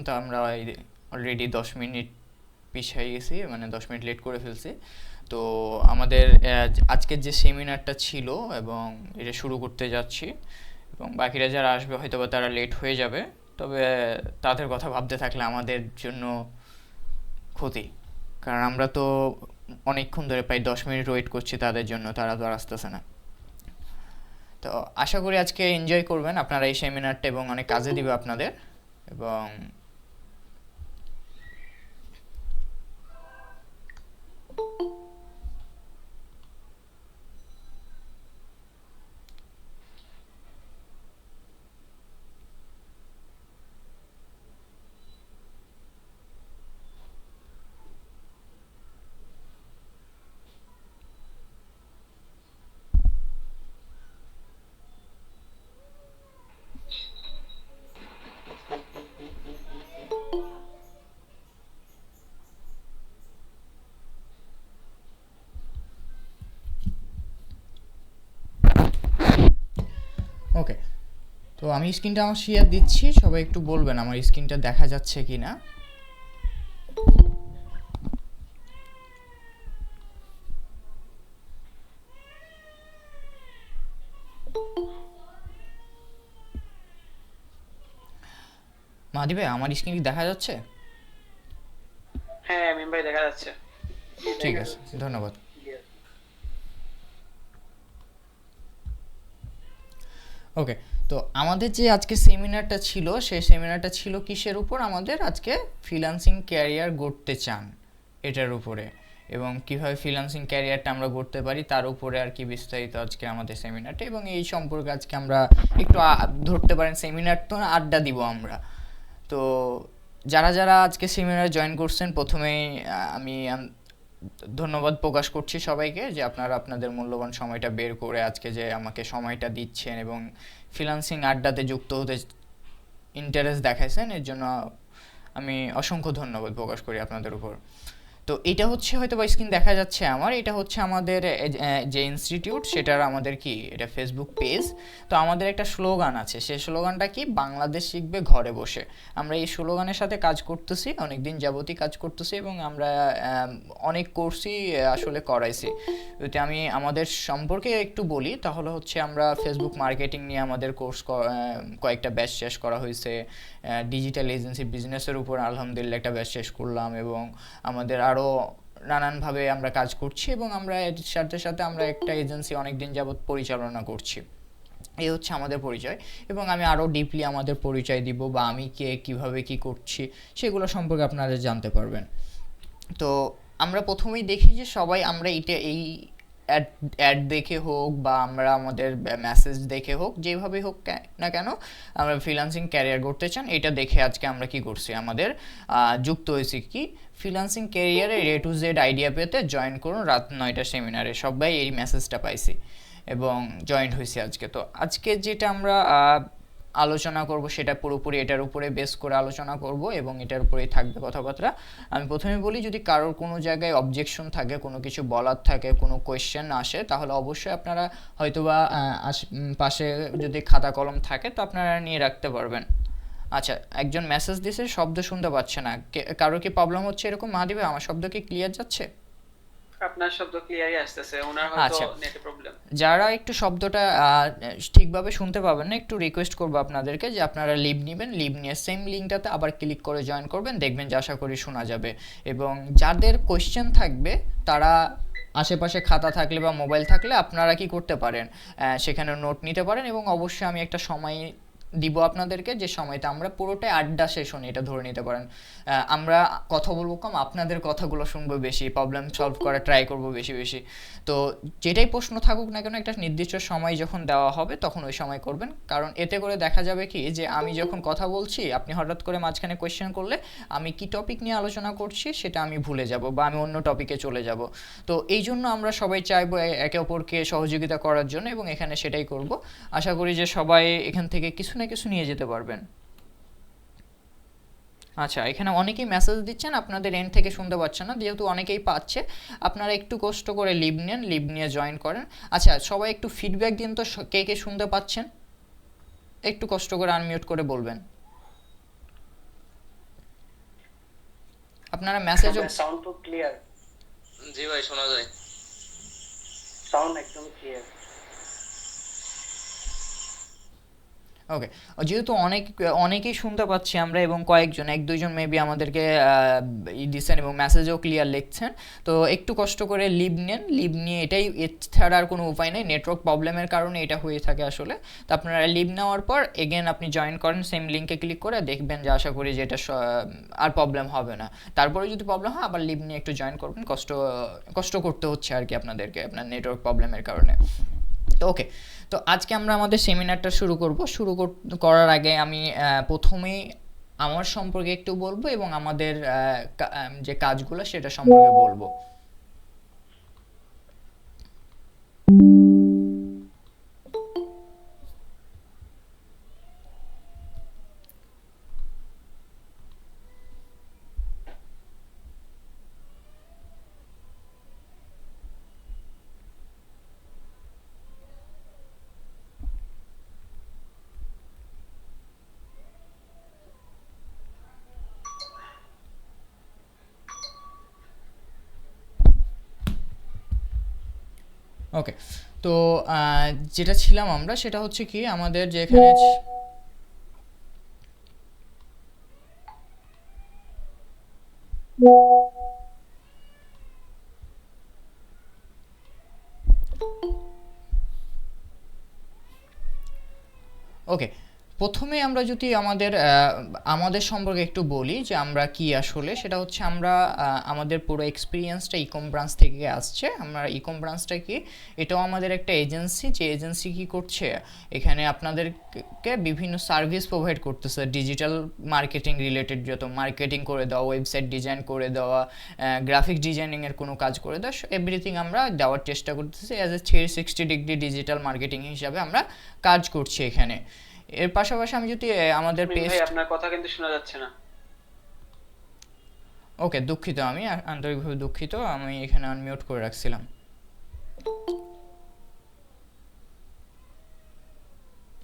তো আমরা already 10 minute পিছিয়ে গেছি, মানে 10 মিনিট লেট করে ফেলছি। তো আমাদের আজকের যে সেমিনারটা ছিল এবং এটা শুরু করতে যাচ্ছি, এবং বাকিরা যারা আসবে হয়তো বা তারা লেট হয়ে যাবে। তবে তাদের কথা ভাবতে থাকলে আমাদের জন্য ক্ষতি, কারণ আমরা তো অনেকক্ষণ ধরে প্রায় 10 মিনিট ওয়েট করছি তাদের জন্য, তারা তো আর আসতেছে না। তো আশা করি আজকে এনজয় করবেন আপনারা এই সেমিনারটা, এবং অনেক কাজে দিবে আপনাদের। এবং ওকে, তো আমি স্ক্রিনটা আমার শেয়ার দিচ্ছি, সবাই একটু বলবেন আমার স্ক্রিনটা দেখা যাচ্ছে কি না। মাহাদি ভাই, আমার স্ক্রিন কি দেখা যাচ্ছে? হ্যাঁ মিম ভাই দেখা যাচ্ছে। ঠিক আছে, ধন্যবাদ। ওকে, তো আমাদের যে আজকে সেমিনারটা ছিল, সেই সেমিনারটা ছিল কিসের উপর? আমাদের আজকে ফ্রিল্যান্সিং ক্যারিয়ার গড়তে চান এটার উপরে, এবং কিভাবে ফ্রিল্যান্সিং ক্যারিয়ারটা আমরা গড়তে পারি তার উপরে আর কি বিস্তারিত আজকে আমাদের সেমিনারটা। এবং এই সম্পর্কে আজকে আমরা একটু ধরতে পারেন সেমিনার তো না, আড্ডা দিব আমরা। তো যারা যারা আজকে সেমিনারে জয়েন করছেন, প্রথমেই আমি ধন্যবাদ প্রকাশ করছি সবাইকে, যে আপনারা আপনাদের মূল্যবান সময়টা বের করে আজকে যে আমাকে সময়টা দিচ্ছেন এবং ফ্রিল্যান্সিং আড্ডাতে যুক্ত হতে ইন্টারেস্ট দেখাইছেন, এর জন্য আমি অসংখ্য ধন্যবাদ প্রকাশ করি আপনাদের উপর। তো এটা হচ্ছে হয়তো বা স্ক্রিন দেখা যাচ্ছে আমার, এটা হচ্ছে আমাদের যে ইনস্টিটিউট সেটার আমাদের কি এটা ফেসবুক পেজ। তো আমাদের একটা স্লোগান আছে, সেই স্লোগানটা কি? বাংলাদেশ শিখবে ঘরে বসে। আমরা এই স্লোগানের সাথে কাজ করতেছি, অনেক দিন যাবতই কাজ করতেছি, এবং আমরা অনেক কোর্সই আসলে করাইছি। যদি আমি আমাদের সম্পর্কে একটু বলি, তাহলে হচ্ছে আমরা ফেসবুক মার্কেটিং নিয়ে আমাদের কোর্স কয়েকটা ব্যাচ শেষ করা হয়েছে। ডিজিটাল এজেন্সি বিজনেসের উপর আলহামদুলিল্লাহ একটা ব্যাচ শেষ করলাম, এবং আমাদের আরও নানানভাবে আমরা কাজ করছি, এবং আমরা এর সাথে সাথে আমরা একটা এজেন্সি অনেক দিন যাবৎ পরিচালনা করছি। এই হচ্ছে আমাদের পরিচয়, এবং আমি আরও ডিপলি আমাদের পরিচয় দিব, বা আমি কে, কীভাবে কী করছি সেগুলো সম্পর্কে আপনারা জানতে পারবেন। তো আমরা প্রথমেই দেখি যে সবাই আমরা এই অ্যাড অ্যাড দেখে হোক, বা আমরা আমাদের মেসেজ দেখে হোক, যেভাবে হোক না কেন, আমরা ফ্রিল্যান্সিং ক্যারিয়ার করতে চান, এটা দেখে আজকে আমরা কি করছি, আমাদের যুক্ত হয়েছি কি ফ্রিল্যান্সিং ক্যারিয়ারে এ টু জেড আইডিয়া পেতে জয়েন করুন রাত 9টার সেমিনারে। সবাই এই মেসেজটা পাইছি এবং জয়েন্ট হয়েছি আজকে। তো আজকে যেটা আমরা আলোচনা করব সেটা পুরোপুরি এটার উপরে বেস করে আলোচনা করব, এবং এটার উপরেই থাকবে কথাবার্তা। আমি প্রথমে বলি, যদি কারোর কোনো জায়গায় অবজেকশন থাকে, কোনো কিছু বলার থাকে, কোনো কোয়েশ্চেন আসে, তাহলে অবশ্যই আপনারা হয়তোবা পাশে যদি খাতা কলম থাকে তো আপনারা নিয়ে রাখতে পারবেন। আচ্ছা, একজন মেসেজ দিছে শব্দ শুনতে পাচ্ছে না, কারোর কি প্রবলেম হচ্ছে এরকম? মাহাদিবে, আমার শব্দ কি ক্লিয়ার যাচ্ছে? আপনার শব্দ ক্লিয়ারই আসতেছে, ওনার হয়তো আচ্ছা, নেটে প্রবলেম। যারা একটু শব্দটা ঠিকভাবে শুনতে পাবেন না, একটু রিকোয়েস্ট করবো আপনাদেরকে যে আপনারা লিভ নেবেন, লিভ নিয়ে সেম লিঙ্কটাতে আবার ক্লিক করে জয়েন করবেন, দেখবেন যে আশা করি শোনা যাবে। এবং যাদের কোয়েশ্চেন থাকবে তারা আশেপাশে খাতা থাকলে বা মোবাইল থাকলে আপনারা কি করতে পারেন, সেখানে নোট নিতে পারেন, এবং অবশ্যই আমি একটা সময় দিব আপনাদেরকে, যে সময়টা আমরা পুরোটাই আড্ডা সেশন এটা ধরে নিতে পারেন। আমরা কথা বলবো কম, আপনাদের কথাগুলো শুনবো বেশি, প্রবলেম সলভ করা ট্রাই করবো বেশি বেশি। তো যেটাই প্রশ্ন থাকুক না কেন, একটা নির্দিষ্ট সময় যখন দেওয়া হবে তখন ওই সময় করবেন, কারণ এতে করে দেখা যাবে কি যে আমি যখন কথা বলছি আপনি হঠাৎ করে মাঝখানে কোয়েশ্চেন করলে আমি কি টপিক নিয়ে আলোচনা করছি সেটা আমি ভুলে যাব, বা আমি অন্য টপিকে চলে যাব। তো এই জন্য আমরা সবাই চাইবো একে অপরকে সহযোগিতা করার জন্য, এবং এখানে সেটাই করব। আশা করি যে সবাই এখান থেকে কিছু না কিছু নিয়ে যেতে পারবেন। আচ্ছা, এখানে অনেকেই মেসেজ দিচ্ছেন, আপনাদের এন্ড থেকে শুনতে পাচ্ছেন না, যেহেতু অনেকেই পাচ্ছে আপনারা একটু কষ্ট করে লিভ নেন, লিভ নিয়ে জয়েন করেন। আচ্ছা, সবাই একটু ফিডব্যাক দিন তো, কে কে শুনতে পাচ্ছেন, একটু কষ্ট করে আনমিউট করে বলবেন। আপনারা মেসেজও সাউন্ড তো ক্লিয়ার। জি ভাই শোনা যায়। সাউন্ড একদম ক্লিয়ার। ওকে, যেহেতু অনেকেই শুনতে পাচ্ছি আমরা এবং কয়েকজন এক দুইজন মেবি আমাদেরকে দিচ্ছেন এবং মেসেজও ক্লিয়ার লিখছেন, তো একটু কষ্ট করে লিভ নেন, লিভ নিয়ে এটাই, এছাড়া আর কোনো উপায় নেই, নেটওয়ার্ক প্রবলেমের কারণে এটা হয়ে থাকে আসলে। তো আপনারা লিভ নেওয়ার পর এগেন আপনি জয়েন করেন, সেম লিঙ্কে ক্লিক করে দেখবেন যে আশা করি যে এটা আর প্রবলেম হবে না। তারপরে যদি প্রবলেম হয় আবার লিভ নিয়ে একটু জয়েন করবেন, কষ্ট করতে হচ্ছে আর কি আপনাদেরকে আপনার নেটওয়ার্ক প্রবলেমের কারণে। তো ওকে, তো আজকে আমরা আমাদের সেমিনারটা করার আগে আমি প্রথমেই আমার সম্পর্কে একটু বলবো এবং আমাদের যে কাজগুলো সেটা সম্পর্কে বলবো। ওকে, তো যেটা ছিলাম আমরা সেটা হচ্ছে কি আমাদের যেখানে ওকে, প্রথমে আমরা যদি আমাদের সম্পর্কে একটু বলি যে আমরা কি আসলে, সেটা হচ্ছে আমরা আমাদের পুরো এক্সপিরিয়েন্সটা ইকম ব্রাঞ্চ থেকে আসছে। আমরা ইকম ব্রাঞ্চটা কি, এটাও আমাদের একটা এজেন্সি, যে এজেন্সি কি করছে এখানে আপনাদেরকে বিভিন্ন সার্ভিস প্রোভাইড করতেছে, ডিজিটাল মার্কেটিং রিলেটেড, যত মার্কেটিং করে দেওয়া, ওয়েবসাইট ডিজাইন করে দেওয়া, গ্রাফিক ডিজাইনিংয়ের কোনো কাজ করে দেওয়া, এভরিথিং আমরা দেওয়ার চেষ্টা করতেছি। As a 360 degree digital marketing হিসাবে আমরা কাজ করছি এখানে। এর পাশাপাশি আমি যদি আমাদের পেজ, ভাই আপনার কথা কিন্তু শোনা যাচ্ছে না। ওকে দুঃখিত, আমি আন্তরিকভাবে দুঃখিত, আমি এখানে আনমিউট করে রাখছিলাম।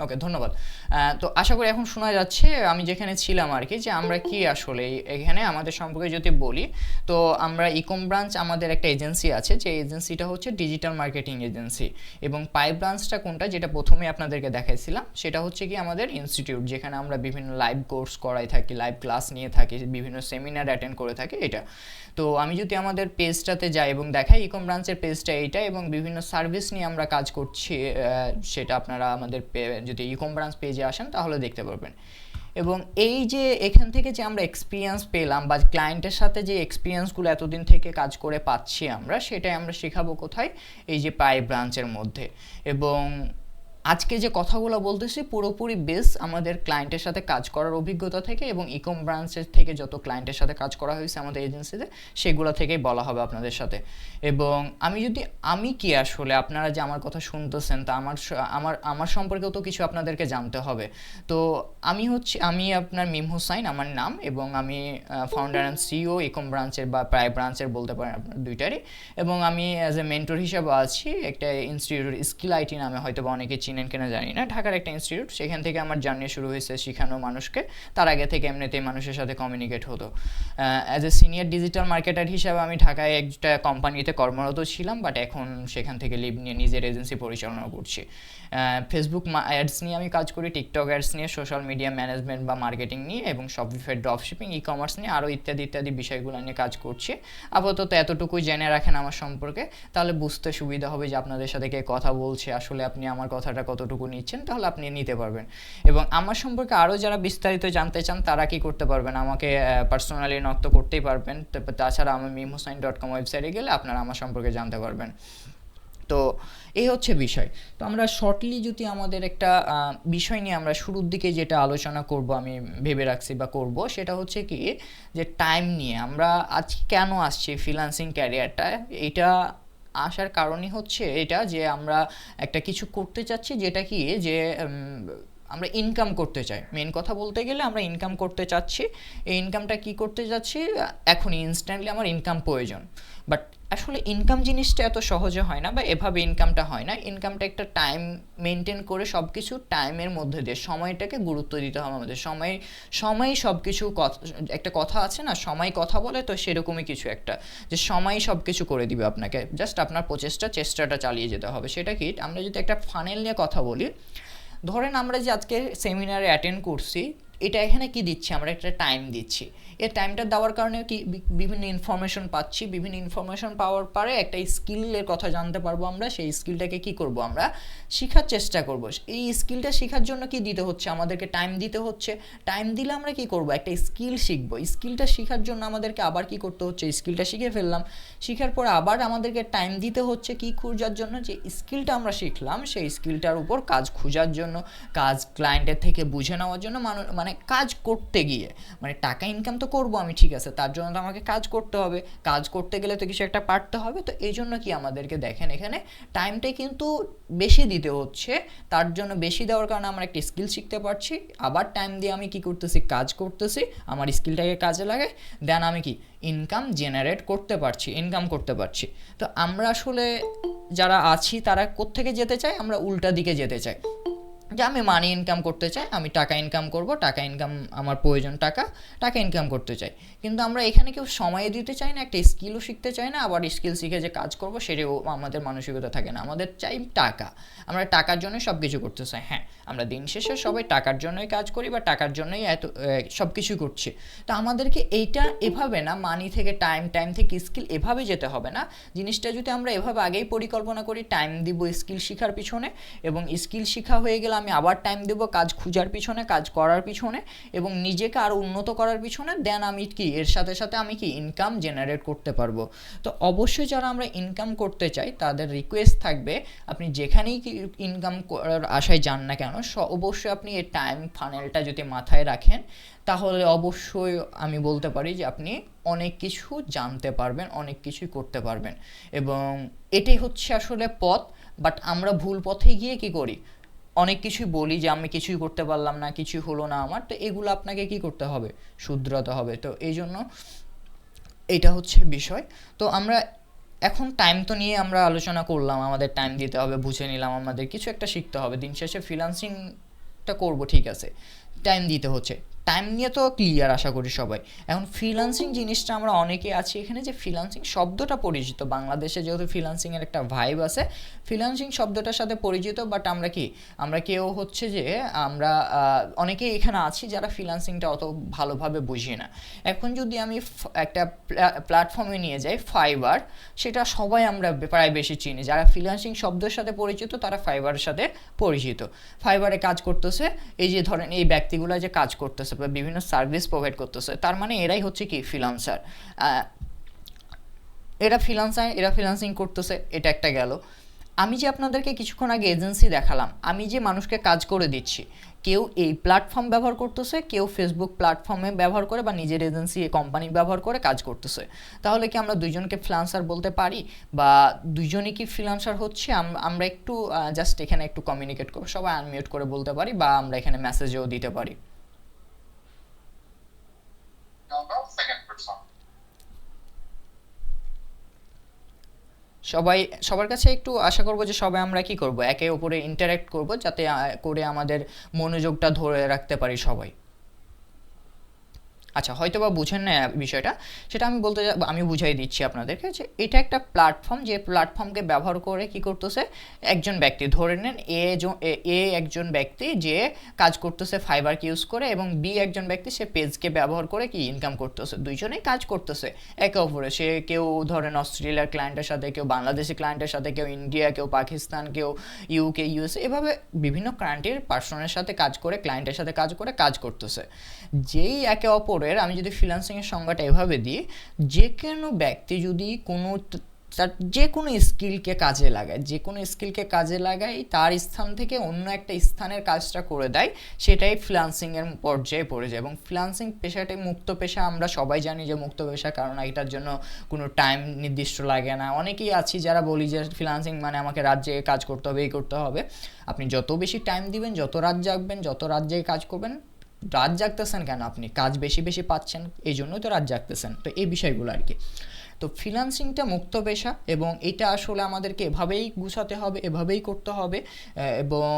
ওকে, ধন্যবাদ। তো আশা করি এখন শোনা যাচ্ছে। আমি যেখানে ছিলাম আর কি, যে আমরা কি আসলে এখানে আমাদের সম্পর্কে যদি বলি, তো আমরা ইকম ব্রাঞ্চ আমাদের একটা এজেন্সি আছে, যে এজেন্সিটা হচ্ছে ডিজিটাল মার্কেটিং এজেন্সি। এবং পাই ব্রাঞ্চটা কোনটা, যেটা প্রথমে আপনাদেরকে দেখাইছিলাম, সেটা হচ্ছে কি আমাদের ইনস্টিটিউট, যেখানে আমরা বিভিন্ন লাইভ কোর্স করাই থাকি, লাইভ ক্লাস নিয়ে থাকি, বিভিন্ন সেমিনার অ্যাটেন্ড করে থাকি এটা। তো আমি যদি আমাদের পেজটাতে যাই এবং দেখাই, ইকম ব্রাঞ্চের পেজটা এইটা, এবং বিভিন্ন সার্ভিস নিয়ে আমরা কাজ করছি, সেটা আপনারা আমাদের যদি ইকম ব্রাঞ্চ পেজে আসেন তাহলে দেখতে পারবেন। এবং এই যে এখান থেকে যে আমরা এক্সপিরিয়েন্স পেলাম, বা ক্লায়েন্টের সাথে যে এক্সপিরিয়েন্সগুলো এতদিন থেকে কাজ করে পাচ্ছি আমরা, সেটাই আমরা শেখাবো কোথায়, এই যে পাই ব্রাঞ্চের মধ্যে। এবং আজকে যে কথাগুলো বলতেছি পুরোপুরি বেস আমাদের ক্লায়েন্টের সাথে কাজ করার অভিজ্ঞতা থেকে, এবং ইকম ব্রাঞ্চের থেকে যত ক্লায়েন্টের সাথে কাজ করা হয়েছে আমাদের এজেন্সিতে, সেগুলো থেকেই বলা হবে আপনাদের সাথে। এবং আমি কি আসলে, আপনারা যে আমার কথা শুনতেছেন, তা আমার সম্পর্কেও তো কিছু আপনাদেরকে জানতে হবে। তো আমি আপনার মিম হুসাইন আমার নাম, এবং আমি ফাউন্ডার অ্যান্ড সিইও ইকম ব্রাঞ্চের বা প্রায় ব্রাঞ্চের বলতে পারেন আপনার দুইটারই। এবং আমি অ্যাজ এ মেন্টর হিসাবে আছি একটা ইনস্টিটিউট, স্কিল আইটি নামে, হয়তো বা অনেকে চিনেন কিনা জানি না, ঢাকার একটা ইনস্টিটিউট। সেখান থেকে আমার জার্নি শুরু হয়েছে শেখানো মানুষকে। তার আগে থেকে এমনিতেই মানুষের সাথে কমিউনিকেট হতো। As a senior digital marketer হিসাবে আমি ঢাকায় একটা কোম্পানিতে কর্মরত ছিলাম, বাট এখন সেখান থেকে লিভ নিয়ে নিজের এজেন্সি পরিচালনা করছি। ফেসবুক অ্যাডস নিয়ে আমি কাজ করি, টিকটক অ্যাডস নিয়ে, সোশ্যাল মিডিয়া ম্যানেজমেন্ট বা মার্কেটিং নিয়ে, এবং শপিফাই ড্রপশিপিং, ই কমার্স নিয়ে, আরও ইত্যাদি ইত্যাদি বিষয়গুলো নিয়ে কাজ করছি। আপাতত এতটুকুই জেনে রাখেন আমার সম্পর্কে, তাহলে বুঝতে সুবিধা হবে যে আপনাদের সাথে কে কথা বলছে, আসলে আপনি আমার কথাটা কতটুকু নিচ্ছেন, তাহলে আপনি নিতে পারবেন। এবং আমার সম্পর্কে আরও যারা বিস্তারিত জানতে চান তারা কি করতে পারবেন, আমাকে পার্সোনালি নক তো করতেই পারবেন। তাছাড়া আমার mimhusain.com ওয়েবসাইটে গেলে আপনারা আমার সম্পর্কে জানতে পারবেন। তো এই হচ্ছে বিষয়। তো আমরা শর্টলি যদি আমাদের একটা বিষয় নিয়ে আমরা শুরুর দিকে যেটা আলোচনা করব, আমি ভেবে রাখছি বা করব, সেটা হচ্ছে কি, যে টাইম নিয়ে আমরা আজ কেন আসছি ফ্রিল্যান্সিং ক্যারিয়ারটা। এটা আসার কারণই হচ্ছে এটা, যে আমরা একটা কিছু করতে চাচ্ছি, যেটা কি, যে আমরা ইনকাম করতে চাই, মেন কথা বলতে গেলে আমরা ইনকাম করতে চাচ্ছি। এই ইনকামটা কি করতে যাচ্ছি, এখনই ইনস্ট্যান্টলি আমার ইনকাম প্রয়োজন। বাট আসলে ইনকাম জিনিসটা এত সহজে হয় না, বা এভাবে ইনকামটা হয় না। ইনকামটা একটা টাইম মেনটেন করে সব কিছু টাইমের মধ্যে দিয়ে সময়টাকে গুরুত্ব দিতে হবে আমাদের। সময় সব কিছু, একটা কথা আছে না, সময় কথা বলে, তো সেরকমই কিছু একটা, যে সময় সব কিছু করে দিবে আপনাকে, জাস্ট আপনার চেষ্টাটা চালিয়ে যেতে হবে। সেটা কি, আমরা যদি একটা ফানেল নিয়ে কথা বলি, ধরেন আমরা যে আজকে সেমিনারে অ্যাটেন্ড করছি, এটা এখানে কি দিচ্ছি, আমরা একটা টাইম দিচ্ছি। এই টাইমটা দেওয়ার কারণে কি বিভিন্ন ইনফরমেশন পাচ্ছি, বিভিন্ন ইনফরমেশন পাওয়ার পরে একটা স্কিলের কথা জানতে পারবো আমরা। সেই স্কিলটাকে কি করব, আমরা শেখার চেষ্টা করব। এই স্কিলটা শেখার জন্য কি দিতে হচ্ছে, আমাদেরকে টাইম দিতে হচ্ছে। টাইম দিলে আমরা কি করব, একটা স্কিল শিখবো। স্কিলটা শেখার জন্য আমাদেরকে আবার কি করতে হচ্ছে, স্কিলটা শিখে ফেললাম, শেখার পর আবার আমাদেরকে টাইম দিতে হচ্ছে কি খোঁজার জন্য, যে স্কিলটা আমরা শিখলাম সেই স্কিলটার উপর কাজ খোঁজার জন্য, কাজ ক্লায়েন্টের থেকে বুঝে নেওয়ার জন্য, মানে কাজ করতে গিয়ে, মানে টাকা ইনকাম তো করবো আমি, ঠিক আছে, তার জন্য তো আমাকে কাজ করতে হবে, কাজ করতে গেলে তো কিছু একটা পারতে হবে। তো এই জন্য কি আমাদেরকে দেখেন এখানে টাইমটাই কিন্তু বেশি দিতে হচ্ছে। তার জন্য বেশি দেওয়ার কারণে আমরা একটা স্কিল শিখতে পারছি, আবার টাইম দিয়ে আমি কি করতেছি, কাজ করতেছি, আমার স্কিলটাকে কাজে লাগে, দেন আমি কি ইনকাম জেনারেট করতে পারছি, ইনকাম করতে পারছি। তো আমরা আসলে যারা আছি তারা কোত্থেকে যেতে চাই, আমরা উল্টা দিকে যেতে চাই, যে আমি মানি ইনকাম করতে চাই, আমি টাকা ইনকাম করব, টাকা ইনকাম আমার প্রয়োজন, টাকা ইনকাম করতে চাই। কিন্তু আমরা এখানে কেউ সময় দিতে চাই না, একটা স্কিলও শিখতে চাই না, আবার স্কিল শিখে যে কাজ করব সেটাও আমাদের মানসিকতা থাকে না। আমাদের চাই টাকা, আমরা টাকার জন্যই সব কিছু করতে চাই। হ্যাঁ, আমরা দিন শেষে সবাই টাকার জন্যই কাজ করি, বা টাকার জন্যই এত সব কিছুই করছি। তো আমাদেরকে এইটা এভাবে না, মানি থেকে টাইম, টাইম থেকে স্কিল, এভাবে যেতে হবে না। জিনিসটা যদি আমরা এভাবে আগেই পরিকল্পনা করি, টাইম দিব স্কিল শেখার পিছনে, এবং স্কিল শেখা হয়ে গেলে আমি আবার টাইম দেবো কাজ খোঁজার পিছনে, কাজ করার পিছনে, এবং নিজেকে আরও উন্নত করার পিছনে, দেন আমি কি এর সাথে সাথে আমি কি ইনকাম জেনারেট করতে পারবো। তো অবশ্যই যারা আমরা ইনকাম করতে চাই তাদের রিকোয়েস্ট থাকবে, আপনি যেখানেই ইনকাম করার আশায় যান না কেন, অবশ্যই আপনি এই টাইম ফানেলটা যদি মাথায় রাখেন, তাহলে অবশ্যই আমি বলতে পারি যে আপনি অনেক কিছু জানতে পারবেন, অনেক কিছুই করতে পারবেন। এবং এটাই হচ্ছে আসলে পথ। বাট আমরা ভুল পথে গিয়ে কি করি, অনেক কিছুই বলি যে আমি কিছুই করতে পারলাম না, কিছুই হলো না আমার। তো এগুলো আপনাকে কি করতে হবে, শুধরাতে হবে। তো এই জন্য এটা হচ্ছে বিষয়। তো আমরা এখন টাইম তো নিয়ে আমরা আলোচনা করলাম, আমাদের টাইম দিতে হবে, বুঝে নিলাম, আমাদের কিছু একটা শিখতে হবে, দিন শেষে ফ্রিল্যান্সিংটা করবো, ঠিক আছে, টাইম দিতে হচ্ছে। টাইম নিয়ে তো ক্লিয়ার আশা করি সবাই। এখন ফ্রিল্যান্সিং জিনিসটা আমরা অনেকে আছি এখানে, যে ফ্রিল্যান্সিং শব্দটা পরিচিত, বাংলাদেশে যেহেতু ফ্রিল্যান্সিংয়ের একটা ভাইব আছে, ফ্রিল্যান্সিং শব্দটার সাথে পরিচিত। বাট আমরা কেউ হচ্ছে যে আমরা অনেকেই এখানে আছি যারা ফ্রিল্যান্সিংটা অত ভালোভাবে বুঝি না। এখন যদি আমি একটা প্ল্যাটফর্মে নিয়ে যাই, ফাইবার, সেটা সবাই আমরা প্রায় বেশি চিনি। যারা ফ্রিল্যান্সিং শব্দের সাথে পরিচিত তারা ফাইবারের সাথে পরিচিত। ফাইবারে কাজ করতেছে, এই যে ধরেন এই ব্যক্তিগুলো যে কাজ করতেছে বা বিভিন্ন সার্ভিস প্রোভাইড করতেছে, তার মানে এরাই হচ্ছে কি ফ্রিল্যান্সার। এরা ফ্রিল্যান্সিং করতেছে, এটা একটা গেল। আমি যে আপনাদেরকে কিছুক্ষণ আগে এজেন্সি দেখালাম, আমি যে মানুষকে কাজ করে দিচ্ছি, কেউ এই প্ল্যাটফর্ম ব্যবহার করতেছে, কেউ ফেসবুক প্ল্যাটফর্মে ব্যবহার করে, বা নিজের এজেন্সি কোম্পানি ব্যবহার করে কাজ করতেছে। তাহলে কি আমরা দুইজনকে ফ্রিল্যান্সার বলতে পারি, বা দুইজনই কি ফ্রিল্যান্সার হচ্ছে? আমরা একটু জাস্ট এখানে একটু কমিউনিকেট করবো, সবাই আনমিউট করে বলতে পারি, বা আমরা এখানে মেসেজেও দিতে পারি। সবার কাছে একটু আশা করব যে সবাই আমরা কি করব, একে অপরে ইন্টারঅ্যাক্ট করব, যাতে করে আমাদের মনোযোগটা ধরে রাখতে পারি সবাই। আচ্ছা, হয়তো বা বুঝেন না বিষয়টা, সেটা আমি বুঝাই দিচ্ছি আপনাদেরকে, যে এটা একটা প্ল্যাটফর্ম, যে প্ল্যাটফর্মকে ব্যবহার করে কি করতেছে একজন ব্যক্তি, ধরে নেন এ একজন ব্যক্তি যে কাজ করতেছে ফাইবারকে ইউজ করে, এবং বি একজন ব্যক্তি সে পেজকে ব্যবহার করে কি ইনকাম করতেছে। দুইজনেই কাজ করতেছে একে অপরে। সে কেউ ধরেন অস্ট্রেলিয়ার ক্লায়েন্টের সাথে, কেউ বাংলাদেশি ক্লায়েন্টের সাথে, কেউ ইন্ডিয়া, কেউ পাকিস্তান, কেউ ইউকে, ইউএসএ, এভাবে বিভিন্ন কান্ট্রির পার্সনের সাথে কাজ করে, ক্লায়েন্টের সাথে কাজ করতেছে। যেই একে অপর, আমি যদি ফ্রিল্যান্সিংয়ের সংজ্ঞাটা এভাবে দিই, যে কোনো ব্যক্তি যদি কোনো তার যে কোনো স্কিলকে কাজে লাগায়, যে কোনো স্কিলকে কাজে লাগায় তার স্থান থেকে অন্য একটা স্থানের কাজটা করে দেয়, সেটাই ফ্রিল্যান্সিংয়ের পর্যায়ে পড়ে যায়। এবং ফ্রিল্যান্সিং পেশাটাই মুক্ত পেশা, আমরা সবাই জানি যে মুক্ত পেশা, কারণ এটার জন্য কোনো টাইম নির্দিষ্ট লাগে না। অনেকেই আছি যারা বলি যে ফ্রিল্যান্সিং মানে আমাকে রাত জেগে কাজ করতে হবে, এই করতে হবে। আপনি যত বেশি টাইম দিবেন, যত রাত জাগবেন, যত রাত জেগে কাজ করবেন, রাত জাগতেছেন কেন, আপনি কাজ বেশি বেশি পাচ্ছেন, এই জন্যই তো রাত জাগতেছেন। তো এই বিষয়গুলো আর কি। তো ফ্রিল্যান্সিংটা মুক্ত পেশা এবং এটা আসলে আমাদেরকে এভাবেই গুছাতে হবে, এভাবেই করতে হবে। এবং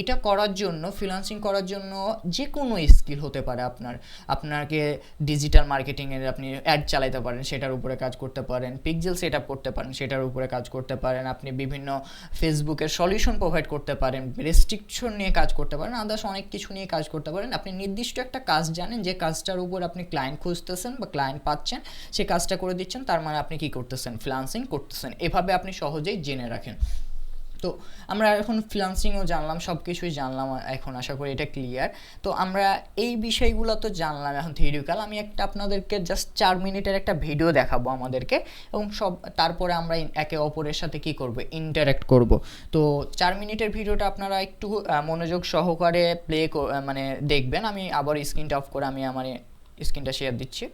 এটা করার জন্য, ফ্রিল্যান্সিং করার জন্য যে কোনো স্কিল হতে পারে আপনার। আপনাকে ডিজিটাল মার্কেটিংয়ের আপনি অ্যাড চালাতে পারেন, সেটার উপরে কাজ করতে পারেন। পিক্সেল সেট আপ করতে পারেন, সেটার উপরে কাজ করতে পারেন। আপনি বিভিন্ন ফেসবুকের সলিউশন প্রোভাইড করতে পারেন, রেস্ট্রিকশন নিয়ে কাজ করতে পারেন, আদার্স অনেক কিছু নিয়ে কাজ করতে পারেন। আপনি নির্দিষ্ট একটা কাজ জানেন, যে কাজটার উপর আপনি ক্লায়েন্ট খুঁজতেছেন বা ক্লায়েন্ট পাচ্ছেন, সে কাজটা করে দিচ্ছেন, তার মানে আপনি কী করতেছেন, ফ্রিল্যান্সিং করতেছেন। এভাবে আপনি সহজেই জেনে রাখেন। তো আমরা এখন ফ্রিল্যান্সিংও জানলাম, সব কিছুই জানলাম, এখন আশা করি এটা ক্লিয়ার। তো আমরা এই বিষয়গুলো তো জানলাম এখন থিওরিক্যাল। আমি একটা আপনাদেরকে জাস্ট 4 মিনিটের একটা ভিডিও দেখাবো আমাদেরকে, এবং তারপরে আমরা একে অপরের সাথে কি করব, ইন্টারঅ্যাক্ট করব। তো 4 মিনিটের ভিডিওটা আপনারা একটু মনোযোগ সহকারে মানে দেখবেন। আমি আবার স্ক্রিনটা অফ করে আমি আমার স্ক্রিনটা শেয়ার দিচ্ছি।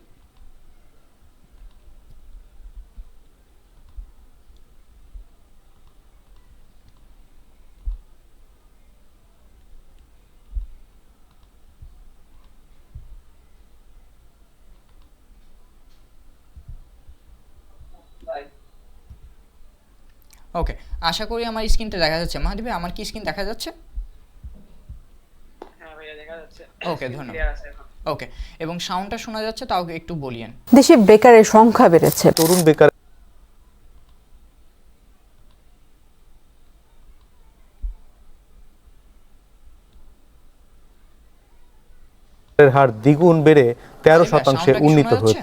ওকে, আশা করি আমার স্ক্রিনটা দেখা যাচ্ছে। মাহাদি ভাই, আমার কি স্ক্রিন দেখা যাচ্ছে? হ্যাঁ ভাইয়া দেখা যাচ্ছে। ওকে, ধন্যবাদ। ক্লিয়ার আছে এখন। ওকে, এবং সাউন্ডটা শোনা যাচ্ছে, তাও একটু বলিয়েন। দেশে বেকারের সংখ্যা বেড়েছে। তরুণ বেকারের হার দ্বিগুণ বেড়ে 13% সাউন্ডটা কি উন্নীত শোনা যাচ্ছে? হয়েছে।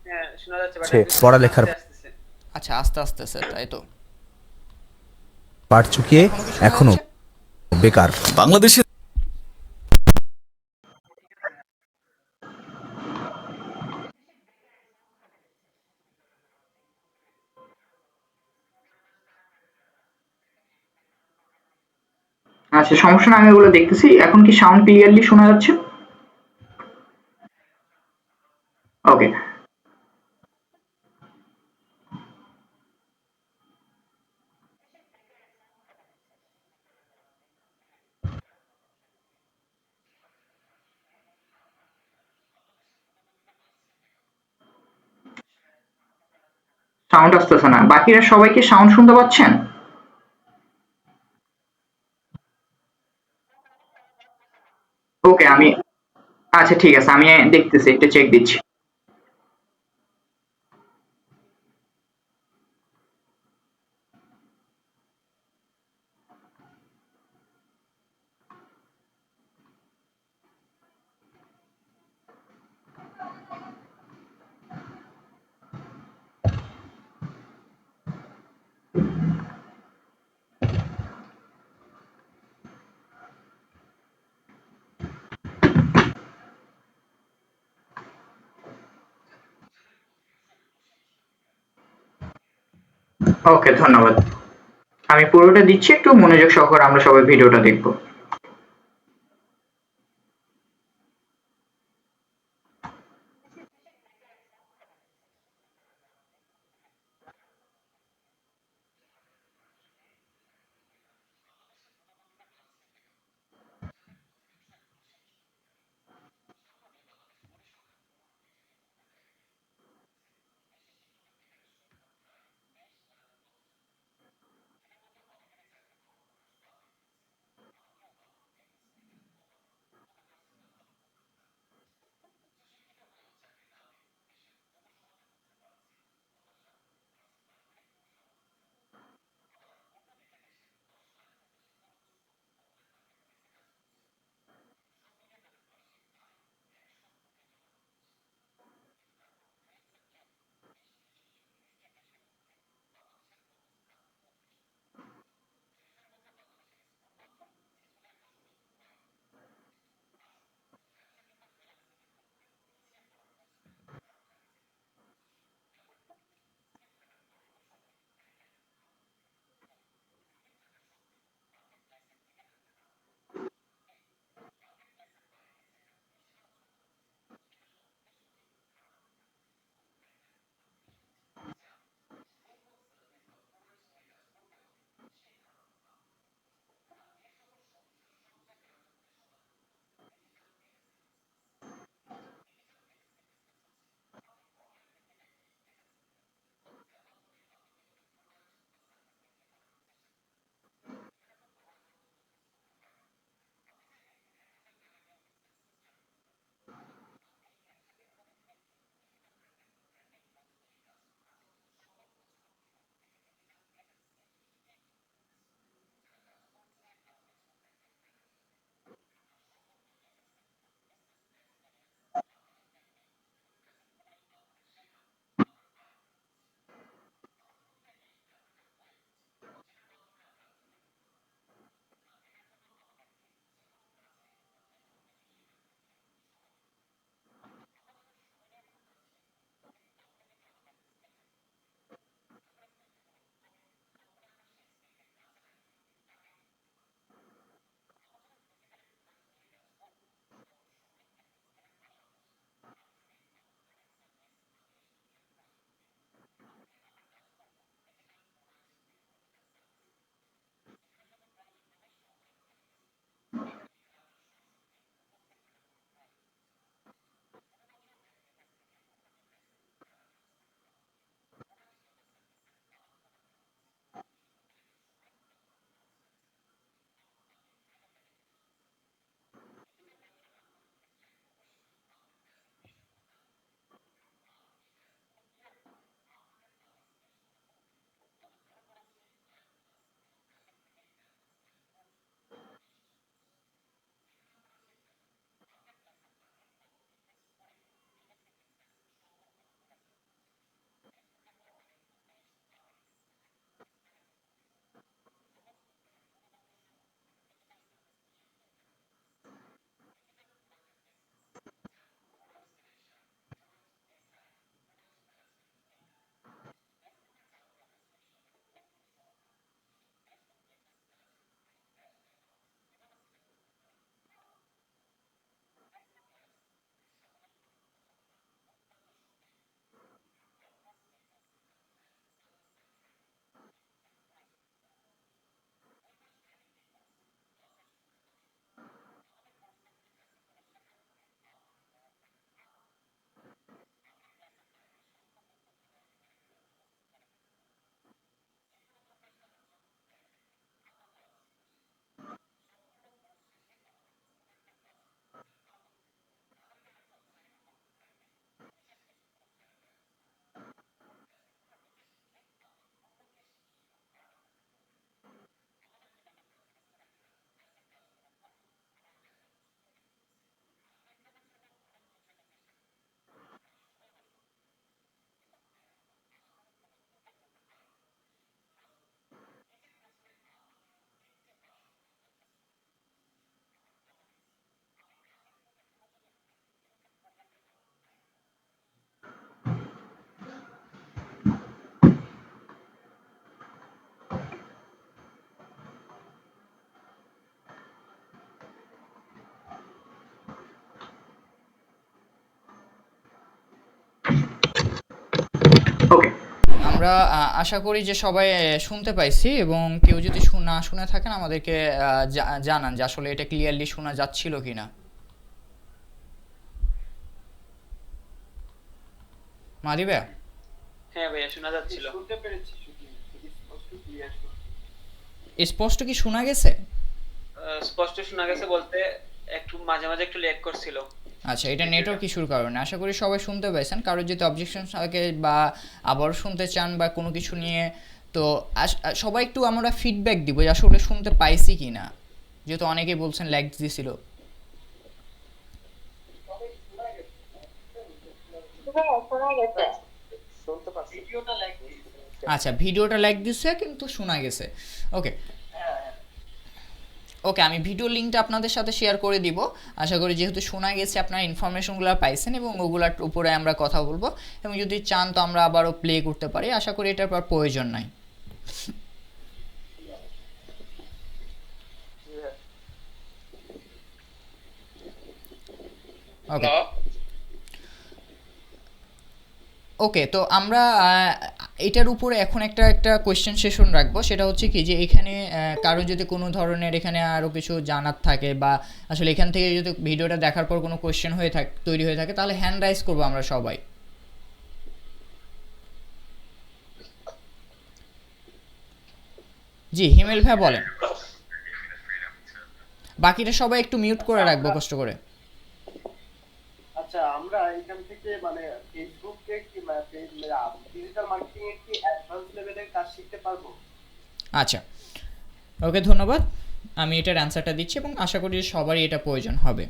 হ্যাঁ শোনা যাচ্ছে, বাট সে পড়ালেখার আসতেছে। আচ্ছা, আস্তে আস্তে স্যার, তাই তো। পাঠ চুকিয়ে এখনো কি শোনা এখনো যাচ্ছে? বেকার বাংলাদেশে। আচ্ছা, সমস্যা না, আমি ওগুলো দেখতেছি। এখন কি সাউন্ড ক্লিয়ারলি শোনা যাচ্ছে? ওকে, সাউন্ড আসতেছে না। বাকিরা সবাইকে সাউন্ড শুনতে পাচ্ছেন? ওকে, আচ্ছা ঠিক আছে, আমি দেখতেছি, একটা চেক দিচ্ছি। ওকে, ধন্যবাদ। আমি পুরোটা দিচ্ছি, একটু মনোযোগ সহকারে আমরা সবাই ভিডিওটা দেখবো। আমরা আশা করি যে সবাই শুনতে পাইছি, এবং কেউ যদি না শুনে থাকেন আমাদেরকে জানান যে আসলে এটা ক্লিয়ারলি শোনা যাচ্ছিল কিনা। মাদি ভাইয়া, হ্যাঁ ভাইয়া শোনা যাচ্ছিল। শুনতে পেরেছি, স্পষ্ট ক্লিয়ার। স্পষ্ট কি শোনা গেছে? স্পষ্ট শোনা গেছে বলতে একটু মাঝে মাঝে একটু ল্যাগ করছিল। আচ্ছা, এটা নেটওয়ার্ক ইস্যুর কারণে। আশা করি সবাই শুনতে পাইছেন। কারোর যদি অবজেকশন থাকে বা আবারও শুনতে চান বা কোনো কিছু নিয়ে, তো সবাই একটু আমরা ফিডব্যাক দিব যে আসলে শুনতে পাইছি কি না, যেহেতু অনেকেই বলছেন ল্যাগ দিছিল। শুনতে পাচ্ছি, ভিডিওটা লাইক আচ্ছা, ভিডিওটা ল্যাগ দিচ্ছে কিন্তু শোনা গেছে। ওকে ওকে, আমি ভিডিও লিঙ্কটা আপনাদের সাথে শেয়ার করে দিব। আশা করি যেহেতু শোনা গেছে আপনারা ইনফরমেশনগুলো পাইছেন এবং ওগুলোর উপরে আমরা কথা বলবো, এবং যদি চান তো আমরা আবারও প্লে করতে পারি। আশা করি এটার পর প্রয়োজন নাই। ওকে ওকে, তো আমরা এটার উপরে এখন একটা কোয়েশ্চেন সেশন রাখবো। সেটা হচ্ছে কি যে এখানে কারো যদি কোনো ধরনের এখানে আরও কিছু জানার থাকে বা আসলে এখান থেকে যদি ভিডিওটা দেখার পর কোনো কোয়েশ্চেন তৈরি হয়ে থাকে, তাহলে হ্যান্ড রাইজ করবো আমরা সবাই। জি হিমেল ভাই বলেন, বাকিটা সবাই একটু মিউট করে রাখবো কষ্ট করে। আচ্ছা, আমরা এখান থেকে মানে ফেসবুকে কি ডিজিটাল মার্কেটিং এর কি অ্যাডভান্স লেভেলের কাজ শিখতে পারবো? আচ্ছা ওকে, ধন্যবাদ। আমি এটার অ্যান্সারটা দিচ্ছি এবং আশা করি সবারই এটা প্রয়োজন হবে।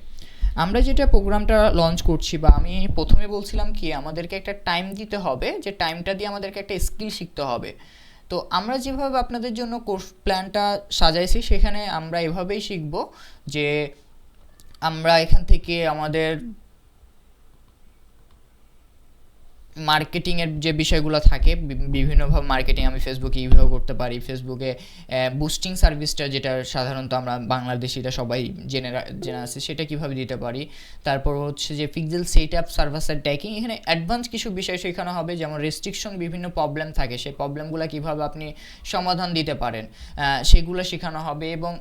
আমরা যেটা প্রোগ্রামটা লঞ্চ করছি, বা আমি প্রথমে বলছিলাম কি আমাদেরকে একটা টাইম দিতে হবে, যে টাইমটা দিয়ে আমাদেরকে একটা স্কিল শিখতে হবে। তো আমরা যেভাবে আপনাদের জন্য কোর্স প্ল্যানটা সাজাইছি, সেখানে আমরা এভাবেই শিখব যে আমরা এখান থেকে আমাদের মার্কেটিংয়ের যে বিষয়গুলো থাকে, বিভিন্নভাবে মার্কেটিং আমি ফেসবুকে কীভাবে করতে পারি, ফেসবুকে বুস্টিং সার্ভিসটা যেটা সাধারণত আমরা বাংলাদেশিরা সবাই জেনে আছে সেটা কীভাবে দিতে পারি। তারপর হচ্ছে যে pixel set up, server side tracking, এখানে অ্যাডভান্স কিছু বিষয় শেখানো হবে, যেমন রেস্ট্রিকশন, বিভিন্ন প্রবলেম থাকে, সেই প্রবলেমগুলো কীভাবে আপনি সমাধান দিতে পারেন সেগুলো শেখানো হবে। এবং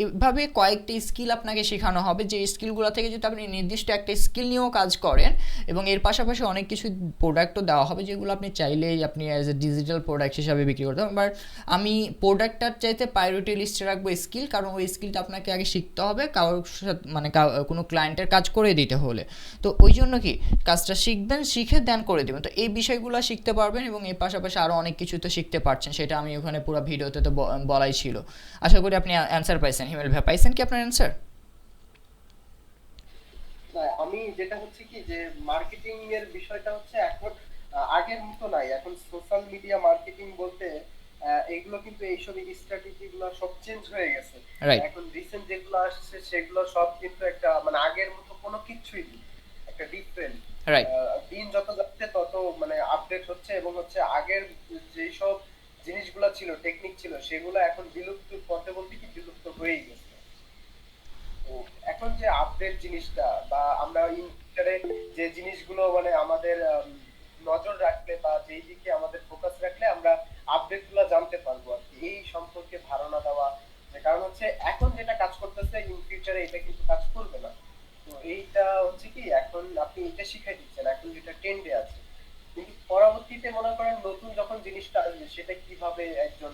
এইভাবে কয়েকটি স্কিল আপনাকে শেখানো হবে, যে স্কিলগুলো থেকে যদি আপনি নির্দিষ্ট একটা স্কিল নিয়েও কাজ করেন, এবং এর পাশাপাশি অনেক কিছু প্রোডাক্টও দেওয়া হবে যেগুলো আপনি চাইলেই আপনি অ্যাজ এ ডিজিটাল প্রোডাক্ট হিসাবে বিক্রি করতে পারেন। বাট আমি প্রোডাক্টটার চাইতে প্রায়োরিটি লিস্টে রাখবো স্কিল, কারণ ওই স্কিলটা আপনাকে আগে শিখতে হবে কারোর সাথে, মানে কোনো ক্লায়েন্টের কাজ করে দিতে হলে। তো ওই জন্য কি কাজটা শিখবেন, শিখে দেন করে দেবেন। তো এই বিষয়গুলো শিখতে পারবেন, এবং এর পাশাপাশি আরও অনেক কিছু তো শিখতে পারছেন, সেটা আমি ওখানে পুরো ভিডিওতে তো বলাই ছিল। আশা করি আপনি অ্যান্সার পাইছেন। হিমেল ভাই, পাইছেন কি আপনার অ্যান্সার? আমি যেটা হচ্ছে কি যে মার্কেটিং এর বিষয়টা হচ্ছে এখন আগের মতো নাই। এখন সোশ্যাল মিডিয়া মার্কেটিং বলতে এগুলো কিন্তু এইসব স্ট্র্যাটেজি গুলো সব চেঞ্জ হয়ে গেছে। এখন রিসেন্ট যেগুলো আসছে সেগুলো সব কিন্তু একটা মানে আগের মতো কোনো কিছুই নেই, একটা ডিফারেন্ট। দিন যত যাচ্ছে তত মানে আপডেট হচ্ছে, এবং হচ্ছে আগের যেই সব জিনিসগুলো ছিল, টেকনিক ছিল, সেগুলো এখন বিলুপ্ত পথে বলতে কি বিলুপ্ত হয়েই গেছে। এখন যে আপডেট জিনিসটা বা আমরা ইন্টারে যে জিনিসগুলো মানে আমাদের নজর রাখলে বা যেই দিকে আমাদের ফোকাস রাখলে আমরা আপডেট গুলো জানতে পারবো আর কি, এই সম্পর্কে ধারণা দেওয়া। যে কারণ হচ্ছে এখন যেটা কাজ করতেছে ইন ফিউচারে এটা কিন্তু কাজ করবে না। তো এইটা হচ্ছে কি এখন আপনি এটা শিখাই দিচ্ছেন, এখন যেটা ট্রেন্ডে আছে, কিন্তু পরবর্তীতে মনে করেন নতুন যখন জিনিসটা আসবে সেটা কিভাবে একজন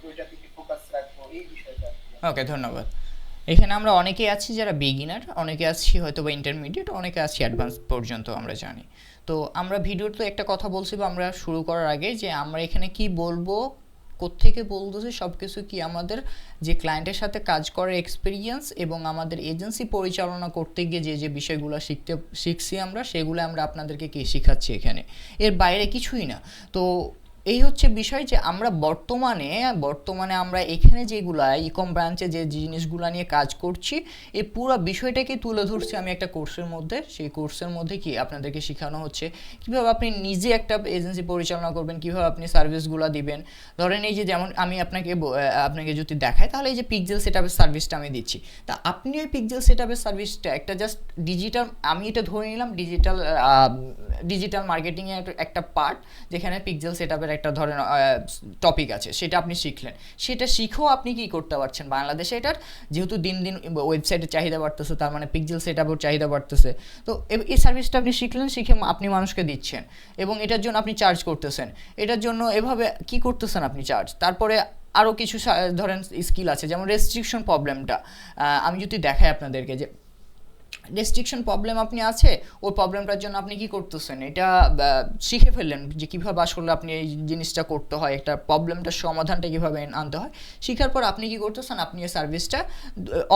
ওইটা দিকে ফোকাস রাখবো, এই বিষয়টা। ওকে, ধন্যবাদ। এখানে আমরা অনেকেই আছি যারা বিগিনার, অনেকে আছি হয়তো বা ইন্টারমিডিয়েট, অনেকে আছি অ্যাডভান্স পর্যন্ত আমরা জানি। তো আমরা ভিডিওর তো একটা কথা বলছি বা আমরা শুরু করার আগে, যে আমরা এখানে কি বলবো, কোত্থেকে বলতেছি, সব কিছু কি আমাদের যে ক্লায়েন্টের সাথে কাজ করার এক্সপিরিয়েন্স এবং আমাদের এজেন্সি পরিচালনা করতে গিয়ে যে বিষয়গুলো শিখছি আমরা, সেগুলো আমরা আপনাদেরকে কি শেখাচ্ছি এখানে, এর বাইরে কিছুই না। তো এই হচ্ছে বিষয় যে আমরা বর্তমানে আমরা এখানে যেগুলা ইকম ব্রাঞ্চে যে জিনিসগুলো নিয়ে কাজ করছি, এই পুরো বিষয়টাকে তুলে ধরছি আমি একটা কোর্সের মধ্যে। সেই কোর্সের মধ্যে কি আপনাদেরকে শেখানো হচ্ছে কীভাবে আপনি নিজে একটা এজেন্সি পরিচালনা করবেন, কীভাবে আপনি সার্ভিসগুলো দিবেন। ধরেন এই যে যেমন আমি আপনাকে যদি দেখাই, তাহলে এই যে পিক্সেল সেটআপের সার্ভিসটা আমি দিচ্ছি, তা আপনি ওই পিক্সেল সেটআপের সার্ভিসটা একটা জাস্ট ডিজিটাল, আমি এটা ধরে নিলাম ডিজিটাল ডিজিটাল মার্কেটিংয়ের একটা পার্ট, যেখানে পিক্সেল সেটআপের একটা ধরেন টপিক আছে, সেটা আপনি শিখলেন। সেটা শিখেও আপনি কি করতে পারছেন, বাংলাদেশে এটার যেহেতু দিন দিন ওয়েবসাইটের চাহিদা বাড়তেছে, তার মানে পিক্সেল সেটআপের চাহিদা বাড়তেছে, তো এই সার্ভিসটা আপনি শিখলেন, শিখে আপনি মানুষকে দিচ্ছেন এবং এটার জন্য আপনি চার্জ করতেছেন। এটার জন্য এভাবে কি করতেছেন আপনি চার্জ। তারপরে আরও কিছু ধরেন স্কিল আছে, যেমন রেস্ট্রিকশন প্রবলেমটা আমি যদি দেখাই আপনাদেরকে, যে রেস্ট্রিকশন প্রবলেম আপনি আছে, ওই প্রবলেমটার জন্য আপনি কি করতেছেন, এটা শিখে ফেললেন যে কীভাবে আসলে আপনি এই জিনিসটা করতে হয়, একটা প্রবলেমটার সমাধানটা কীভাবে আনতে হয়। শিখার পর আপনি কি করতেছেন, আপনি এই সার্ভিসটা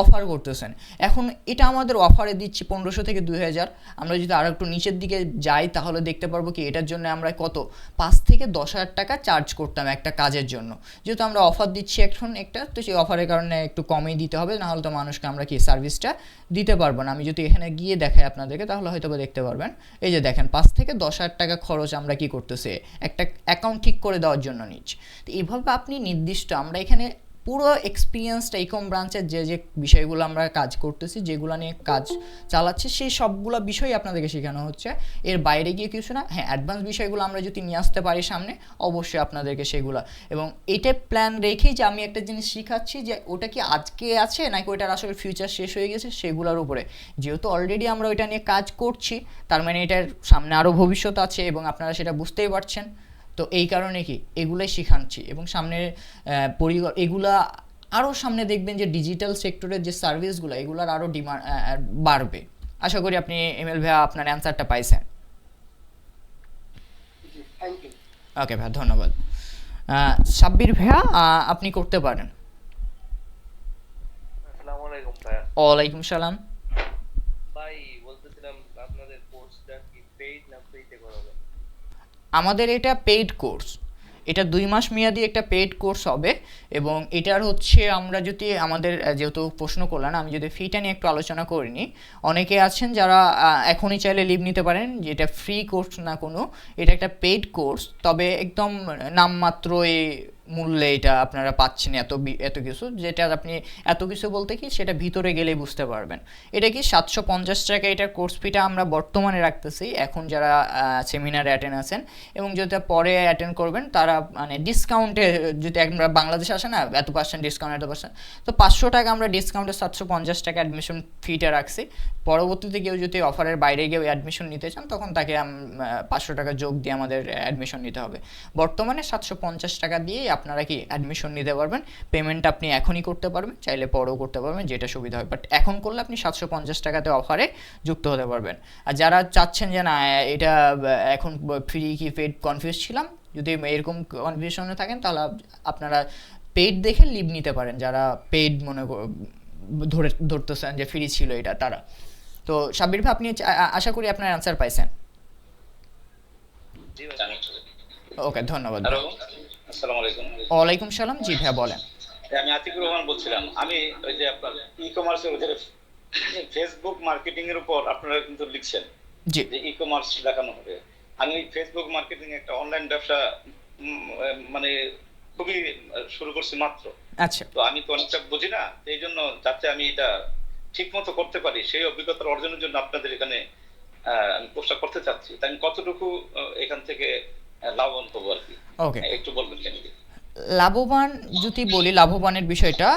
অফার করতেছেন। এখন এটা আমাদের অফারে দিচ্ছি 1500 থেকে 2000। আমরা যদি আরও একটু নিচের দিকে যাই তাহলে দেখতে পারবো কি এটার জন্য আমরা কত 5 থেকে 10,000 টাকা চার্জ করতাম একটা কাজের জন্য। যেহেতু আমরা অফার দিচ্ছি এখন একটা, তো সেই অফারের কারণে একটু কমই দিতে হবে, নাহলে তো মানুষকে আমরা কি সার্ভিসটা দিতে পারবো না। আমি যদি এখানে গিয়ে দেখাই আপনাদেরকে তাহলে হয়তো বা দেখতে পারবেন, এই যে দেখেন 5 থেকে 10,000 টাকা খরচ আমরা কি করতেছি, একটা অ্যাকাউন্ট ঠিক করে দেওয়ার জন্য নিচ্ছি। তো এইভাবে আপনি নির্দিষ্ট, আমরা এখানে পুরো এক্সপিরিয়েন্সটা ইকম ব্রাঞ্চের যে যে বিষয়গুলো আমরা কাজ করতেছি, যেগুলো নিয়ে কাজ চালাচ্ছি, সেই সবগুলো বিষয় আপনাদেরকে শেখানো হচ্ছে। এর বাইরে গিয়ে কিছু না। হ্যাঁ, অ্যাডভান্স বিষয়গুলো আমরা যদি নিয়ে আসতে পারি সামনে, অবশ্যই আপনাদেরকে সেগুলো, এবং এটা প্ল্যান রেখেই যে আমি একটা জিনিস শেখাচ্ছি যে ওটা কি আজকে আছে নাকি ওইটার আসলে ফিউচার শেষ হয়ে গেছে সেগুলোর উপরে। যেহেতু অলরেডি আমরা ওইটা নিয়ে কাজ করছি, তার মানে এটার সামনে আরও ভবিষ্যৎ আছে এবং আপনারা সেটা বুঝতেই পারছেন। তো এই কারণে কি এগুলাই শিখাচ্ছি, এবং সামনে এগুলা আরও সামনে দেখবেন যে ডিজিটাল সেক্টরের যে সার্ভিসগুলো, এগুলার আরও ডিমান্ড বাড়বে। আশা করি আপনি এমএল ভাইয়া আপনার অ্যান্সারটা পাইছেন। Thank you. ওকে ভাইয়া, ধন্যবাদ। সাব্বির ভাইয়া আপনি করতে পারেন। আসসালামু আলাইকুম ভাইয়া। ওয়ালাইকুম সালাম। ভাই বলতেছিলাম আপনাদের কোর্সটা কি পেইড না ফ্রিতে করাবে? আমাদের এটা পেইড কোর্স, এটা 2 মাস মেয়াদি একটা পেইড কোর্স হবে, এবং এটার হচ্ছে আমরা যদি আমাদের যেহেতু প্রশ্ন করলেন, আমি যদি ফিটা নিয়ে একটু আলোচনা করিনি। অনেকে আছেন যারা এখনই চাইলে লিভ নিতে পারেন, যে এটা ফ্রি কোর্স না কোনো, এটা একটা পেইড কোর্স, তবে একদম নামমাত্র এই মূল্যে এটা আপনারা পাচ্ছেন এত কিছু, যেটা আপনি এত কিছু বলতে কি সেটা ভিতরে গেলেই বুঝতে পারবেন। এটা কি 750 টাকা এটার কোর্স ফিটা আমরা বর্তমানে রাখতেছি এখন যারা সেমিনারে অ্যাটেন্ড আছেন, এবং যেটা পরে অ্যাটেন্ড করবেন তারা মানে ডিসকাউন্টে, যদি আমরা বাংলাদেশে আসে না এত % ডিসকাউন্ট, এত %, তো 500 টাকা আমরা ডিসকাউন্টে 750 টাকা অ্যাডমিশন ফিটা রাখছি। পরবর্তীতে কেউ যদি অফারের বাইরে গিয়ে অ্যাডমিশন নিতে চান তখন তাকে 500 টাকা যোগ দিয়ে আমাদের অ্যাডমিশন নিতে হবে। বর্তমানে 750 টাকা দিয়েই আপনারা কি অ্যাডমিশন নিতে পারবেন। পেমেন্ট আপনি এখনই করতে পারবেন, চাইলে পরেও করতে পারবেন, যেটা সুবিধা হয়, বাট এখন করলে আপনি 750 টাকাতে অফারে যুক্ত হতে পারবেন। আর যারা চাচ্ছেন যে না এটা এখন ফ্রি কি পেড কনফিউজ ছিলাম, যদি এরকম কনফিউশনে থাকেন তাহলে আপনারা পেইড দেখে লিভ নিতে পারেন। যারা পেইড ধরতেছেন যে ফ্রি ছিল এটা, তারা। তো সাব্বির ভাই আপনি আশা করি আপনার অ্যান্সার পাইছেন। জি ভাই। ওকে, ধন্যবাদ। হ্যালো, আসসালামু আলাইকুম। ওয়ালাইকুম সালাম। জি ভাইয়া বলেন। আমি আতিকুর রহমান বলছিলাম। আমি ওই যে আপনার ই কমার্সের ওদের ফেসবুক মার্কেটিং এর উপর আপনারা কিন্তু লিখছেন জি, যে ই কমার্স দেখানো হবে। আমি ফেসবুক মার্কেটিং একটা অনলাইন ব্যবসা মানে খুবই শুরু করছি মাত্র। আচ্ছা। তো আমি তো অনেকটা বুঝি না, এই জন্য যাতে আমি এটা ঠিক মতো করতে পারি সেই অভিজ্ঞতা অর্জনের জন্য আপনাদের এখানে আমি কোর্সটা করতে চাচ্ছি। তাই আমি কতটুকু এখান থেকে লাভবান হবো আর কি, ওকে, একটু বলবেন কেন? লাভবান যদি বলি, লাভবানের বিষয়টা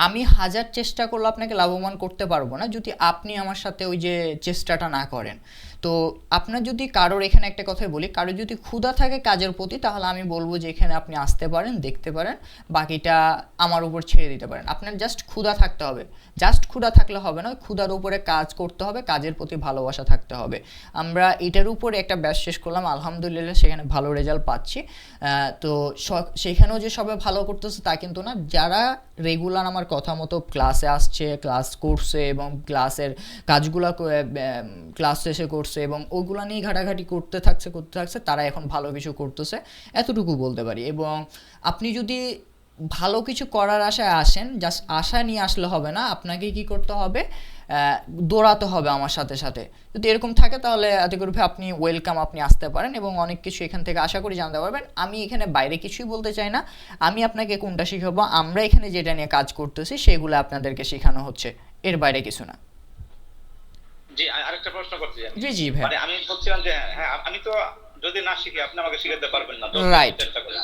আমি 1000 চেষ্টা করলে আপনাকে লাভবান করতে পারবো না যদি আপনি আমার সাথে ওই যে চেষ্টাটা না করেন। তো আপনার যদি কারোর, এখানে একটা কথাই বলি, কারোর যদি ক্ষুধা থাকে কাজের প্রতি, তাহলে আমি বলবো যে এখানে আপনি আসতে পারেন, দেখতে পারেন, বাকিটা আমার উপর ছেড়ে দিতে পারেন। আপনার জাস্ট ক্ষুধা থাকতে হবে, জাস্ট ক্ষুধা থাকলে হবে না, ওই ক্ষুধার উপরে কাজ করতে হবে, কাজের প্রতি ভালোবাসা থাকতে হবে। আমরা এটার উপরে একটা ব্যাচ শেষ করলাম, আলহামদুলিল্লাহ সেখানে ভালো রেজাল্ট পাচ্ছি। তো সেখানেও যে সবাই ভালো করতেছে তা কিন্তু না, যারা রেগুলার আমার কথা মতো ক্লাসে আসছে, ক্লাস করছে এবং ক্লাসের কাজগুলো ক্লাস শেষে করছে এবং ওগুলো নিয়ে ঘাটাঘাটি করতে থাকছে, তারা এখন ভালো কিছু করতেছে, এতটুকু বলতে পারি। এবং আপনি যদি ভালো কিছু করার আশায় আসেন, জাস্ট আশা নিয়ে আসলে হবে না, আপনাকে কি করতে হবে, দৌড়াতে হবে আমার সাথে সাথে। যদি এরকম থাকে তাহলে আতিকুর ভাই আপনি ওয়েলকাম, আপনি আসতে পারেন এবং অনেক কিছু এখান থেকে আশা করি জানতে পারবেন। আমি এখানে বাইরে কিছুই বলতে চাই না, আমি আপনাকে কোনটা শেখাবো, আমরা এখানে যেটা নিয়ে কাজ করতেছি সেগুলো আপনাদেরকে শেখানো হচ্ছে, এর বাইরে কিছু না। জি, আরেকটা প্রশ্ন করছি। জি জি ভাই। মানে আমি বলছিলাম যে হ্যাঁ আমি তো যদি না শিখি আপনি আমাকে শিখাতে পারবেন না, Right. চেষ্টা করেন।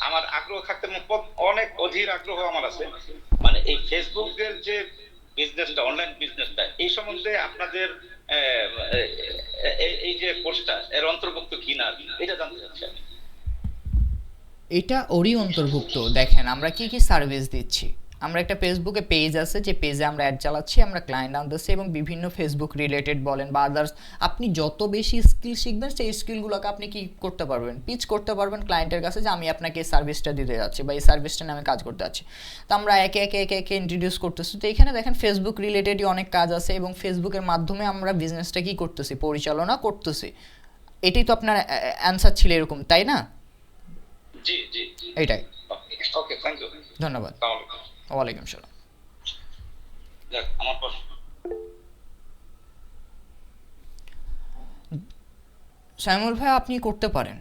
আমার আগ্রহ থাকতে অনেক অধীর আগ্রহ আমার আছে, মানে এই ফেসবুকের যে বিজনেসটা, অনলাইন বিজনেসটা, এই সম্বন্ধে আপনাদের এই যে কোর্সটা এর অন্তর্ভুক্ত কিনা এটা জানতে চাচ্ছি আমি। এটা ওরই অন্তর্ভুক্ত। দেখেন আমরা কি কি সার্ভিস দিচ্ছি। আমরা একটা ফেসবুকে পেজ আছে, যে পেজে আমরা অ্যাড চালাচ্ছি, আমরা ক্লায়েন্ট আনতেছি এবং বিভিন্ন ফেসবুক রিলেটেড বলেন বা আদার্স আপনি যত বেশি স্কিল শিখবেন সেই স্কিলগুলোকে আপনি কি করতে পারবেন, পিচ করতে পারবেন ক্লায়েন্টের কাছে যে আমি আপনাকে এই সার্ভিসটা দিতে যাচ্ছি বা এই সার্ভিসটা নিয়ে আমি কাজ করতে যাচ্ছি। তো আমরা একে একে একে একে ইন্ট্রোডিউস করতেছি। তো এখানে দেখেন ফেসবুক রিলেটেডই অনেক কাজ আছে এবং ফেসবুকের মাধ্যমে আমরা বিজনেসটা কি করতেছি, পরিচালনা করতেছি। এটাই তো আপনার অ্যান্সার ছিল এরকম, তাই না? জি জি, এটাই। ওকে, থ্যাংক ইউ, ধন্যবাদ। আসসালামু আলাইকুম। ওয়ালাইকুম সালাম। যাক, আমার প্রশ্ন। সাইমুল ভাই আপনি করতে পারেন।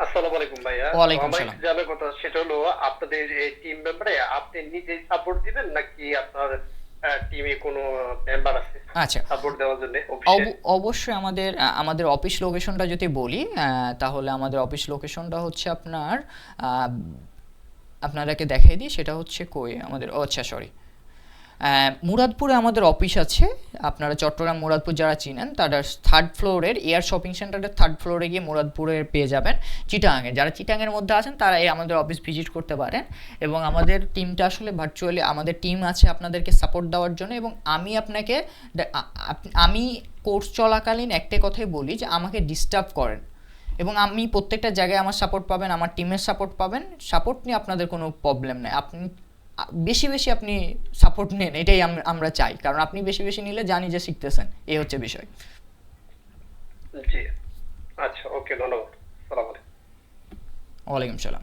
আসসালামু আলাইকুম ভাইয়া। ওয়ালাইকুম আমার সালাম। জানার কথা সেটা হলো আপনাদের এই টিম মেম্বারে আপনি নিজেই সাপোর্ট দিবেন নাকি আপনার টিমে কোনো মেম্বার আছে আচ্ছা, সাপোর্ট দেওয়ার জন্য অফিসে? অবশ্যই আমাদের অফিস লোকেশনটা যদি বলি, তাহলে আমাদের অফিস লোকেশনটা হচ্ছে আপনাদেরকে দেখাই দিই। সেটা হচ্ছে কই আমাদের, আচ্ছা সরি, মুরাদপুরে আমাদের অফিস আছে। আপনারা চট্টগ্রাম মুরাদপুর যারা চিনেন তারা 3rd ফ্লোরের এয়ার শপিং সেন্টারের 3rd ফ্লোরে গিয়ে মুরাদপুরের পেয়ে যাবেন। চিটাগাঙে যারা চিটাগাঙের মধ্যে আছেন তারা এই আমাদের অফিস ভিজিট করতে পারেন। এবং আমাদের টিমটা আসলে ভার্চুয়ালি আমাদের টিম আছে আপনাদেরকে সাপোর্ট দেওয়ার জন্য। এবং আমি কোর্স চলাকালীন একটা কথাই বলি যে আমাকে ডিস্টার্ব করেন এবং আমি প্রত্যেকটা জায়গায় আমার সাপোর্ট পাবেন, আমার টিমের সাপোর্ট পাবেন। সাপোর্ট নিয়ে আপনাদের কোনো প্রবলেম নেই। আপনি বেশি বেশি আপনি সাপোর্ট নেন, এটাই আমরা চাই, কারণ আপনি বেশি বেশি নিলে জানি যে শিখতেছেন, এই হচ্ছে বিষয়। জি আচ্ছা, ওকে, ধন্যবাদ। আসসালামু আলাইকুম। ওয়ালাইকুম সালাম।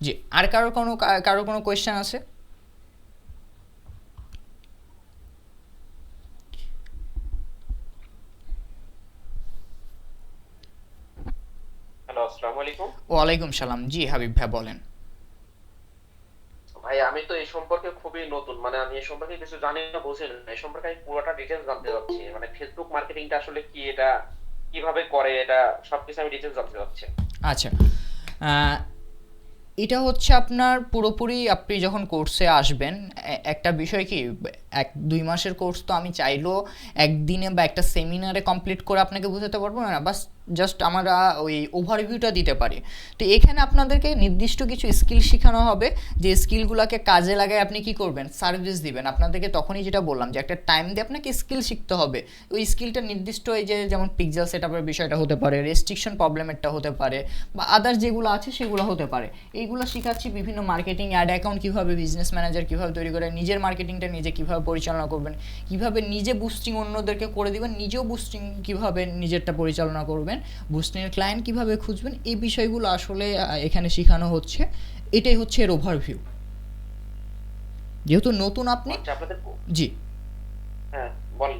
জি, আর কারো কোনো কোয়েশ্চেন আছে? হ্যালো, আসসালামু আলাইকুম। ওয়ালাইকুম সালাম। জি হাবিব ভাই বলেন। ভাই আমি তো এই সম্পর্কে খুবই নতুন, মানে আমি এই সম্পর্কে কিছু জানি না, বুঝি না। এই সম্পর্কে আমি পুরোটা ডিটেইলস জানতে চাচ্ছি, মানে ফেসবুক মার্কেটিংটা আসলে কি, এটা কিভাবে করে, এটা সবকিছু আমি ডিটেইলস জানতে চাচ্ছি। আচ্ছা, এটা হচ্ছে আপনার পুরোপুরি আপনি যখন কোর্সে আসবেন, একটা বিষয় কি 1-2 মাসের কোর্স তো আমি চাইলেও একদিনে বা একটা সেমিনারে কমপ্লিট করে আপনাকে বোঝাতে পারবো না। বাস জাস্ট আমরা ওই ওভারভিউটা দিতে পারি। তো এখানে আপনাদেরকে নির্দিষ্ট কিছু স্কিল শেখানো হবে, যে স্কিলগুলোকে কাজে লাগায় আপনি কি করবেন, সার্ভিস দিবেন। আপনাদেরকে তখনই যেটা বললাম যে একটা টাইম দিয়ে আপনাকে স্কিল শিখতে হবে। ওই স্কিলটা নির্দিষ্ট এই যে যেমন পিক্সেল সেটআপের বিষয়টা হতে পারে, রেস্ট্রিকশন প্রবলেমেরটা হতে পারে, বা আদার্স যেগুলো আছে সেগুলো হতে পারে। এইগুলো শেখাচ্ছি। বিভিন্ন মার্কেটিং, অ্যাড অ্যাকাউন্ট কীভাবে, বিজনেস ম্যানেজার কীভাবে তৈরি করে, নিজের মার্কেটিংটা নিজে কীভাবে পরিচালনা করবেন, কীভাবে নিজে বুস্টিং অন্যদেরকে করে দিবেন, নিজেও বুস্টিং কীভাবে নিজেরটা পরিচালনা করবেন, বুস্টিংয়ের ক্লায়েন্ট কীভাবে খুঁজবেন, এই বিষয়গুলো আসলে এখানে শেখানো হচ্ছে। এটাই হচ্ছে এর ওভারভিউ। যেহেতু নতুন আপনি, আপনাদের জি হ্যাঁ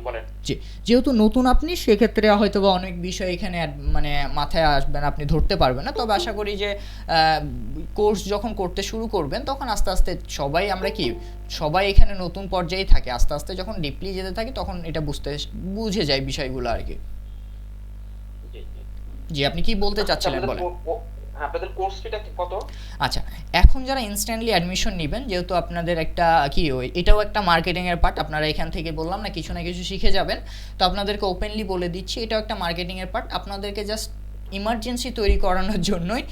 বলেন। জি, যেহেতু নতুন আপনি, সেক্ষেত্রে হয়তো বা অনেক বিষয় এখানে মানে মাথায় আসবেন, আপনি ধরতে পারবেন না। তবে আশা করি যে কোর্স যখন করতে শুরু করবেন তখন আস্তে আস্তে সবাই এখানে নতুন পর্যায়ে থাকে, আস্তে আস্তে যখন ডিপলি যেতে থাকে তখন এটা বুঝে যায় বিষয়গুলো আর কি। জি, আপনি কি বলতে চাচ্ছিলেন বলেন। আপনাদের কোর্স ফিটা কত? আচ্ছা, এখন যারা ইনস্ট্যান্টলি অ্যাডমিশন নেবেন, যেহেতু আপনাদের একটা এটাও একটা মার্কেটিংয়ের পার্ট, আপনারা এখান থেকে বললাম না কিছু না কিছু শিখে যাবেন। তো আপনাদেরকে ওপেনলি বলে দিচ্ছি, এটাও একটা মার্কেটিংয়ের পার্ট। আপনাদেরকে জাস্ট ইমার্জেন্সি তৈরি করানোর জন্যই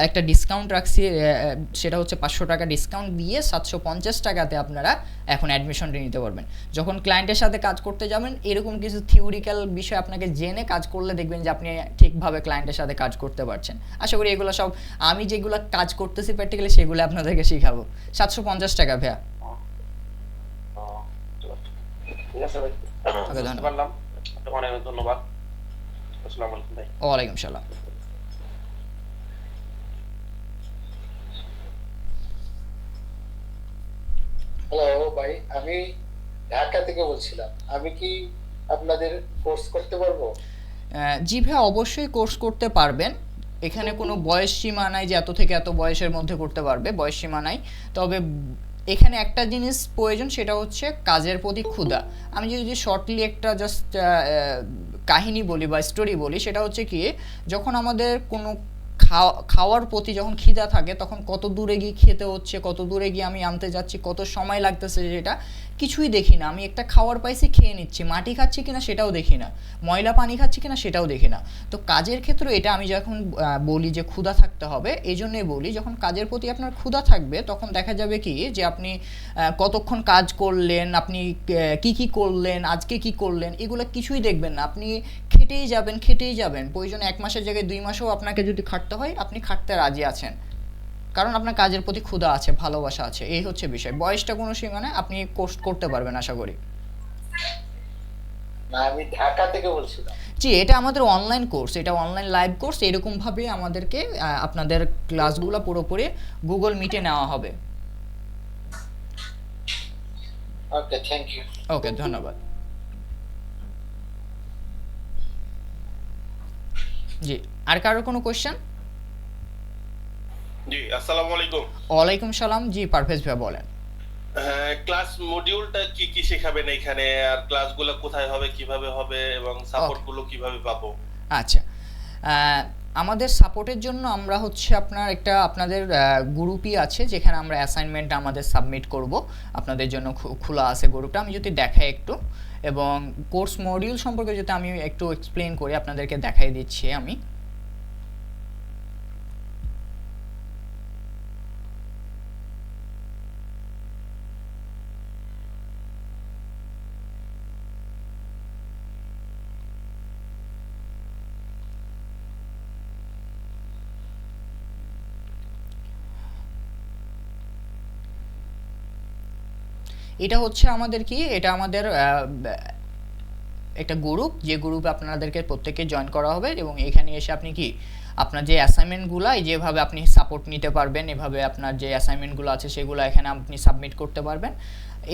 একটা ডিসকাউন্ট রাখছি, সেটা হচ্ছে 500 টাকা ডিসকাউন্ট দিয়ে 750 টাকাতে আপনারা এখন অ্যাডমিশনটা নিতে পারবেন। যখন ক্লায়েন্টের সাথে কাজ করতে যাবেন, এরকম কিছু থিওরিক্যাল বিষয় আপনাকে জেনে কাজ করলে দেখবেন যে আপনি ঠিকভাবে ক্লায়েন্টের সাথে কাজ করতে পারছেন। আশা করি এগুলো সব আমি যেগুলো কাজ করতেছি প্র্যাকটিক্যালি সেগুলো আপনাদেরকে শেখাবো। 750 টাকা ভাইয়া। ঠিক আছে ভাই, বুঝতে পারলাম। অনেক ধন্যবাদ। আসসালামু আলাইকুম ভাই। ওয়ালাইকুম সালাম। হ্যালো ভাই, আমি ঢাকা থেকে বলছিলাম। আমি কি আপনাদের কোর্স করতে পারবো? জি ভাই, অবশ্যই কোর্স করতে পারবেন। এখানে কোনো বয়স সীমা নাই যে এত থেকে এত বয়সের মধ্যে করতে পারবে, বয়স সীমা নাই। তবে এখানে একটা জিনিস প্রয়োজন, সেটা হচ্ছে কাজের প্রতি ক্ষুধা। আমি যদি শর্টলি একটা জাস্ট কাহিনী বলি বা স্টোরি বলি, সেটা হচ্ছে কি, যখন আমাদের কোনো খাওয়ার প্রতি যখন খিদা থাকে, তখন কত দূরে গিয়ে খেতে হচ্ছে, কত দূরে গিয়ে আমি আনতে যাচ্ছি, কত সময় লাগতেছে, যেটা কিছুই দেখি না। আমি একটা খাওয়ার পাইছি, খেয়ে নিচ্ছি, মাটি খাচ্ছি কিনা সেটাও দেখি না, ময়লা পানি খাচ্ছি কিনা সেটাও দেখি না। তো কাজের ক্ষেত্রে এটা আমি যখন বলি যে ক্ষুধা থাকতে হবে, এই জন্যই বলি যখন কাজের প্রতি আপনার ক্ষুধা থাকবে, তখন দেখা যাবে কি যে আপনি কতক্ষণ কাজ করলেন, আপনি কি করলেন, আজকে কি করলেন, এগুলো কিছুই দেখবেন না। আপনি খেটেই যাবেন। প্রয়োজনে 1 মাসের জায়গায় 2 মাসেও আপনাকে যদি খাটতে হয়, আপনি খাটতে রাজি আছেন, কারণ আপনার কাজের প্রতি ক্ষুধা আছে, ভালোবাসা আছে। এই হচ্ছে বিষয়। বয়সটা কোনো সীমানা, আপনি কোর্স করতে পারবেন আশা করি। না, আমি ঢাকা থেকে বলছিলাম। জি, এটা আমাদের অনলাইন কোর্স, এটা অনলাইন লাইভ কোর্স। এরকমভাবে আমাদেরকে আপনাদের ক্লাসগুলো পুরোপুরি গুগল মিটে নেওয়া হবে। ওকে, থ্যাংক ইউ। ওকে, ধন্যবাদ। জি, আর কারোর কোনো কোয়েশ্চেন? জি, আসসালামু আলাইকুম। ওয়ালাইকুম সালাম। জি, পারভেজ ভাই বলেন। হ্যাঁ, ক্লাস মডিউলটা কি কি শেখাবেন এখানে, আর ক্লাসগুলো কোথায় হবে, কিভাবে হবে, এবং সাপোর্টগুলো কিভাবে পাবো? আচ্ছা, আমাদের সাপোর্টের জন্য আমরা হচ্ছে আপনাদের গ্রুপই আছে, যেখানে আমরা অ্যাসাইনমেন্ট আমাদের সাবমিট করব। আপনাদের জন্য খোলা আছে গ্রুপটা। আমি যদি দেখাই একটু, এবং কোর্স মডিউল সম্পর্কে যদি আমি একটু এক্সপ্লেন করি, আপনাদেরকে দেখাই দিচ্ছি আমি। এটা হচ্ছে আমাদের কি, এটা আমাদের একটা গ্রুপ, যে গ্রুপে আপনাদেরকে প্রত্যেককে জয়েন করা হবে, এবং এখানে এসে আপনি কি আপনার যে অ্যাসাইনমেন্টগুলো যেভাবে আপনি সাপোর্ট নিতে পারবেন, এভাবে আপনার যে অ্যাসাইনমেন্টগুলো আছে সেগুলো এখানে আপনি সাবমিট করতে পারবেন।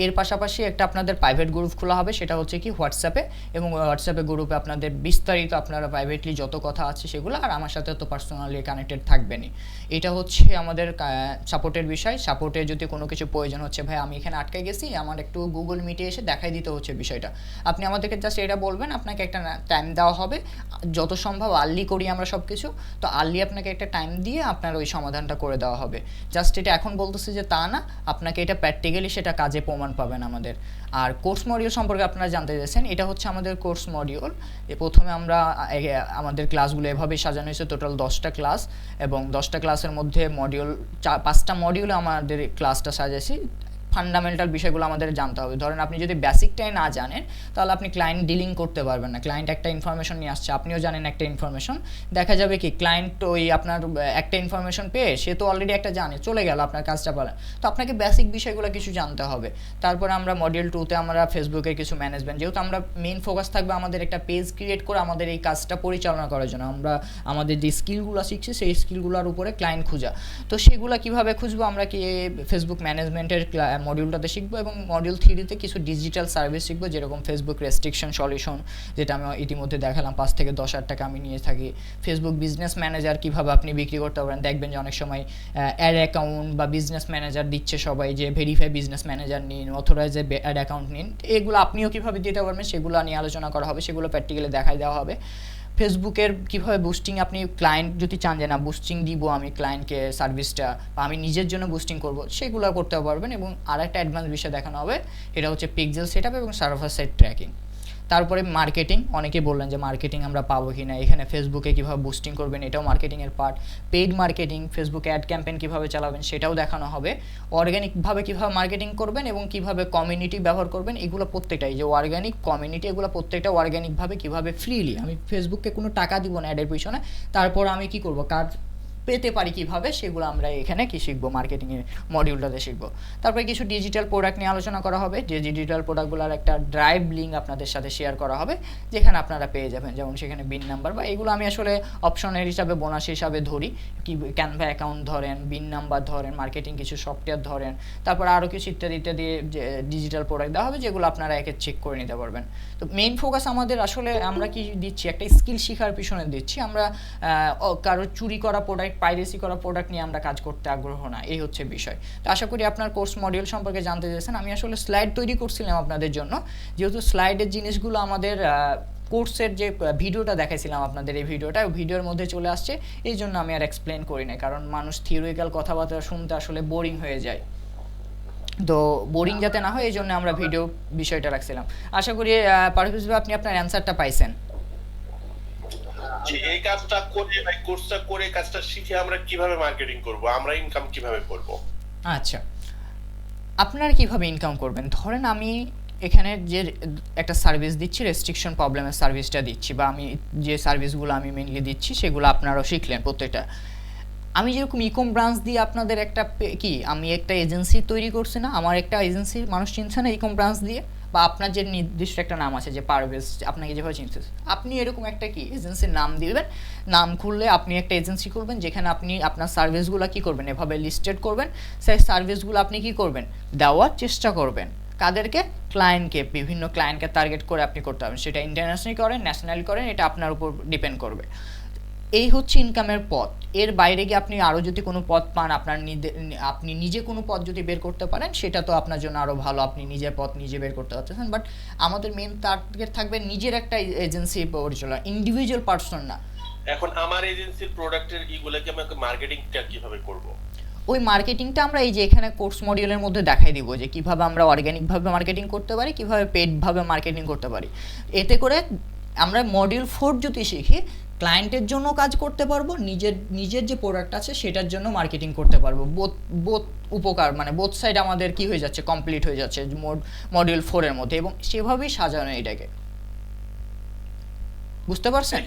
এর পাশাপাশি একটা আপনাদের প্রাইভেট গ্রুপ খোলা হবে, সেটা হচ্ছে কি হোয়াটসঅ্যাপে, এবং হোয়াটসঅ্যাপে গ্রুপে আপনাদের বিস্তারিত আপনারা প্রাইভেটলি যত কথা আছে সেগুলো, আর আমার সাথে তো পার্সোনালি কানেক্টেড থাকবেনই। এটা হচ্ছে আমাদের সাপোর্টের বিষয়। সাপোর্টে যদি কোনো কিছু প্রয়োজন হচ্ছে, ভাই আমি এখানে আটকে গেছি, আমার একটু গুগল মিটে এসে দেখাই দিতে হচ্ছে বিষয়টা, আপনি আমাদেরকে জাস্ট এটা বলবেন, আপনাকে একটা টাইম দেওয়া হবে। যত সম্ভব আর্লি করি আমরা সব কিছু, তো আর্লি আপনাকে একটা টাইম দিয়ে আপনার ওই সমাধানটা করে দেওয়া হবে। জাস্ট এটা এখন বলতেছে যে তা না, আপনাকে এটা প্র্যাকটিক্যালি সেটা কাজে প্রমাণ পাবেন আমাদের। আর কোর্স মডিউল সম্পর্কে আপনারা জানতে চাইছেন, এটা হচ্ছে আমাদের কোর্স মডিউল। প্রথমে আমরা আমাদের ক্লাসগুলো এভাবে সাজানো হয়েছে, টোটাল 10টা ক্লাস, এবং 10টা ক্লাসের মধ্যে মডিউল 5টা মডিউলে আমাদের ক্লাসটা সাজাইছি। ফান্ডামেন্টাল বিষয়গুলো আমাদের জানতে হবে। ধরেন আপনি যদি বেসিকটাই না জানেন, তাহলে আপনি ক্লায়েন্ট ডিলিং করতে পারবেন না। ক্লায়েন্ট একটা ইনফরমেশন নিয়ে আসছে, আপনিও জানেন একটা ইনফরমেশন, দেখা যাবে কি ক্লায়েন্ট ওই আপনার একটা ইনফরমেশন পেয়ে সে তো অলরেডি একটা জানে, চলে গেল, আপনার কাজটা পারেন। তো আপনাকে বেসিক বিষয়গুলো কিছু জানতে হবে। তারপরে আমরা মডিউল 2তে আমরা ফেসবুকের কিছু ম্যানেজমেন্ট, যেহেতু আমরা মেইন ফোকাস থাকবে আমাদের একটা পেজ ক্রিয়েট করে আমাদের এই কাজটা পরিচালনা করার জন্য, আমরা আমাদের যে স্কিলগুলো শিখছি সেই স্কিলগুলোর উপরে ক্লায়েন্ট খোঁজা। তো সেগুলো কিভাবে খুঁজবো, আমরা কি ফেসবুক ম্যানেজমেন্টের মডিউলটাতে শিখবো, এবং মডিউল 3তে কিছু ডিজিটাল সার্ভিস শিখবো, যেরকম ফেসবুক রেস্ট্রিকশন সলিউশন, যেটা আমি ইতিমধ্যে দেখালাম, 5 থেকে 10,000 টাকা আমি নিয়ে থাকি। ফেসবুক বিজনেস ম্যানেজার কিভাবে আপনি বিক্রি করতে পারেন, দেখবেন যে অনেক সময় অ্যাড অ্যাকাউন্ট বা বিজনেস ম্যানেজার দিচ্ছে সবাই, যে ভেরিফাই বিজনেস ম্যানেজার নিন, অথরাইজ অ্যাড অ্যাকাউন্ট নিন, এগুলো আপনিও কিভাবে দিতে পারবেন সেগুলো নিয়ে আলোচনা করা হবে, সেগুলো প্র্যাকটিক্যালি দেখাই দেওয়া হবে। ফেসবুকের কীভাবে বুস্টিং, আপনি ক্লায়েন্ট যদি চান যে না বুস্টিং দিব আমি ক্লায়েন্টকে সার্ভিসটা, বা আমি নিজের জন্য বুস্টিং করব, সেগুলো করতে পারবেন। এবং আর একটা অ্যাডভান্স বিষয় দেখানো হবে, এটা হচ্ছে পিক্সেল সেটআপ এবং সার্ভার সাইড ট্র্যাকিং। তারপরে মার্কেটিং, অনেকেই বললেন যে মার্কেটিং আমরা পাবো কি না, এখানে ফেসবুকে কীভাবে বুস্টিং করবেন এটাও মার্কেটিংয়ের পার্ট। পেইড মার্কেটিং, ফেসবুকে অ্যাড ক্যাম্পেইন কীভাবে চালাবেন সেটাও দেখানো হবে। অর্গ্যানিকভাবে কীভাবে মার্কেটিং করবেন এবং কীভাবে কমিউনিটি ব্যবহার করবেন, এগুলো প্রত্যেকটাই যে অর্গ্যানিক কমিউনিটি, এগুলো প্রত্যেকটা অর্গ্যানিকভাবে কীভাবে ফ্রিলি, আমি ফেসবুককে কোনো টাকা দিব না অ্যাডের পিছনে, তারপর আমি কি করব, কাজ পেতে পারি কিভাবে, সেগুলো আমরা এখানে কি শিখবো, মার্কেটিংয়ের মডিউলটাতে শিখবো। তারপরে কিছু ডিজিটাল প্রোডাক্ট নিয়ে আলোচনা করা হবে, যে ডিজিটাল প্রোডাক্টগুলোর একটা ড্রাইভ লিঙ্ক আপনাদের সাথে শেয়ার করা হবে, যেখানে আপনারা পেয়ে যাবেন, যেমন সেখানে বিন নাম্বার, বা এগুলো আমি আসলে অপশনের হিসাবে বোনাস হিসাবে ধরি, কি ক্যানভা অ্যাকাউন্ট ধরেন, বিন নাম্বার ধরেন, মার্কেটিং কিছু সফটওয়্যার ধরেন, তারপর আরও কিছু ইত্যাদি ইত্যাদি ডিজিটাল প্রোডাক্ট দেওয়া হবে, যেগুলো আপনারা একে চেক করে নিতে পারবেন। তো মেইন ফোকাস আমাদের আসলে আমরা কি দিচ্ছি, একটা স্কিল শেখার পিছনে দিচ্ছি। আমরা কারো চুরি করা প্রোডাক্ট পাইরেসি করা প্রোডাক্ট নিয়ে আমরা কাজ করতে আগ্রহ না, এই হচ্ছে বিষয়। তো আশা করি আপনার কোর্স মডিউল সম্পর্কে জানতে চেয়েছেন। আমি আসলে স্লাইড তৈরি করছিলাম আপনাদের জন্য, যেহেতু স্লাইডের জিনিসগুলো আমাদের কোর্সের যে ভিডিওটা দেখাইছিলাম আপনাদের, এই ভিডিওটা ভিডিওর মধ্যে চলে আসছে, এই জন্য আমি আর এক্সপ্লেন করি না, কারণ মানুষ থিওরিক্যাল কথাবার্তা শুনতে আসলে বোরিং হয়ে যায়। তো বোরিং যাতে না হয় এই জন্য আমরা ভিডিও বিষয়টা রাখছিলাম। আশা করি পারভেজ ভাই আপনি আপনার অ্যান্সারটা পাইছেন। এই কাজটা করে ভাই, কোর্সটা করে কাজটা শিখে আমরা কিভাবে মার্কেটিং করব, আমরা ইনকাম কিভাবে করব? আচ্ছা, আপনারা কিভাবে ইনকাম করবেন, ধরেন আমি এখানে যে একটা সার্ভিস দিচ্ছি, রেস্ট্রিকশন প্রবলেমের সার্ভিসটা দিচ্ছি, বা আমি যে সার্ভিসগুলো আমি মেনলি দিচ্ছি সেগুলো আপনারাও শিখলেন প্রত্যেকটা। আমি যেরকম ইকম ব্রাঞ্চ দিয়ে আপনাদের একটা কি আমি একটা এজেন্সি তৈরি করছি না, আমার একটা এজেন্সির মানুষ চিনছে না ইকম ব্রাঞ্চ দিয়ে, বা আপনার যে নির্দিষ্ট একটা নাম আছে যে পারভেজ, আপনাকে যেভাবে চিনতে, আপনি এরকম একটা কি এজেন্সির নাম দিবেন, নাম খুললে আপনি একটা এজেন্সি খুলবেন যেখানে আপনি আপনার সার্ভিসগুলো কি করবেন, এভাবে লিস্টেড করবেন, সেই সার্ভিসগুলো আপনি কি করবেন, দেওয়ার চেষ্টা করবেন। কাদেরকে? ক্লায়েন্টকে, বিভিন্ন ক্লায়েন্টকে টার্গেট করে আপনি করতে হবে, সেটা ইন্টারন্যাশনালি করেন, ন্যাশনালি করেন, এটা আপনার উপর ডিপেন্ড করবে। এই হচ্ছে ইনকামের পথ। এর বাইরে গিয়ে আপনি আরও যদি কোনো পথ পান, আপনি নিজে কোনো পথ যদি বের করতে পারেন, সেটা তো আপনার জন্য আরও ভালো, আপনি নিজের পথ নিজে বের করতে পারতেছেন। বাট আমাদের মেন টার্গেট থাকবে নিজের একটা এজেন্সি পরিচালনা, ইন্ডিভিজুয়াল পার্সন না। এখন আমার এজেন্সির প্রোডাক্টের ইগুলোকে আমি মার্কেটিংটা কিভাবে করব? ওই মার্কেটিংটা আমরা এই যে এখানে কোর্স মডিউলের মধ্যে দেখাই দিব যে কিভাবে আমরা অর্গানিকভাবে মার্কেটিং করতে পারি, কিভাবে পেডভাবে মার্কেটিং করতে পারি। এতে করে আমরা মডিউল 4 যদি শিখি, ক্লায়েন্টের জন্য কাজ করতে পারবো, নিজের যে প্রোডাক্ট আছে সেটার জন্য মার্কেটিং করতে পারবো। বোথ উপকার, মানে বোথ সাইড আমাদের কি হয়ে যাচ্ছে, কমপ্লিট হয়ে যাচ্ছে মডিউল 4 এর মধ্যে, এবং সেভাবেই সাজানো এটাকে। বুঝতে পারছেন?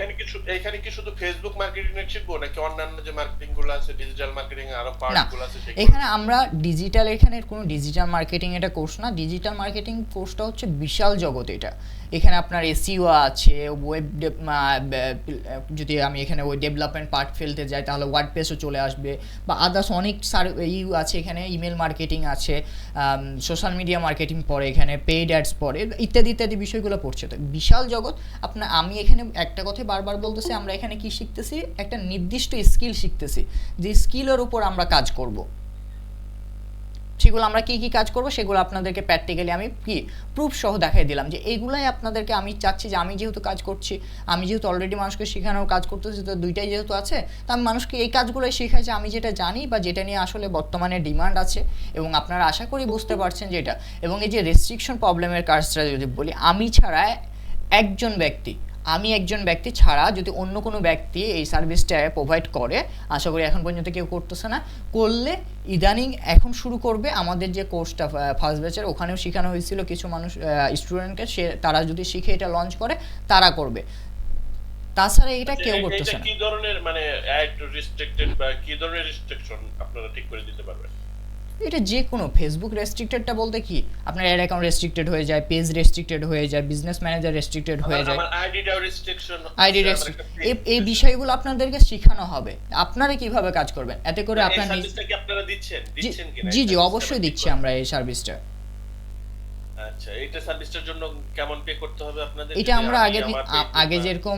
এখানে কি শুধু ফেসবুক মার্কেটিং শিখবো নাকি অন্যান্য যে মার্কেটিং গুলো আছে, ডিজিটাল মার্কেটিং আরো পার্টগুলো আছে সেগুলো? এখানে আমরা ডিজিটাল, এখানে কোনো ডিজিটাল মার্কেটিং এটা কোর্স না। ডিজিটাল মার্কেটিং কোর্সটা হচ্ছে বিশাল জগৎ এটা। এখানে আপনার এসইও আছে, ওয়েব, যদি আমি এখানে ওই ডেভেলপমেন্ট পার্ট ফেলতে যাই তাহলে ওয়ার্ডপ্রেসও চলে আসবে, বা আদার্স অনেক আছে এখানে, ইমেল মার্কেটিং আছে, সোশ্যাল মিডিয়া মার্কেটিং পড়ে, এখানে পেইড অ্যাডস পড়ে, ইত্যাদি ইত্যাদি বিষয়গুলো পড়ছে। তো বিশাল জগৎ। আমি এখানে একটা কথাই বারবার বলতেছি, আমরা এখানে কি শিখতেছি, একটা নির্দিষ্ট স্কিল শিখতেছি, যে স্কিলের উপর আমরা কাজ করব। সেগুলো আমরা কি কি কাজ করব সেগুলো আপনাদেরকে প্র্যাকটিক্যালি আমি কি প্রুফ সহ দেখাই দিলাম, যে এইগুলাই আপনাদেরকে আমি চাচ্ছি যে আমি যেহেতু কাজ করছি, আমি যেহেতু অলরেডি মানুষকে শেখানোর কাজ করতেছি, তো দুইটাই যেহেতু আছে, তো আমি মানুষকে এই কাজগুলোই শেখাই যে আমি যেটা জানি বা যেটা নিয়ে আসলে বর্তমানে ডিমান্ড আছে, এবং আপনারা আশা করি বুঝতে পারছেন যেটা। এবং এই যে রেস্ট্রিকশন প্রবলেমের কাজটা যদি বলি, আমি একজন ব্যক্তি ছাড়া যদি অন্য কোনো ব্যক্তি এই সার্ভিসটা প্রোভাইড করে, আশা করি এখন পর্যন্ত কেউ করতেছে না, করলে ইদানিং এখন শুরু করবে। আমাদের যে কোর্সটা ফার্স্ট ব্যাচের, ওখানেও শেখানো হয়েছিল কিছু মানুষ স্টুডেন্টকে, তারা যদি শিখে এটা লঞ্চ করে, তারা করবে। তাছাড়া এটা কেউ করতেছে না। কি ধরনের মানে অ্যাড রেস্ট্রিক্টেড বা কি ধরনের রেস্ট্রিকশন আপনারা ঠিক করে দিতে পারবেন? এটা যে কোনো, ফেসবুক রেস্ট্রিক্টেডটা বলতে কি, আপনার অ্যাড অ্যাকাউন্ট রেস্ট্রিক্টেড হয়ে যায়, পেজ রেস্ট্রিক্টেড হয়ে যায়, বিজনেস ম্যানেজার রেস্ট্রিক্টেড হয়ে যায়, আইডি রেস্ট্রিক্টেড, এই বিষয়গুলো আপনাদেরকে শেখানো হবে, আপনারা কিভাবে কাজ করবেন। এতে করে আপনার জি অবশ্যই দিচ্ছি আমরা এই সার্ভিসটা। আচ্ছা, এটা সার্ভিসটার জন্য কেমন পে করতে হবে আপনাদের? এটা আমরা আগে যেরকম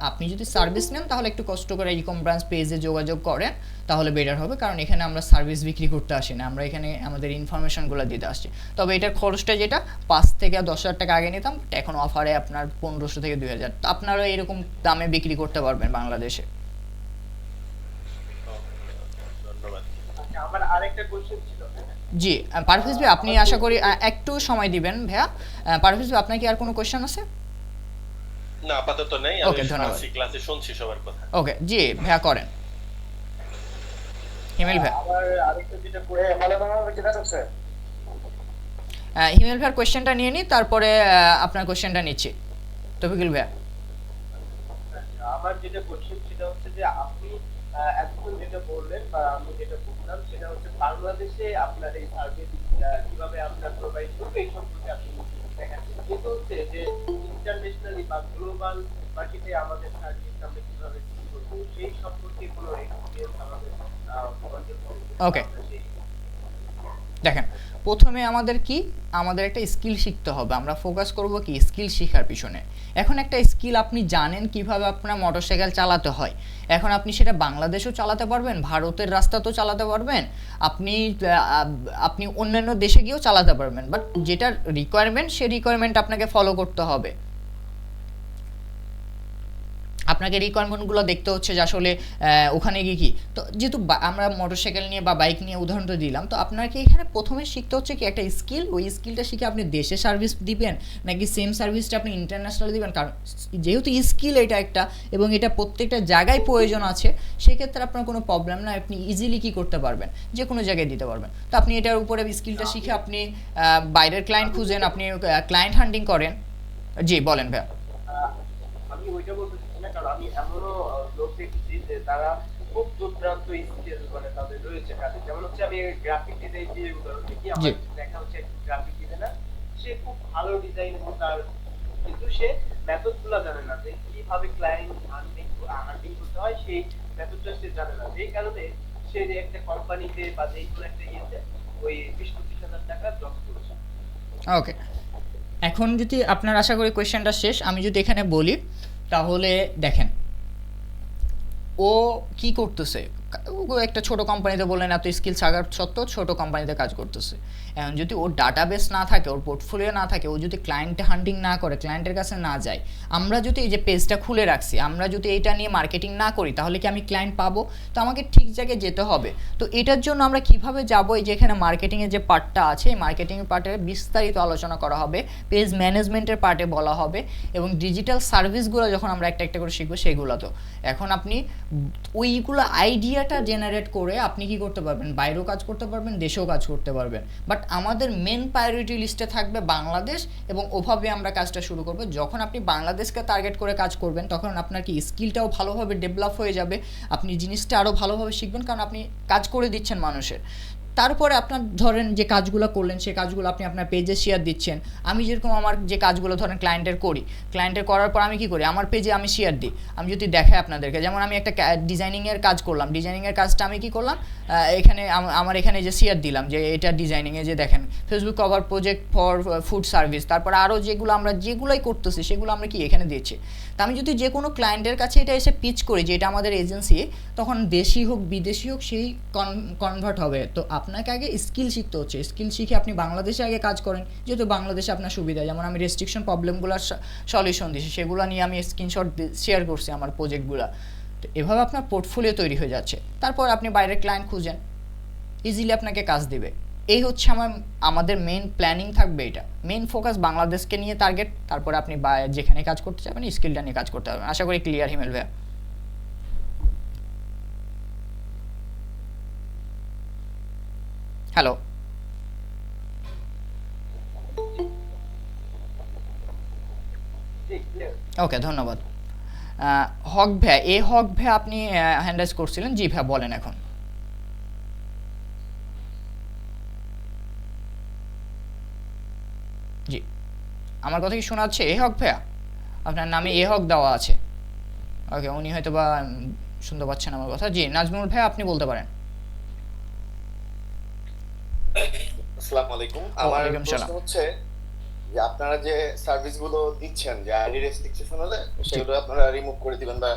আপনি যদি সার্ভিস নেন তাহলে একটু কষ্ট করে ইকম ব্রাঞ্চ পেজে যোগাযোগ করেন, তাহলে বেটার হবে, কারণ এখানে আমরা সার্ভিস বিক্রি করতে আসি না, আমরা এখানে আমাদের ইনফরমেশনগুলো দিতে আসছি। তবে এটার খরচটা যেটা 5 থেকে 10,000 টাকা আগে নিতাম, এখন অফারে আপনার 1500 থেকে 2000, আপনারা এরকম দামে বিক্রি করতে পারবেন বাংলাদেশে। ধন্যবাদ। আমার আরেকটা কোশ্চেন ছিল। জি পারভেজ ভাই, আপনি আশা করি একটু সময় দিবেন ভাইয়া। পারভেজ ভাই, আপনার কি আর কোনো কোশ্চেন আছে? না, আপাতত নেই। ওকে, ধন্যবাদ। আমি ক্লাসে শুনছি সবার কথা। ওকে, জি ভাইয়া করেন। হিমেল ভাই, আবার আরেকটা যেটা পড়ে ভালো যেটা আছে, হিমেল ভাইয়ের কোশ্চেনটা নিয়ে নিই, তারপরে আপনার কোশ্চেনটা নিচ্ছি। তফিকুল ভাইয়া, আমার যেটা কোশ্চেন সেটা হচ্ছে যে আপনি এতক্ষণ যেটা বললেন বা আমি যেটা বললাম সেটা হচ্ছে বাংলাদেশে আপনার এই সার্ভিস কিভাবে আপনার প্রোভাইড করবে এই সম্পর্কে আপনি দেখাচ্ছেন, যেটা হচ্ছে যে ইন্টারন্যাশনালি বা গ্লোবাল মার্কেটে আমাদের সার্ভিস আমরা কিভাবে করবো সেই সম্পর্কে কোনো এক্সপিরিয়েন্স আমাদের ওকে দেখেন, প্রথমে আমাদের একটা স্কিল শিখতে হবে। আমরা ফোকাস করব কি স্কিল শেখার পিছনে। এখন একটা স্কিল আপনি জানেন কিভাবে আপনার মোটরসাইকেল চালাতে হয়, এখন আপনি সেটা বাংলাদেশেও চালাতে পারবেন, ভারতের রাস্তাতেও চালাতে পারবেন, আপনি অন্যান্য দেশে গিয়েও চালাতে পারবেন, বাট যেটা রিকোয়ারমেন্ট সেই রিকোয়ারমেন্ট আপনাকে ফলো করতে হবে। আপনাকে রিকোয়ারমেন্টগুলো দেখতে হচ্ছে যে আসলে ওখানে গিয়ে কি, তো যেহেতু আমরা মোটরসাইকেল নিয়ে বা বাইক নিয়ে উদাহরণ তো দিলাম, তো আপনাকে এখানে প্রথমে শিখতে হচ্ছে কি একটা স্কিল। ওই স্কিলটা শিখে আপনি দেশে সার্ভিস দিবেন নাকি সেম সার্ভিসটা আপনি ইন্টারন্যাশনাল দিবেন, কারণ যেহেতু স্কিল এটা একটা এবং এটা প্রত্যেকটা জায়গায় প্রয়োজন আছে, সেক্ষেত্রে আপনার কোনো প্রবলেম না, আপনি ইজিলি কী করতে পারবেন, যে কোনো জায়গায় দিতে পারবেন। তো আপনি এটার উপরে স্কিলটা শিখে আপনি বাইরের ক্লায়েন্ট খুঁজেন, আপনি ক্লায়েন্ট হান্টিং করেন। জি বলেন ভাইয়া। আমি ওইটা বলতে চাচ্ছি না, কারণ আমি এমনও লোক দেখেছি যে তারা খুব দুর্দান্ত স্কিল মানে তাদের রয়েছে কাজে। যেমন হচ্ছে আমি গ্রাফিক ডিজাইন দিয়ে উদাহরণ দেখি, আমার দেখা হচ্ছে গ্রাফিক ডিজাইনার, সে খুব ভালো ডিজাইন এবং তার, কিন্তু সে মেথড গুলো জানে না যে কিভাবে ক্লায়েন্ট হান্টিং করতে হয়, সেই মেথডটা সে জানে না। যেই কারণে সে যে একটা কোম্পানিতে বা যে কোনো একটা ইয়েতে ওই 20-25 হাজার টাকা জব করছে। ওকে, এখন যদি আপনার আশা করি কোয়েশ্চেনটা শেষ, আমি যদি এখানে বলি তাহলে দেখেন ও কি করতেছে। ও একটা ছোট কোম্পানিতে বললেন এত স্কিল থাকার সত্ত্বেও ছোট কোম্পানিতে কাজ করতেছে। এখন যদি ওর ডাটাবেস না থাকে, ওর পোর্টফোলিও না থাকে, ও যদি ক্লায়েন্ট হান্টিং না করে, ক্লায়েন্টের কাছে না যায়, আমরা যদি এই যে পেজটা খুলে রাখছি, আমরা যদি এটা নিয়ে মার্কেটিং না করি, তাহলে কি আমি ক্লায়েন্ট পাবো? তো আমাকে ঠিক জায়গায় যেতে হবে। তো এটার জন্য আমরা কিভাবে যাবো, এই যে এখানে মার্কেটিংয়ের যে পার্টটা আছে, এই মার্কেটিংয়ের পার্টে বিস্তারিত আলোচনা করা হবে, পেজ ম্যানেজমেন্টের পার্টে বলা হবে, এবং ডিজিটাল সার্ভিসগুলো যখন আমরা একটা একটা করে শিখবো সেগুলো। তো এখন আপনি ওইগুলো আইডিয়াটা জেনারেট করে আপনি কি করতে পারবেন, বাইরেও কাজ করতে পারবেন, দেশেও কাজ করতে পারবেন। বাট আমাদের মেন প্রায়োরিটি লিস্টে থাকবে বাংলাদেশ, এবং ওভাবে আমরা কাজটা শুরু করব। যখন আপনি বাংলাদেশকে টার্গেট করে কাজ করবেন, তখন আপনার কি স্কিলটাও ভালোভাবে ডেভেলপ হয়ে যাবে, আপনি জিনিসটা আরও ভালোভাবে শিখবেন, কারণ আপনি কাজ করে দিচ্ছেন মানুষের। তারপরে আপনার ধরেন যে কাজগুলো করলেন, সেই কাজগুলো আপনি আপনার পেজে শেয়ার দিচ্ছেন। আমি যেরকম আমার যে কাজগুলো ধরেন ক্লায়েন্টের করি, ক্লায়েন্টের করার পর আমি কী করি, আমার পেজে আমি শেয়ার দিই। আমি যদি দেখাই আপনাদেরকে, যেমন আমি একটা ডিজাইনিংয়ের কাজ করলাম, ডিজাইনিংয়ের কাজটা আমি কী করলাম, এখানে আমার এখানে যে শেয়ার দিলাম যে এটা ডিজাইনিংয়ে, যে দেখেন Facebook cover project for food service, তারপর আরও যেগুলো আমরা যেগুলোই করতেছি সেগুলো আমরা কি এখানে দিচ্ছি। তা আমি যদি যে কোনো ক্লায়েন্টের কাছে এটা এসে পিচ করি যে এটা আমাদের এজেন্সি, তখন দেশি হোক বিদেশি হোক সেই কনভার্ট হবে। তো আপনাকে আগে স্কিল শিখতে হচ্ছে, স্কিল শিখে আপনি বাংলাদেশে আগে কাজ করেন, যেহেতু বাংলাদেশে আপনার সুবিধা। যেমন আমি রেস্ট্রিকশন প্রবলেমগুলোর সলিউশন দিচ্ছি, সেগুলো নিয়ে আমি স্ক্রিনশট শেয়ার করছি আমার প্রজেক্টগুলো। তো এভাবে আপনার পোর্টফোলিও তৈরি হয়ে যাচ্ছে। তারপর আপনি বাইরের ক্লায়েন্ট খুঁজেন, ইজিলি আপনাকে কাজ দিবে। এই হচ্ছে আমাদের মেন প্ল্যানিং থাকবে, এটা মেন ফোকাস বাংলাদেশকে নিয়ে টার্গেট। তারপরে আপনি যেখানে কাজ করতে চাবেন স্কিলটা নিয়ে কাজ করতে পারবেন। আশা করি ক্লিয়ার হিমেল ভাইয়া। হ্যালো, ওকে ধন্যবাদ। হক ভাইয়া, হক ভাইয়া আপনি হ্যান্ড রাইজ করছিলেন। জি ভাইয়া বলেন এখন। জি, আমার কথা কি শোনা যাচ্ছে? হক ভাইয়া, আপনার নামে হক দেওয়া আছে। ওকে, উনি হয়তো বা শুনতে পাচ্ছেন আমার কথা। জি নাজমুল ভাইয়া, আপনি বলতে পারেন। আসসালামু আলাইকুম। আমার প্রশ্ন হচ্ছে যে আপনারা যে সার্ভিসগুলো দিচ্ছেন, যে আইডি রেস্ট্রিকশন হলে সেগুলো আপনারা রিমুভ করে দিবেন বা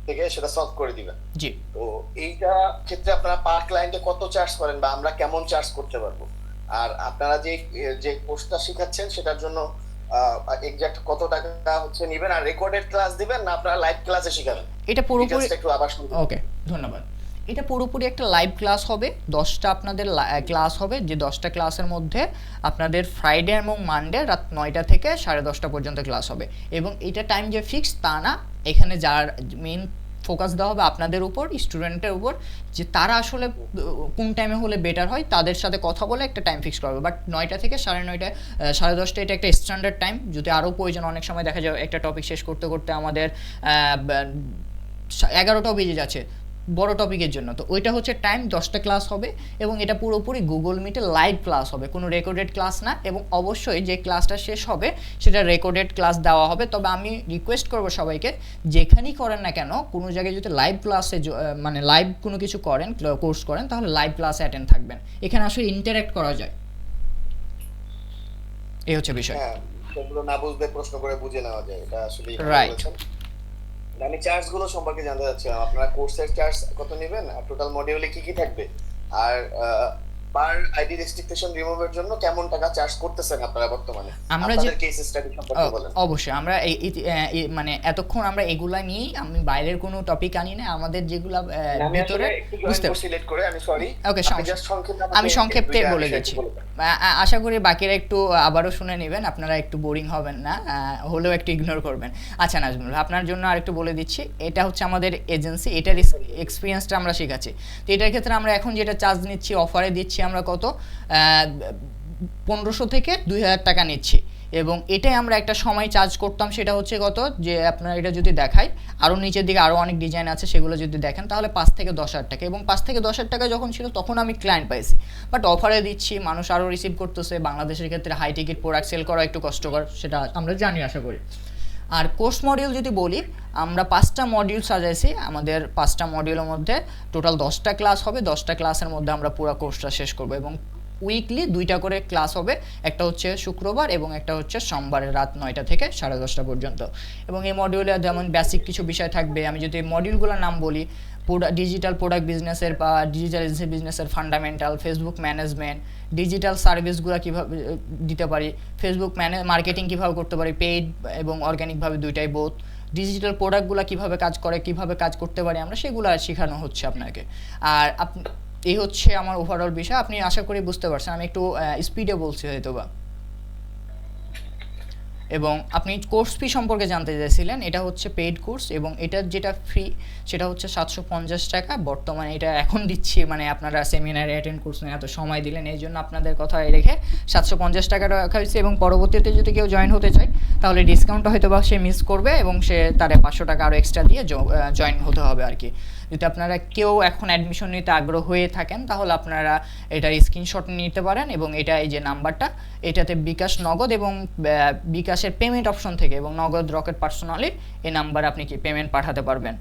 থেকে সেটা সলভ করে দিবেন। জি, তো এইটা ক্ষেত্রে আপনারা পার ক্লায়েন্টে কত চার্জ করেন বা আমরা কেমন চার্জ করতে পারবো? আর আপনারা যে কোর্সটা শেখাচ্ছেন সেটার জন্য এক্সাক্ট কত টাকা হচ্ছে নেবেন, আর রেকর্ডেড ক্লাস দিবেন না আপনারা লাইভ ক্লাসে শেখাবেন? এটা পুরোপুরি একটু আবার শুনুন। ওকে ধন্যবাদ। এটা পুরোপুরি একটা লাইভ ক্লাস হবে, 10টা আপনাদের ক্লাস হবে, যে 10টা ক্লাসের মধ্যে আপনাদের ফ্রাইডে এবং মানডে রাত 9টা থেকে 10:30 পর্যন্ত ক্লাস হবে। এবং এটা টাইম যে ফিক্স তা না, এখানে যার মেন ফোকাস দেওয়া হবে আপনাদের উপর, স্টুডেন্টের উপর, যে তারা আসলে কোন টাইমে হলে বেটার হয়, তাদের সাথে কথা বলে একটা টাইম ফিক্স করবে। বাট 9টা থেকে 9:30, 10:30 এটা একটা স্ট্যান্ডার্ড টাইম। যদি আরও প্রয়োজন, অনেক সময় দেখা যায় একটা টপিক শেষ করতে করতে আমাদের 11টাও বেজে যাচ্ছে, বড় টপিকের জন্য। তো ওইটা হচ্ছে টাইম 10টা ক্লাস হবে এবং এটা পুরোপুরি গুগল মিটে লাইভ ক্লাস হবে, কোনো রেকর্ডেড ক্লাস না। এবং অবশ্যই যে ক্লাসটা শেষ হবে সেটা রেকর্ডেড ক্লাস দেওয়া হবে। তবে আমি রিকোয়েস্ট করব সবাইকে, যেখানেই করেন না কেন কোনো জায়গায় যদি লাইভ ক্লাসে মানে লাইভ কোনো কিছু করেন, কোর্স করেন, তাহলে লাইভ ক্লাসে অ্যাটেন্ড থাকবেন। এখানে আসলে ইন্টারঅ্যাক্ট করা যায়, এই হচ্ছে বিষয়। হ্যাঁ, সেগুলো না বুঝলে প্রশ্ন করে বুঝে নেওয়া যায়, এটা আসলে রাইট। আমি চার্জ গুলো সম্পর্কে জানতে চাচ্ছিলাম, আপনারা কোর্সের চার্জ কত নেবেন আর টোটাল মডিউলে কি কি থাকবে, আর পার আইডি রেস্ট্রিকশন রিমুভের জন্য কেমন টাকা চার্জ করতেছেন আপনারা বর্তমানে? আমরা যে কেস স্টাডি সম্পর্কে বলেন। অবশ্যই আমরা মানে এতক্ষণ আমরা এগুলা নিয়ে, আমি বাইরের কোনো টপিক আনি না, আমাদের যেগুলা ভিতরে বুঝতে সিলেক্ট করে আমি সরি ওকে, আমি সংক্ষেপে বলে দিচ্ছি, আশা করি বাকিরা একটু আবারও শুনে নেবেন, আপনারা একটু বোরিং হবেন না, হলেও একটু ইগনোর করবেন। আচ্ছা নাজমুল, আপনার জন্য আরেকটু বলে দিচ্ছি, এটা হচ্ছে আমাদের এজেন্সি, এটার এক্সপিরিয়েন্সটা আমরা শেখাচ্ছি। তো এটার ক্ষেত্রে আমরা এখন যেটা চার্জ নিচ্ছি, অফারে দিচ্ছি আমরা কত 1500 থেকে 2000 টাকা নিচ্ছি। এবং এটাই আমরা একটা সময় চার্জ করতাম, সেটা হচ্ছে কত, যে আপনারা এটা যদি দেখাই আরও নিচের দিকে আরও অনেক ডিজাইন আছে, সেগুলো যদি দেখেন তাহলে 5 থেকে 10,000 টাকা। এবং 5 থেকে 10,000 টাকা যখন ছিল তখন আমি ক্লায়েন্ট পাইছি, বাট অফারে দিচ্ছি, মানুষ আরও রিসিভ করতেছে। বাংলাদেশের ক্ষেত্রে হাই টিকিট প্রোডাক্ট সেল করা একটু কষ্টকর, সেটা আমরা জানি আশা করি। আর কোর্স মডিউল যদি বলি, আমরা 5টা মডিউল সাজাইছি। আমাদের 5টা মডিউলের মধ্যে টোটাল 10টা ক্লাস হবে, 10টা ক্লাসের মধ্যে আমরা পুরো কোর্সটা শেষ করবো। এবং উইকলি 2টা করে ক্লাস হবে, একটা হচ্ছে শুক্রবার এবং একটা হচ্ছে সোমবারের রাত 9টা থেকে 10:30 পর্যন্ত। এবং এই মডিউলে যেমন বেসিক কিছু বিষয় থাকবে, আমি যদি মডিউলগুলোর নাম বলি, ডিজিটাল প্রোডাক্ট বিজনেসের বা ডিজিটাল এজেন্সি বিজনেসের ফান্ডামেন্টাল, ফেসবুক ম্যানেজমেন্ট, ডিজিটাল সার্ভিসগুলো কীভাবে দিতে পারি, ফেসবুক মার্কেটিং কীভাবে করতে পারি, পেইড এবং অর্গ্যানিকভাবে দুইটাই বোথ, ডিজিটাল প্রোডাক্টগুলো কীভাবে কাজ করে, কীভাবে কাজ করতে পারি আমরা, সেগুলো শেখানো হচ্ছে আপনাকে। আর এই হচ্ছে আমার ওভারঅল বিষয়, আপনি আশা করি বুঝতে পারছেন। আমি একটু স্পিডে বলছি হয়তো বা। এবং আপনি কোর্স ফি সম্পর্কে জানতে চাইছিলেন, এটা হচ্ছে পেইড কোর্স এবং এটার যেটা ফ্রি সেটা হচ্ছে 750 টাকা বর্তমানে। এটা এখন দিচ্ছি, মানে আপনারা সেমিনারে অ্যাটেন্ড করছেন, এত সময় দিলেন, এই জন্য আপনাদের কথায় রেখে 750 টাকা রাখা হয়েছে। এবং পরবর্তীতে যদি কেউ জয়েন হতে চায় তাহলে ডিসকাউন্টটা হয়তো বা সে মিস করবে এবং সে তারে 500 টাকা আরও এক্সট্রা দিয়ে জয়েন হতে হবে আর কি। যদি আপনারা কেউ এখন অ্যাডমিশন নিতে আগ্রহ হয়ে থাকেন তাহলে আপনারা এটার স্ক্রিনশট নিতে পারেন। এবং এটা এই যে নাম্বারটা, এটাতে বিকাশ, নগদ এবং বিকাশের পেমেন্ট অপশন থেকে এবং নগদ, রকেট, পার্সোনালি এই নাম্বারে আপনি কি পেমেন্ট পাঠাতে পারবেন।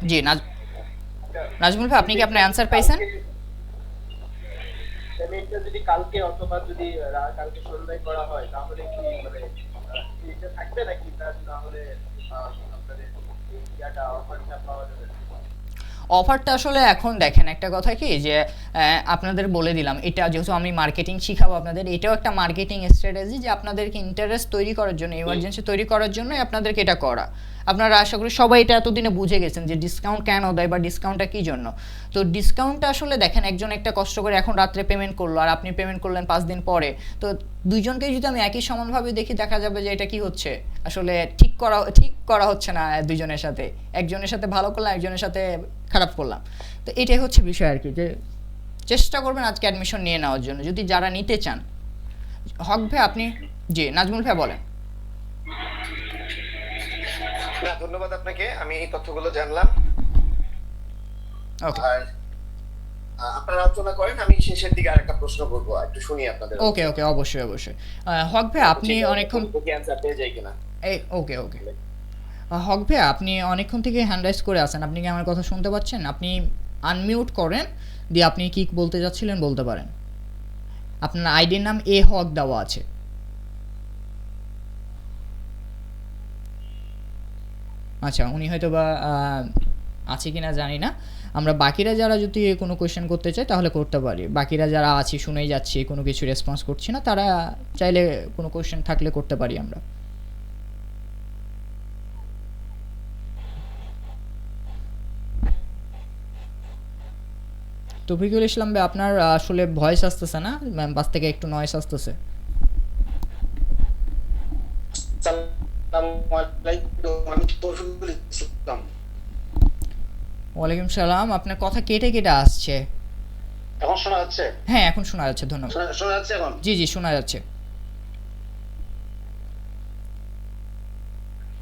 জি নাজমুল ভাই, আপনি কি আপনার অ্যান্সার পাইছেন? পেমেন্টটা যদি কালকে অথবা যদি কালকে সন্ধ্যায় করা হয় তাহলে কি মানে এটা থাকবে নাকি, তাহলে আপনাদের ইয়াটা অফারটা পাওয়া যাবে? অফারটা আসলে এখন দেখেন, একটা কথা কি যে আপনাদের বলে দিলাম, এটা যেহেতু আমি মার্কেটিং শিখাবো আপনাদের, এটাও একটা মার্কেটিং স্ট্র্যাটেজি যে আপনাদেরকে ইন্টারেস্ট তৈরি করার জন্য, ইমার্জেন্সি তৈরি করার জন্যই আপনাদেরকে এটা করা। আপনারা আশা করি সবাই এটা এতদিনে বুঝে গেছেন যে ডিসকাউন্ট কেন দেয় বা ডিসকাউন্টটা কী জন্য। তো ডিসকাউন্টটা আসলে দেখেন, একজন একটা কষ্ট করে এখন রাত্রে পেমেন্ট করলো আর আপনি পেমেন্ট করলেন 5 দিন পরে, তো দুইজনকেই যদি আমি একই সমানভাবে দেখি, দেখা যাবে যে এটা কি হচ্ছে, আসলে ঠিক করা হচ্ছে না দুইজনের সাথে। একজনের সাথে ভালো করলাম, একজনের সাথে খারাপ করলাম। তো এটাই হচ্ছে বিষয় আর কি, যে চেষ্টা করবেন আজকে অ্যাডমিশন নিয়ে নেওয়ার জন্য যদি যারা নিতে চান। হক ভাই আপনি, জি নাজমুল ভাই বলেন। না, ধন্যবাদ আপনাকে, আমি এই তথ্যগুলো জানলাম। ওকে, আর আপনারা আলোচনা করেন, আমি শেষের দিকে আরেকটা প্রশ্ন করব, একটু শুনি আপনাদের। ওকে, অবশ্যই হক ভাই, আপনি অনেকক্ষণ অ্যানসার পেয়ে যাই কিনা। ওকে হক ভাই, আপনি অনেকক্ষণ থেকে হ্যান্ড রাইজ করে আছেন, আপনি কি আমার কথা শুনতে পাচ্ছেন? আপনি আনমিউট করেন, দিয়ে আপনি কি বলতে যাচ্ছিলেন বলতে পারেন। আপনার আইডির নাম এ হক দেওয়া আছে। আচ্ছা, উনি হয়তো বা আছে কিনা জানি না। আমরা বাকিরা যারা যদি কোনো কোয়েশ্চেন করতে চাই তাহলে করতে পারি। বাকিরা যারা আছি, শুনেই যাচ্ছি, কোনো কিছু রেসপন্স করছি না, তারা চাইলে কোনো কোয়েশ্চেন থাকলে করতে পারি আমরা। তৌফিকুল ইসলাম ভাই, আপনার আসলে ভয়েস আসতেছে না, বাস থেকে একটু নয়েস আসতেছে। ওয়ালাইকুম সালাম, আপনার কথা কেটে আসছে। এখন শোনা যাচ্ছে? হ্যাঁ, এখন শোনা যাচ্ছে, ধন্যবাদ। শোনা যাচ্ছে এখন? জি শোনা যাচ্ছে।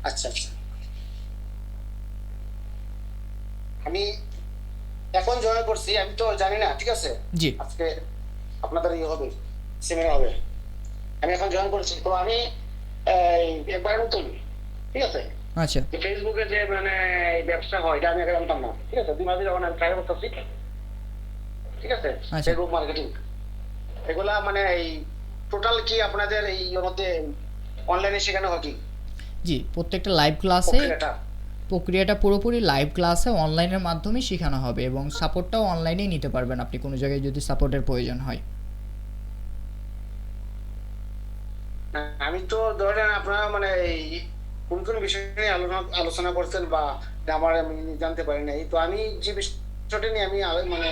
আচ্ছা আচ্ছা, আমি এখন জয়েন করছি, আমি তো জানি না, ঠিক আছে? জি আজকে আপনাদের ইয়ে হবে, সেমিনার হবে, আমি এখন জয়েন করছি। তো আমি একবার নতুন, ঠিক আছে? আচ্ছা ফেসবুকে যে মানে এই ব্যবসা হয় এটা আমি আগে জানতাম না, ঠিক আছে? 2 মাস ধরে যখন আমি ট্রাই করতেছি, ঠিক আছে, আচ্ছা। ফেসবুক মার্কেটিং এগুলা মানে এই টোটাল কি আপনাদের এই এর মধ্যে অনলাইনে শেখানো হয় কি জি, প্রত্যেকটা লাইভ ক্লাসে প্রক্রিয়াটা? প্রক্রিয়াটা পুরোপুরি লাইভ ক্লাসে অনলাইনের মাধ্যমে শেখানো হবে এবং সাপোর্টটাও অনলাইনেই নিতে পারবেন আপনি কোনো জায়গায় যদি সাপোর্টের প্রয়োজন হয়। আমি তো ধরেন আপনারা মানে এই কোন কোন বিষয় নিয়ে আলোচনা করছেন বা আমার আমি জানতে পারি নাই, তো আমি যে বিষয়টা নিয়ে আমি মানে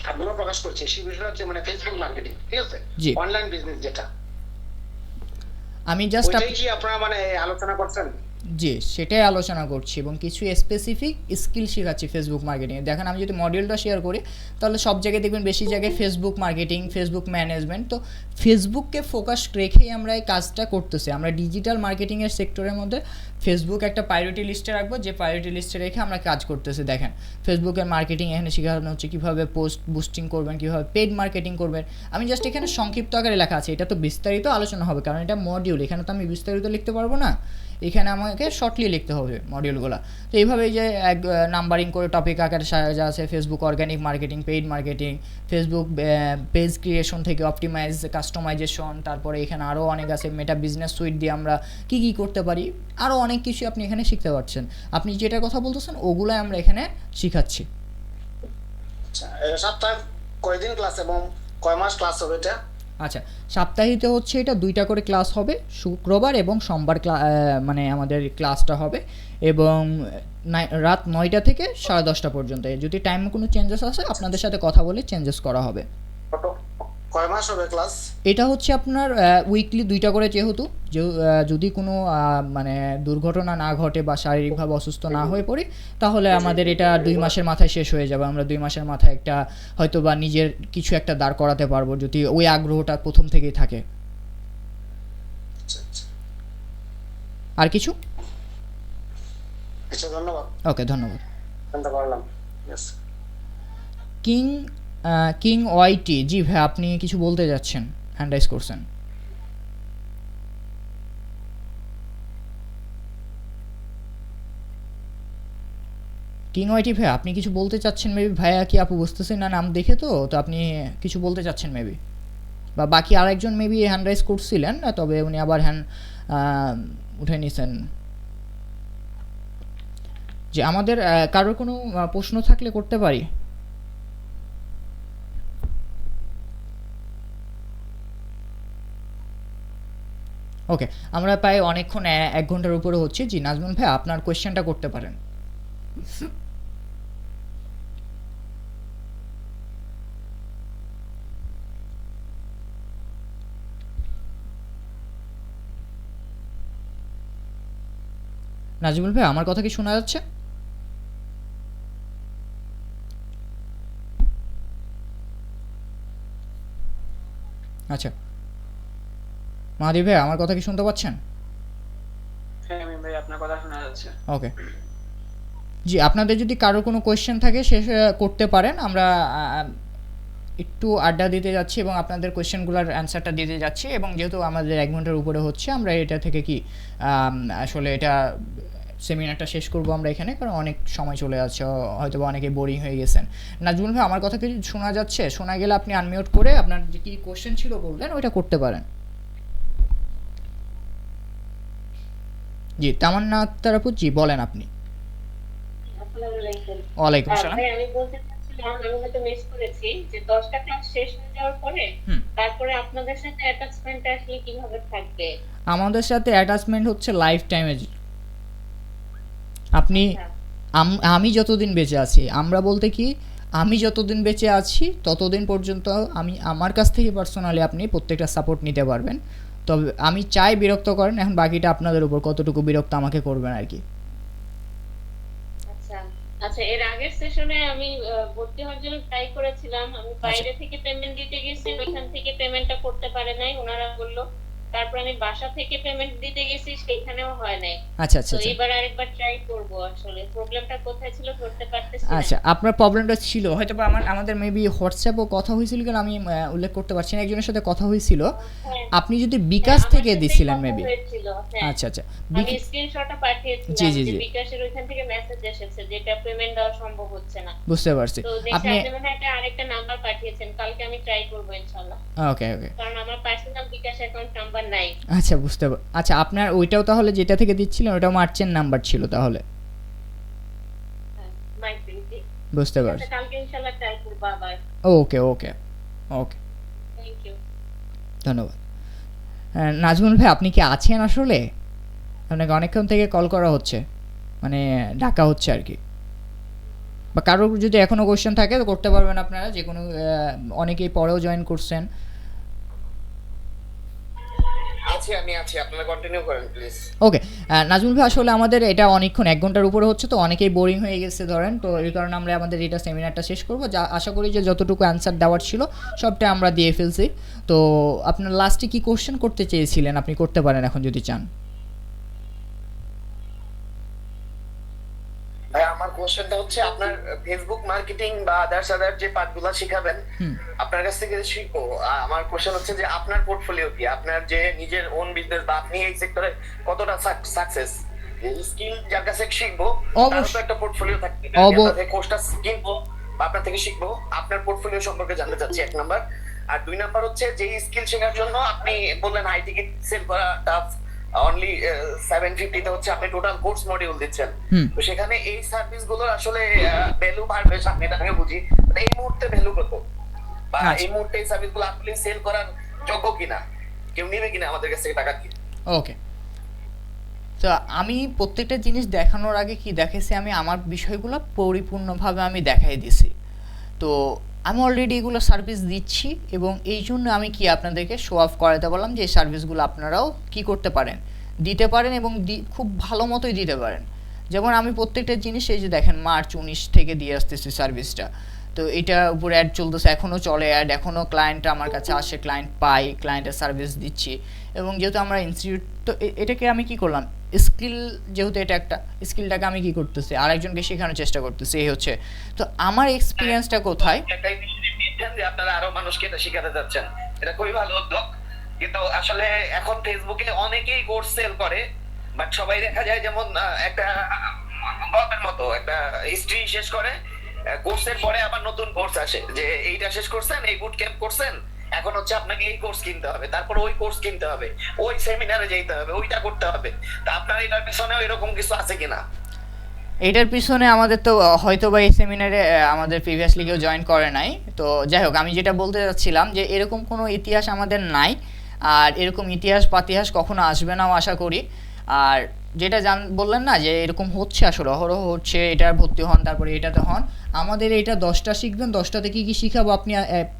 আগ্রহ প্রকাশ করছি সেই বিষয়টা হচ্ছে মানে ফেসবুক মার্কেটিং, ঠিক আছে? জি। অনলাইন বিজনেস যেটা, আমি জাস্ট ওইটাই কি আপনারা মানে আলোচনা করছেন? জি সেটাই আলোচনা করছি এবং কিছু স্পেসিফিক স্কিল শেখাচ্ছি ফেসবুক মার্কেটিংয়ে। দেখেন আমি যদি মডিউলটা শেয়ার করি তাহলে সব জায়গায় দেখবেন বেশি জায়গায় ফেসবুক মার্কেটিং, ফেসবুক ম্যানেজমেন্ট। তো ফেসবুককে ফোকাস রেখেই আমরা এই কাজটা করতেছি। আমরা ডিজিটাল মার্কেটিংয়ের সেক্টরের মধ্যে ফেসবুক একটা প্রায়োরিটি লিস্টে রাখবো, যে প্রায়োরিটি লিস্টে রেখে আমরা কাজ করতেছি। দেখেন ফেসবুকের মার্কেটিং এখানে শেখানো হচ্ছে কীভাবে পোস্ট বুস্টিং করবেন, কীভাবে পেড মার্কেটিং করবেন। আমি জাস্ট এখানে সংক্ষিপ্ত আকারে লেখা আছে, এটা তো বিস্তারিত আলোচনা হবে কারণ এটা মডিউল, এখানে তো আমি বিস্তারিত লিখতে পারবো না, এখানে আমাকে শর্টলি লিখতে হবে মডিউলগুলো। তো এইভাবে যে এক নাম্বারিং করে টপিক আকারে সাজা আছে, Facebook organic marketing, paid marketing, Facebook page creation থেকে অপটিমাইজ কাস্টমাইজেশন, তারপরে এখানে আরও অনেক আছে, মেটা বিজনেস সুইট দিয়ে আমরা কী কী করতে পারি, আরও অনেক কিছু আপনি এখানে শিখতে পারছেন। আপনি যেটার কথা বলতেছেন ওগুলাই আমরা এখানে শিখাচ্ছি। আচ্ছা, সপ্তাহে কয়দিন ক্লাস এবং কয় মাস ক্লাস হবে এটা? আচ্ছা, সাপ্তাহিতে হচ্ছে এটা 2টা করে ক্লাস হবে, শুক্রবার এবং সোমবার মানে আমাদের ক্লাসটা হবে এবং রাত 9টা থেকে 10:30 পর্যন্ত। যদি টাইমে কোনো চেঞ্জেস আসে আপনাদের সাথে কথা বলে চেঞ্জেস করা হবে। কয় মাস হবে ক্লাস? এটা হচ্ছে আপনার উইকলি 2টা করে, যেহেতু যদি কোনো মানে দুর্ঘটনা না ঘটে বা শারীরিকভাবে অসুস্থ না হয়ে পড়ি তাহলে আমাদের এটা 2 মাসের মাথায় শেষ হয়ে যাবে। আমরা 2 মাসের মাথায় একটা হয়তো বা নিজের কিছু একটা দাঁড় করাতে পারবো যদি ওই আগ্রহটা প্রথম থেকেই থাকে। আর কিছু? আচ্ছা, ধন্যবাদ। ওকে, ধন্যবাদ। জানতে পারলাম। ইয়েস। কিং ওয়াইটি, জি ভাই আপনি কিছু বলতে যাচ্ছেন, হ্যান্ড রাইজ করছেন। কিং ওয়াইটি ভাই আপনি কিছু বলতে চাচ্ছেন মেবি, ভাইয়া কি আপু বুঝতেছেন না নাম দেখে, তো আপনি কিছু বলতে চাচ্ছেন মেবি, বা বাকি আরেকজন মেবি হ্যান্ড রাইজ করছিলেন তবে উনি আবার হ্যান্ড উঠে নিয়েছেন। যে আমাদের কারোর কোনো প্রশ্ন থাকলে করতে পারি। ওকে, আমরা প্রায় অনেকক্ষণ 1 ঘন্টার উপরে হচ্ছে। জি নাজমুল ভাই আপনার কোয়েশ্চেনটা করতে পারেন। নাজমুল ভাই আমার কথা কি শোনা যাচ্ছে? আচ্ছা, মাহাদি ভাই আমার কথা কি শুনতে পাচ্ছেন? হ্যাঁ আমি ভাই আপনার কথা শোনা যাচ্ছে। ওকে, জি আপনাদের যদি কারো কোনো কোয়েশ্চেন থাকে শেষ করতে পারেন। আমরা একটু আড্ডা দিতে যাচ্ছি এবং আপনাদের কোয়েশ্চেনগুলোর অ্যান্সারটা দিতে যাচ্ছি এবং যেহেতু আমাদের 1 ঘন্টার উপরে হচ্ছে আমরা এটা থেকে কি আসলে এটা সেমিনারটা শেষ করব আমরা এখানে, কারণ অনেক সময় চলে যাচ্ছে, হয়তো বা অনেকে বোরিং হয়ে গেছেন। নাজমুল ভাই আমার কথা কি শোনা যাচ্ছে? শোনা গেলে আপনি আনমিউট করে আপনার যে কি কোয়েশ্চেন ছিল বললেন ওইটা করতে পারেন। জি তামান্না আক্তার আপু, জি বলেন আপনি। ওয়ালাইকুম আসসালাম। আমি বলতে চাচ্ছিলাম আমি হয়তো মিস করেছি যে 10টা ক্লাস শেষ হয়ে যাওয়ার পরে তারপরে আপনাদের সাথে অ্যাটাচমেন্ট আসলে কিভাবে থাকবে? আমাদের সাথে অ্যাটাচমেন্ট হচ্ছে লাইফ টাইমে। আপনি আমি যতদিন বেঁচে আছি, আমরা বলতে কি আমি যতদিন বেঁচে আছি ততদিন পর্যন্ত আমি আমার কাছ থেকে পার্সোনালি আপনি প্রত্যেকটা সাপোর্ট নিতে পারবেন। তবে আমি চাই বিরক্ত করেন, এখন বাকিটা আপনাদের উপর কতটুকু বিরক্ত আমাকে করবেন আর কি। আচ্ছা, এর আগের সেশনে আমি ভর্তি হওয়ার জন্য ট্রাই করেছিলাম, আমি বাইরে থেকে পেমেন্ট দিতে গেছি, ওইখান থেকে পেমেন্টটা করতে পারে নাই, ওনারা বলল। তারপর তারপর আমি বাসা থেকে পেমেন্ট দিতে গেছি, সেখানেও হয় নাই। আচ্ছা আচ্ছা তো আচ্ছা এবার আরেকবার ট্রাই করব, আসলে প্রবলেমটা কোথায় ছিল ধরতে পারতেছি না। আচ্ছা, আপনার প্রবলেমটা ছিল হয়তো বা আমাদের মেবি হোয়াটসঅ্যাপও কথা হয়েছিল কিনা আমি উল্লেখ করতে পারছি না, একজনের সাথে কথা হয়েছিল, আপনি যদি বিকাশ থেকে দিছিলেন মেবি। আচ্ছা আচ্ছা, আমি স্ক্রিনশটটা পাঠিয়েছিলাম জি জি যে জি বিকাশের ওইখান থেকে মেসেজ এসেছে যেটা পেমেন্ট দেওয়া সম্ভব হচ্ছে না। বুঝতে পারছি। তো আপনি আপনি মনে হয় একটা আরেকটা নাম্বার পাঠিয়েছেন, কালকে আমি ট্রাই করব ইনশাআল্লাহ। ওকে ওকে, কারণ আমার পার্সোনাল বিকাশ অ্যাকাউন্ট নাম্বার নাই। আচ্ছা আচ্ছা, আপনার ওইটাও তাহলে যেটা থেকে দিচ্ছিলেন ওটাও মার্চেন্ট নাম্বার ছিল তাহলে। মাই প্রিন্টি বুঝতে পারছি। কালকে ইনশাআল্লাহ ট্রাই করব আবার। ওকে ওকে ওকে, থ্যাংক ইউ, ধন্যবাদ। নাজমুল ভাই, আপনি কি আছেন? আসলে আপনাকে অনেকক্ষণ থেকে কল করা হচ্ছে, মানে ডাকা হচ্ছে আর কি, বা কারোর যদি এখনও কোশ্চেন থাকে তো করতে পারবেন আপনারা, যে কোনো অনেকেই পরেও জয়েন করছেন। আমি আছি, আপনারা কন্টিনিউ করেন প্লিজ। ওকে, নাজমুল ভাই, আসলে আমাদের এটা অনেকক্ষণ 1 ঘন্টার উপরে হচ্ছে, তো অনেকেই বোরিং হয়ে গেছে ধরেন, তো এই কারণে আমরা আমাদের এটা সেমিনারটা শেষ করব। যা আশা করি যে যতটুকু অ্যান্সার দেওয়ার ছিল সবটা আমরা দিয়ে ফেলছি। তো আপনার লাস্টে কি কোশ্চেন করতে চেয়েছিলেন আপনি করতে পারেন এখন যদি চান। ভাই আমার কোশ্চেনটা হচ্ছে আপনার ফেসবুক মার্কেটিং বা আদার্স যে পার্টগুলো শিখাবেন আপনার কাছ থেকে শিখবো। আমার কোশ্চেন হচ্ছে যে আপনার পোর্টফোলিও কি, আপনার যে নিজের ওন বিজনেস বা আপনি এই সেক্টরে কতটা সাকসেস, স্কিল যার কাছে শিখবো তার তো একটা পোর্টফোলিও থাকবে, আপনার কোর্সটা কিনবো বা আপনার থেকে শিখবো, আপনার পোর্টফোলিও সম্পর্কে জানতে চাচ্ছি 1 নাম্বার। আর 2 নাম্বার হচ্ছে যে স্কিল শেখার জন্য আপনি বললেন হাই টিকেট সেল করা টাফ, অনলি 750 তে হচ্ছে আপনি টোটাল কোর্স মডিউল দিচ্ছেন, তো সেখানে এই সার্ভিস গুলোর আসলে ভ্যালু বাড়বে সামনে, আমি বুঝি এই মুহূর্তে ভ্যালু কত, বা এই মুহূর্তে এই সার্ভিস গুলো আপনি সেল করার যোগ্য কিনা, কেউ নেবে কিনা আমাদের কাছ থেকে টাকা দিয়ে। ওকে, তো আমি প্রত্যেকটা জিনিস দেখানোর আগে কি দেখেছি, আমি আমার বিষয়গুলো পরিপূর্ণভাবে আমি দেখাই দিছি। তো আমি অলরেডি এগুলো সার্ভিস দিচ্ছি, এবং এই জন্য আমি কি আপনাদেরকে শো অফ করাতে বললাম যে এই সার্ভিসগুলো আপনারাও কি করতে পারেন, দিতে পারেন, এবং খুব ভালো মতোই দিতে পারেন। যেমন আমি প্রত্যেকটা জিনিস এই যে দেখেন মার্চ 19 থেকে দিয়ে আসতেছি সার্ভিসটা, তো এটার উপরে অ্যাড চলতেছে, এখনও চলে অ্যাড, এখনও ক্লায়েন্ট আমার কাছে আসে, ক্লায়েন্ট পাই, ক্লায়েন্টের সার্ভিস দিচ্ছি। এবং যেহেতু আমরা ইনস্টিটিউট, তো এটাকে আমি কি করলাম, স্কিল, যেহেতু এটা একটা স্কিলটাকে আমি কি করতেছি আরেকজনকে শেখানোর চেষ্টা করতেছি, এই হচ্ছে। তো আমার এক্সপিরিয়েন্সটা কোথায়, আপনারা আরো মানুষকে এটা শেখাতে যাচ্ছেন, এটা খুবই ভালো উদ্যোগ। কিন্তু আসলে এখন ফেসবুকে অনেকেই কোর্স সেল করে, বাট সবাই দেখা যায় যেমন একটা গল্পের মতো একটা হিস্ট্রি শেষ করে, কোর্সের পরে আবার নতুন কোর্স আসে যে এইটা শেষ করছেন, এই বুট ক্যাম্প করছেন, এখন হচ্ছে আপনাকে এই কোর্স কিনতে হবে, তারপর ওই কোর্স কিনতে হবে, ওই সেমিনারে যেতে হবে, ওইটা করতে হবে। তা আপনার এটার পিছনেও এরকম কিছু আছে কিনা? এটার পিছনে আমাদের তো হয়তো বা এই সেমিনারে আমাদের প্রিভিয়াসলি কেউ জয়েন করে নাই, তো যাই হোক, আমি যেটা বলতে চাচ্ছিলাম যে এরকম কোনো ইতিহাস আমাদের নাই, আর এরকম ইতিহাস পাতিহাস কখনো আসবে নাও আশা করি। আর যেটা বললেন না যে এরকম হচ্ছে, আসলে অহরহ হচ্ছে, এটার ভর্তি হন, তারপরে এটাতে হন, আমাদের এটা 10টা শিখবেন, 10টাতে কী কী শিখাবো আপনি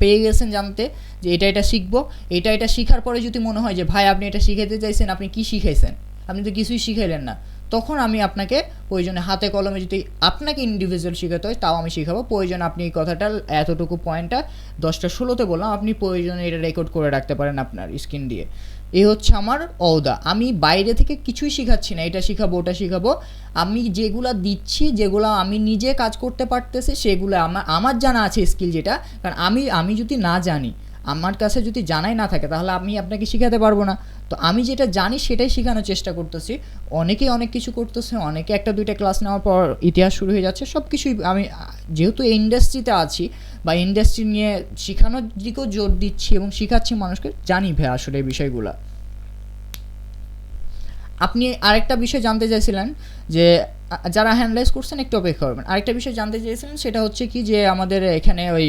পেয়ে গেছেন জানতে, যে এটা শিখবো, এটা শিখার পরে যদি মনে হয় যে ভাই আপনি এটা শিখাতে চাইছেন, আপনি কি শিখাইছেন, আপনি তো কিছুই শিখাইলেন না, তখন আমি আপনাকে প্রয়োজনে হাতে কলমে যদি আপনাকে ইন্ডিভিজুয়াল শেখাতে হয় তাও আমি শেখাবো। প্রয়োজনে আপনি এই কথাটা এতটুকু পয়েন্টটা 10টা 16তে বললাম, আপনি প্রয়োজনে এটা রেকর্ড করে রাখতে পারেন আপনার স্ক্রিন দিয়ে। এই হচ্ছে আমার অওদা, আমি বাইরে থেকে কিছুই শেখাচ্ছি না, এটা শেখাবো ওটা শেখাবো, আমি যেগুলো দিচ্ছি, যেগুলো আমি নিজে কাজ করতে পারতেছি সেগুলো আমার জানা আছে স্কিল, যেটা কারণ আমি যদি না জানি, আমার কাছে যদি জানাই না থাকে, তাহলে আমি আপনাকে শেখাতে পারবো না। তো আমি যেটা জানি সেটাই শেখানোর চেষ্টা করতেছি। অনেকেই অনেক কিছু করতেছে, অনেকে 1-2টা ক্লাস নেওয়ার পর ইতিহাস শুরু হয়ে যাচ্ছে, সব কিছুই আমি যেহেতু এই ইন্ডাস্ট্রিতে আছি বা ইন্ডাস্ট্রি নিয়ে শেখানোর দিকেও জোর দিচ্ছি এবং শেখাচ্ছি মানুষকে, জানি ভাই আসলে এই বিষয়গুলো। আপনি আরেকটা বিষয় জানতে চাইছিলেন যে যারা হ্যান্ডলাইজ করছেন একটু অপেক্ষা করবেন, আরেকটা বিষয় জানতে চেয়েছিলেন, সেটা হচ্ছে কি যে আমাদের এখানে ওই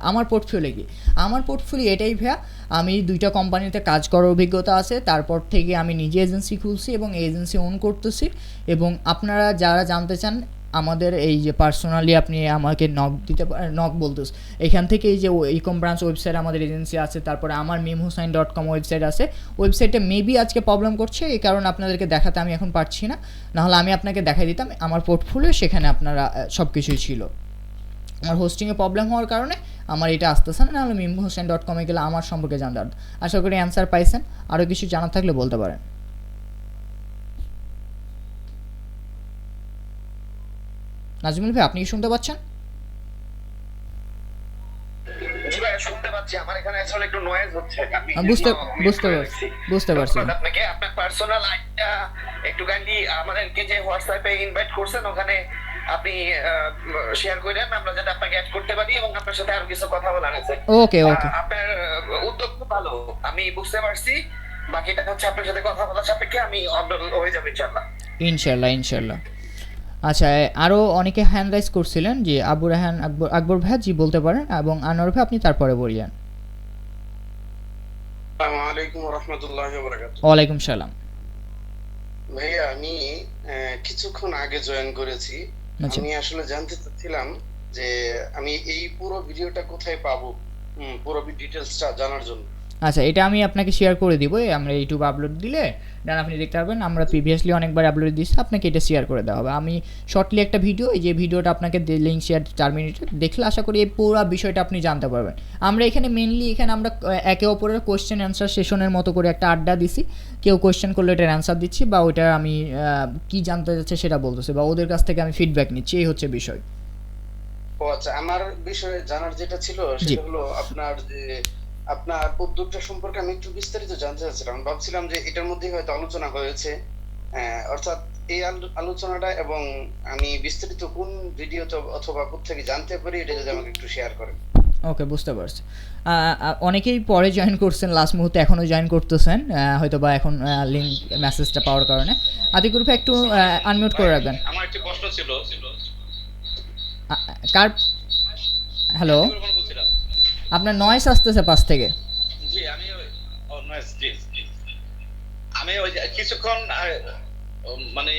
আমার পোর্টফোলিও কি, আমার পোর্টফোলিও এটাই ভাইয়া, আমি 2টা কোম্পানিতে কাজ করার অভিজ্ঞতা আছে, তারপর থেকে আমি নিজে এজেন্সি খুলছি এবং এজেন্সি ওন করতেছি। এবং আপনারা যারা জানতে চান আমাদের এই যে পার্সোনালি আপনি আমাকে নক বলতেছ, এখান থেকে এই যে ইকম ব্রাঞ্চ ওয়েবসাইট আমাদের এজেন্সি আছে, তারপরে আমার memhusain.com ওয়েবসাইট আছে, ওয়েবসাইটে মেবি আজকে প্রবলেম করছে, এই কারণে আপনাদেরকে দেখাতে আমি এখন পারছি না, নাহলে আমি আপনাকে দেখাই দিতাম আমার পোর্টফোলিও, সেখানে আপনারা সব কিছুই ছিল। আমার হোস্টিংয়ে প্রবলেম হওয়ার কারণে আমার এটা আসতেছে না, নাহলে mimhosen.com গেলে আমার সম্পর্কে জানতে পারেন। আশা করি অ্যান্সার পাইছেন। আরও কিছু জানার থাকলে বলতে পারেন। নাজমুল ভাই, আপনি কি শুনতে পাচ্ছেন? জি ভাই, শুনতে পাচ্ছি। আমার এখানে আসলে একটু নয়েজ হচ্ছে। বুঝতে পারছি। আপনাকে আপনার পার্সোনাল আইডিটা একটু কাইন্ডলি আমাদেরকে যে হোয়াটসঅ্যাপে ইনভাইট করছেন ওখানে আপনি শেয়ার করেন, আমরা যাতে আপনাকে অ্যাড করতে পারি এবং আপনার সাথে আরো কিছু কথা বলার আছে। ওকে। আপনার উদ্যোগ খুব ভালো, আমি বুঝতে পারছি। বাকিটা হচ্ছে আপনার সাথে কথা বলার সাপেক্ষে আমি হয়ে যাবে ইনশাল্লাহ। আচ্ছা, আরও অনেকে হ্যান্ড রাইজ করছিলেন যে আবু রায়হান আকবর ভাই, জি বলতে পারেন, এবং আনোয়ার ভাই আপনি তারপরে বলিয়েন। আসসালামু আলাইকুম ওয়া রাহমাতুল্লাহি ওয়া বারাকাতুহু। ওয়ালাইকুম সালাম। ভাইয়া, আমি কিছুক্ষণ আগে জয়েন করেছি। আমি আসলে জানতে চাচ্ছিলাম যে আমি এই পুরো ভিডিওটা কোথায় পাবো, পুরো ডিটেইলসটা জানার জন্য। আচ্ছা, এটা আমি আপনাকে শেয়ার করে দিব। আমরা ইউটিউব আপলোড দিলে দেন আপনি দেখতে পারবেন। আমরা প্রিভিয়াসলি অনেকবার আপলোড দিয়েছি, আপনাকে এটা শেয়ার করে দেওয়া হবে। আমি শর্টলি একটা ভিডিও, এই যে ভিডিওটা আপনাকে লিঙ্ক শেয়ার 4 মিনিটের দেখলে আশা করি এই পুরো বিষয়টা আপনি জানতে পারবেন। আমরা এখানে মেনলি আমরা একে অপরের কোয়েশ্চেন অ্যান্সার সেশনের মতো করে একটা আড্ডা দিছি। কেউ কোয়েশ্চেন করলে এটার অ্যান্সার দিচ্ছি, বা ওইটা আমি কি জানতে যাচ্ছে সেটা বলতেছি, বা ওদের কাছ থেকে আমি ফিডব্যাক নিচ্ছি। এই হচ্ছে বিষয়। ও আচ্ছা, আমার বিষয়ে জানার যেটা ছিল সেটা হলো আপনার উদ্যোগটা সম্পর্কে আমি একটু বিস্তারিত জানতে চাচ্ছিলাম। ভাবছিলাম যে এটার মধ্যে হয়তো আলোচনা হয়েছে, অর্থাৎ এই আলোচনাটা, এবং আমি বিস্তারিত কোন ভিডিওতে অথবা কোথেকে জানতে পারি এটা যদি আমাকে একটু শেয়ার করেন। ওকে, বুঝতে পারছি। অনেকেই পরে জয়েন করছেন, লাস্ট মুহূর্তে এখনও জয়েন করতেছেন, হয়তো বা এখন লিঙ্ক মেসেজটা পাওয়ার কারণে। আতিকুর ভাই একটু আনমিউট করে রাখবেন। আমার একটা প্রশ্ন ছিল। কার? হ্যালো, আপনার নয়েজ আসতেছে পাশ থেকে। জি, আমি ওই কিছুক্ষণ মানে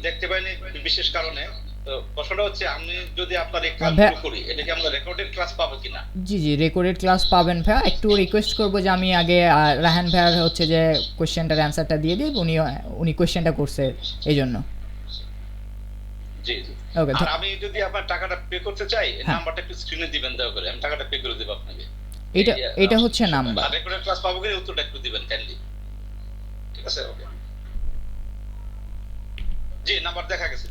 দেখতে পাইনি বিশেষ কারণে। তো প্রশ্নটা হচ্ছে, আমি যদি আপনার এই ক্লাসগুলো করি, এটা কি আমরা রেকর্ডেড ক্লাস পাবো কিনা? জি, রেকর্ডেড ক্লাস পাবেন ভাই। একটু রিকোয়েস্ট করবো যে আমি আগে রায়হান ভাইয়ার হচ্ছে যে কোয়েশ্চেনটার অ্যান্সারটা দিয়ে দিই। উনি কোয়েশ্চেনটা করছে এই জন্য। জি। আর আমি যদি আপনার টাকাটা পে করতে চাই, নাম্বারটা একটু স্ক্রিনে দিবেন দয়া করে, আমি টাকাটা পে করে দেব আপনাকে। এটা হচ্ছে নাম্বার। রেকর্ডেড ক্লাস পাবো কিনা উত্তরটা একটু দিবেন কাইন্ডলি। ঠিক আছে? ওকে। জি, নাম্বার দেখা গেছে।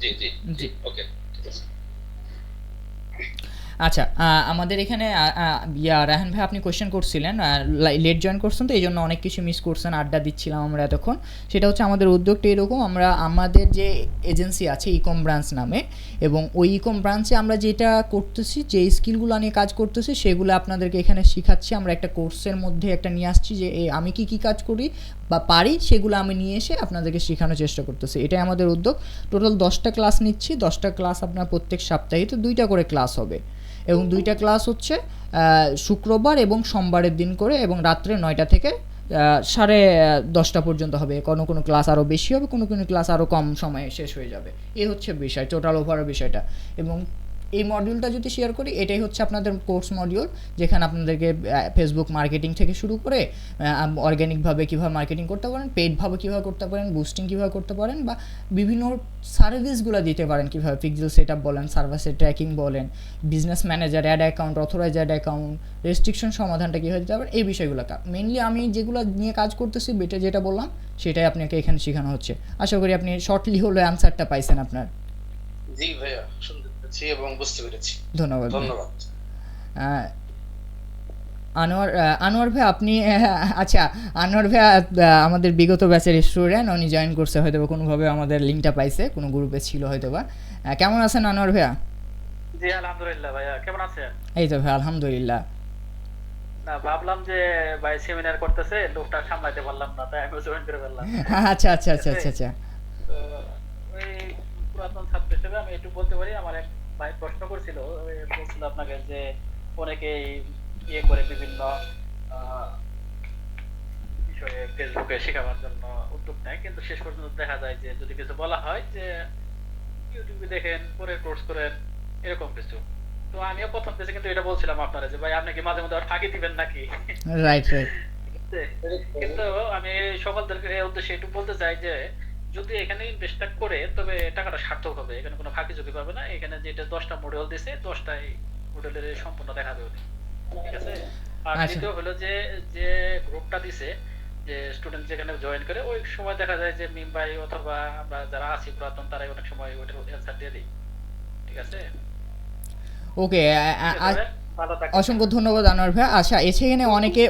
জি। ওকে, ঠিক আছে। আচ্ছা, আমাদের এখানে রায়হান ভাই আপনি কোয়েশ্চেন করছিলেন, লেট জয়েন করছেন তো এই জন্য অনেক কিছু মিস করছেন। আড্ডা দিচ্ছিলাম আমরা এতক্ষণ। সেটা হচ্ছে আমাদের উদ্যোগটা এরকম, আমাদের যে এজেন্সি আছে ইকম ব্রাঞ্চ নামে, এবং ওই ইকম ব্রাঞ্চে আমরা যেটা করতেছি, যে স্কিলগুলো নিয়ে কাজ করতেছি সেগুলো আপনাদেরকে এখানে শেখাচ্ছি। আমরা একটা কোর্সের মধ্যে একটা নিয়ে আসছি যে আমি কি কাজ করি বা পারি সেগুলো আমি নিয়ে এসে আপনাদেরকে শেখানোর চেষ্টা করতেছি। এটাই আমাদের উদ্যোগ। টোটাল 10টা ক্লাস নিচ্ছি। 10টা ক্লাস আপনার প্রত্যেক সপ্তাহে তো 2টা করে ক্লাস হবে, এবং 2টা ক্লাস হচ্ছে শুক্রবার এবং সোমবারের দিন করে, এবং রাত্রে 9টা থেকে 10:30 পর্যন্ত হবে। কোনো ক্লাস আরও বেশি হবে, কোনো ক্লাস আরও কম সময়ে শেষ হয়ে যাবে। এই হচ্ছে বিষয়, টোটাল ওভারঅল বিষয়টা। এবং এই মডিউলটা যদি শেয়ার করি, এটাই হচ্ছে আপনাদের কোর্স মডিউল, যেখানে আপনাদেরকে ফেসবুক মার্কেটিং থেকে শুরু করে অর্গ্যানিকভাবে কীভাবে মার্কেটিং করতে পারেন, পেইডভাবে কীভাবে করতে পারেন, বুস্টিং কীভাবে করতে পারেন, বা বিভিন্ন সার্ভিসগুলো দিতে পারেন কীভাবে, পিক্সেল সেট আপ বলেন, সার্ভাসের ট্র্যাকিং বলেন, business manager, ad account, authorize ad account, restriction সমাধানটা কীভাবে দিতে পারেন, এই বিষয়গুলো মেনলি আমি যেগুলো নিয়ে কাজ করতেছি, যেটা বললাম সেটাই আপনাকে এখানে শেখানো হচ্ছে। আশা করি আপনি শর্টলি হলো অ্যান্সারটা পাইছেন আপনার। জি ভাইয়া, এবং বুঝতে পেরেছি। ধন্যবাদ। আনোয়ার ভাই আপনি, আচ্ছা আনোয়ার ভাই আমাদের বিগত ব্যাচের স্টুডেন্ট, উনি জয়েন করছে হয়তো কোনোভাবে, আমাদের লিঙ্কটা পাইছে, কোনো গ্রুপে ছিল হয়তো বা। কেমন আছেন আনোয়ার ভাইয়া? জি আলহামদুলিল্লাহ। ভাইয়া কেমন আছেন? এই তো ভাই আলহামদুলিল্লাহ। না, ভাবলাম যে ভাই সেমিনার করতেছে, লোকটা সামলাইতে পারলাম না, তাই আমি জয়েন করে ফেললাম। আচ্ছা। ওই পুরাতন ছাত্র হিসেবে আমি একটু বলতে পারি। আমার এক ভাই প্রশ্ন করছিল, বলছিল আপনাকে যে অনেকেই করে বিভিন্ন বিষয়ে ফেসবুকে শেখাবার জন্য উদ্যোগ নেয়, কিন্তু শেষ পর্যন্ত দেখা যায় যে যদি কিছু বলা হয় যে ইউটিউবে দেখেন, পরে কোর্স করেন, এরকম কিছু। তো আমিও প্রথম পেজে কিন্তু এটা বলছিলাম আপনারা যে ভাই আপনি কি মাঝে মধ্যে ফাঁকি দিবেন নাকি। রাইট। কিন্তু আমি সকলদেরকে উদ্দেশ্যে একটু বলতে চাই যে যদি এখানে ইনভেস্টটা করে, তবে টাকাটা সার্থক হবে। এখানে কোনো ফাঁকি ঝুঁকি পাবে না। এখানে যেটা 10টা মডেল দিছে, 10টাই মডেলের সম্পূর্ণ দেখাবে উনি। ঠিক আছে। আর আচ্ছা। দ্বিতীয় হলো যে যে গ্রুপটা দিছে, যে স্টুডেন্ট যেখানে জয়েন করে, ওই সময় দেখা যায় যে মিম ভাই অথবা আমরা যারা আছি পুরাতন তারাই অনেক সময় ওইটার অ্যান্সার দিয়ে দিই। ঠিক আছে, ওকে, ভালো থাকবেন। অসংখ্য ধন্যবাদ আনোয়ার ভাই। আচ্ছা, এখানে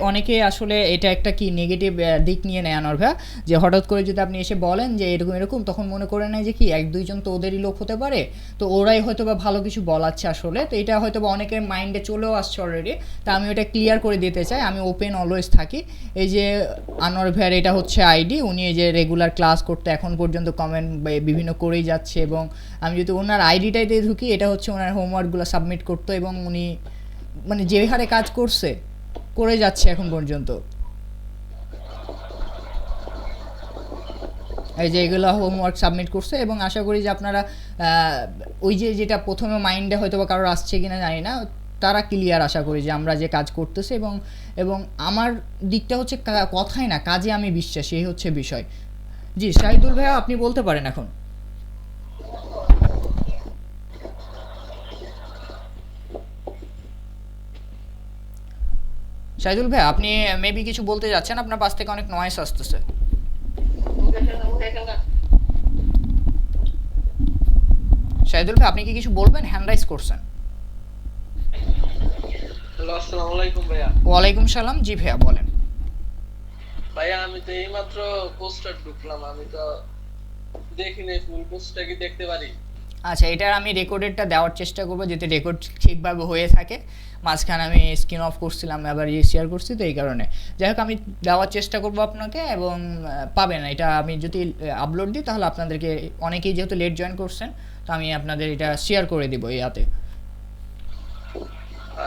অনেকে আসলে এটা একটা কি নেগেটিভ দিক নিয়ে নেয় আনোয়ার ভাই, যে হঠাৎ করে যদি আপনি এসে বলেন যে এরকম এরকম, তখন মনে করে নেয় যে কি 1-2 জন তো ওদেরই লোক হতে পারে, তো ওরাই হয়তো বা ভালো কিছু বলাচ্ছে আসলে। তো এটা হয়তো বা অনেকের মাইন্ডে চলেও আসছে অলরেডি। তা আমি ওটা ক্লিয়ার করে দিতে চাই, আমি ওপেন অলওয়েজ থাকি। এই যে আনোয়ার ভাইয়ের এটা হচ্ছে আইডি, উনি এই যে রেগুলার ক্লাস করতে এখন পর্যন্ত কমেন্ট বিভিন্ন করেই যাচ্ছে, এবং আমি যদি ওনার আইডিটাই দিয়ে ঢুকি, এটা হচ্ছে ওনার হোমওয়ার্কগুলো সাবমিট করতো, এবং উনি মানে যে হারে কাজ করছে করে যাচ্ছে এখন পর্যন্ত। এই যে এগুলো হোমওয়ার্ক সাবমিট করছে, এবং আশা করি যে আপনারা ওই যে যেটা প্রথমে মাইন্ডে হয়তো বা কারোর আসছে কিনা জানি না, তারা ক্লিয়ার আশা করি যে আমরা যে কাজ করতেছি, এবং আমার দিকটা হচ্ছে কথাই না কাজে আমি বিশ্বাসী, এই হচ্ছে বিষয়। জি শাহিদুল ভাইয়া, আপনি বলতে পারেন এখন। শাহিদুল ভাই, আপনি মেবি কিছু বলতে যাচ্ছেন, আপনার পাশ থেকে অনেক নয়েজ আসতেছে। শাহিদুল ভাই, আপনি কি কিছু বলবেন? হ্যান্ড রাইজ করছেন। হ্যালো, আসসালামু আলাইকুম ভাইয়া। ওয়ালাইকুম সালাম। জি ভাইয়া বলেন। ভাইয়া আমি তো এইমাত্র পোস্টার ঢুকলাম, আমি তো দেখিনি ফুল পোস্টটা, কি দেখতে পারি? আচ্ছা, এটার আমি রেকর্ডেডটা দেওয়ার চেষ্টা করবো, যাতে রেকর্ড ঠিকভাবে হয়ে থাকে। মাঝখানে আমি স্ক্রিন অফ করছিলাম, আবার শেয়ার করছি, তো এই কারণে যাই হোক আমি দেওয়ার চেষ্টা করবো আপনাকে, এবং পাবেন এটা। আমি যদি আপলোড দিই তাহলে আপনাদেরকে, অনেকেই যেহেতু লেট জয়েন করছেন, তো আমি আপনাদের এটা শেয়ার করে দিব ইয়াতে।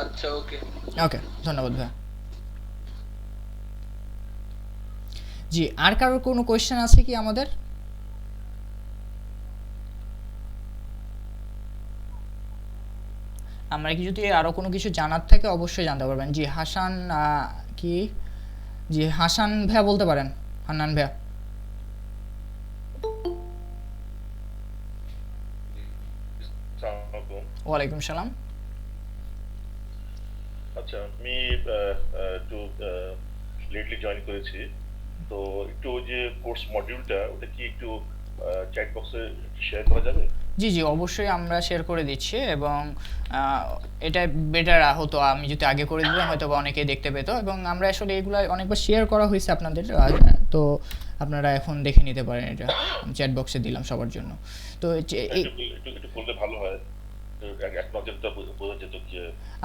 আচ্ছা, ওকে ওকে, ধন্যবাদ ভাই। জি, আর কারোর কোনো কোয়েশ্চেন আছে কি আমাদের? আমরা কি যদি আরো কোনো কিছু জানার থাকে অবশ্যই জানতে পারবেন। জি হাসান, কি জি হাসান ভাইয়া বলতে পারেন, হান্নান ভাইয়া। ওয়ালাইকুম সালাম। আচ্ছা, আমি একটু লেটলি জয়েন করেছি, তো একটু যে কোর্স মডিউলটা ওটা কি একটু চ্যাট বক্সে শেয়ার করা যাবে? জি জি, অবশ্যই আমরা শেয়ার করে দিচ্ছি, এবং এটা বেটার হতো আমি যদি আগে করে দিতাম, হয়তো বা অনেকেই দেখতে পেতো, এবং আমরা আসলে এগুলো অনেকবার শেয়ার করা হয়েছে আপনাদের, তো আপনারা এখন দেখে নিতে পারেন। এটা আমি চ্যাট বক্সে দিলাম সবার জন্য। তো একটু বললে ভালো হয়, এক নজরটা বোঝা যেত কি।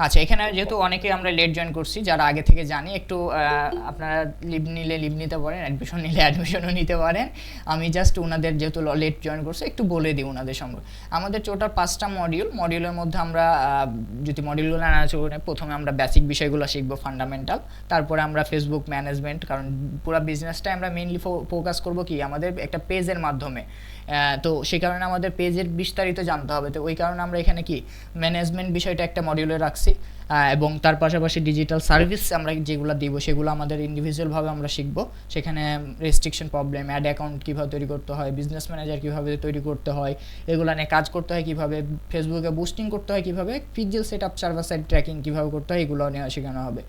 আচ্ছা, এখানে যেহেতু অনেকে আমরা লেট জয়েন করছি, যারা আগে থেকে জানি, একটু আপনারা লিভ নিলে লিভ নিতে পারেন, অ্যাডমিশন নিলে অ্যাডমিশনও নিতে পারেন। আমি জাস্ট ওনাদের যেহেতু লেট জয়েন করছে একটু বলে দিই ওনাদের সম্পর্কে। আমাদের টোটাল 5টা মডিউলের মধ্যে আমরা যদি মডিউলগুলো আলোচনা, প্রথমে আমরা বেসিক বিষয়গুলো শিখবো, ফান্ডামেন্টাল। তারপরে আমরা ফেসবুক ম্যানেজমেন্ট, কারণ পুরো বিজনেসটাই আমরা মেইনলি ফোকাস করবো কি আমাদের একটা পেজের মাধ্যমে, তো সেই কারণে আমাদের পেজের বিস্তারিত জানতে হবে। তো ওই কারণে আমরা এখানে কি ম্যানেজমেন্ট বিষয়টা একটা মডিউলে রাখছি, এবং তার পাশাপাশি ডিজিটাল সার্ভিস আমরা যেগুলো দিব সেগুলো আমাদের ইন্ডিভিজুয়ালভাবে আমরা শিখব। সেখানে রেস্ট্রিকশন প্রবলেম, অ্যাড অ্যাকাউন্ট কীভাবে তৈরি করতে হয়, বিজনেস ম্যানেজার কীভাবে তৈরি করতে হয়, এগুলো নিয়ে কাজ করতে হয় কীভাবে, ফেসবুকে বুস্টিং করতে হয় কীভাবে, pixel set up, server side tracking কীভাবে করতে হয়, এগুলো নিয়ে শেখানো হবে।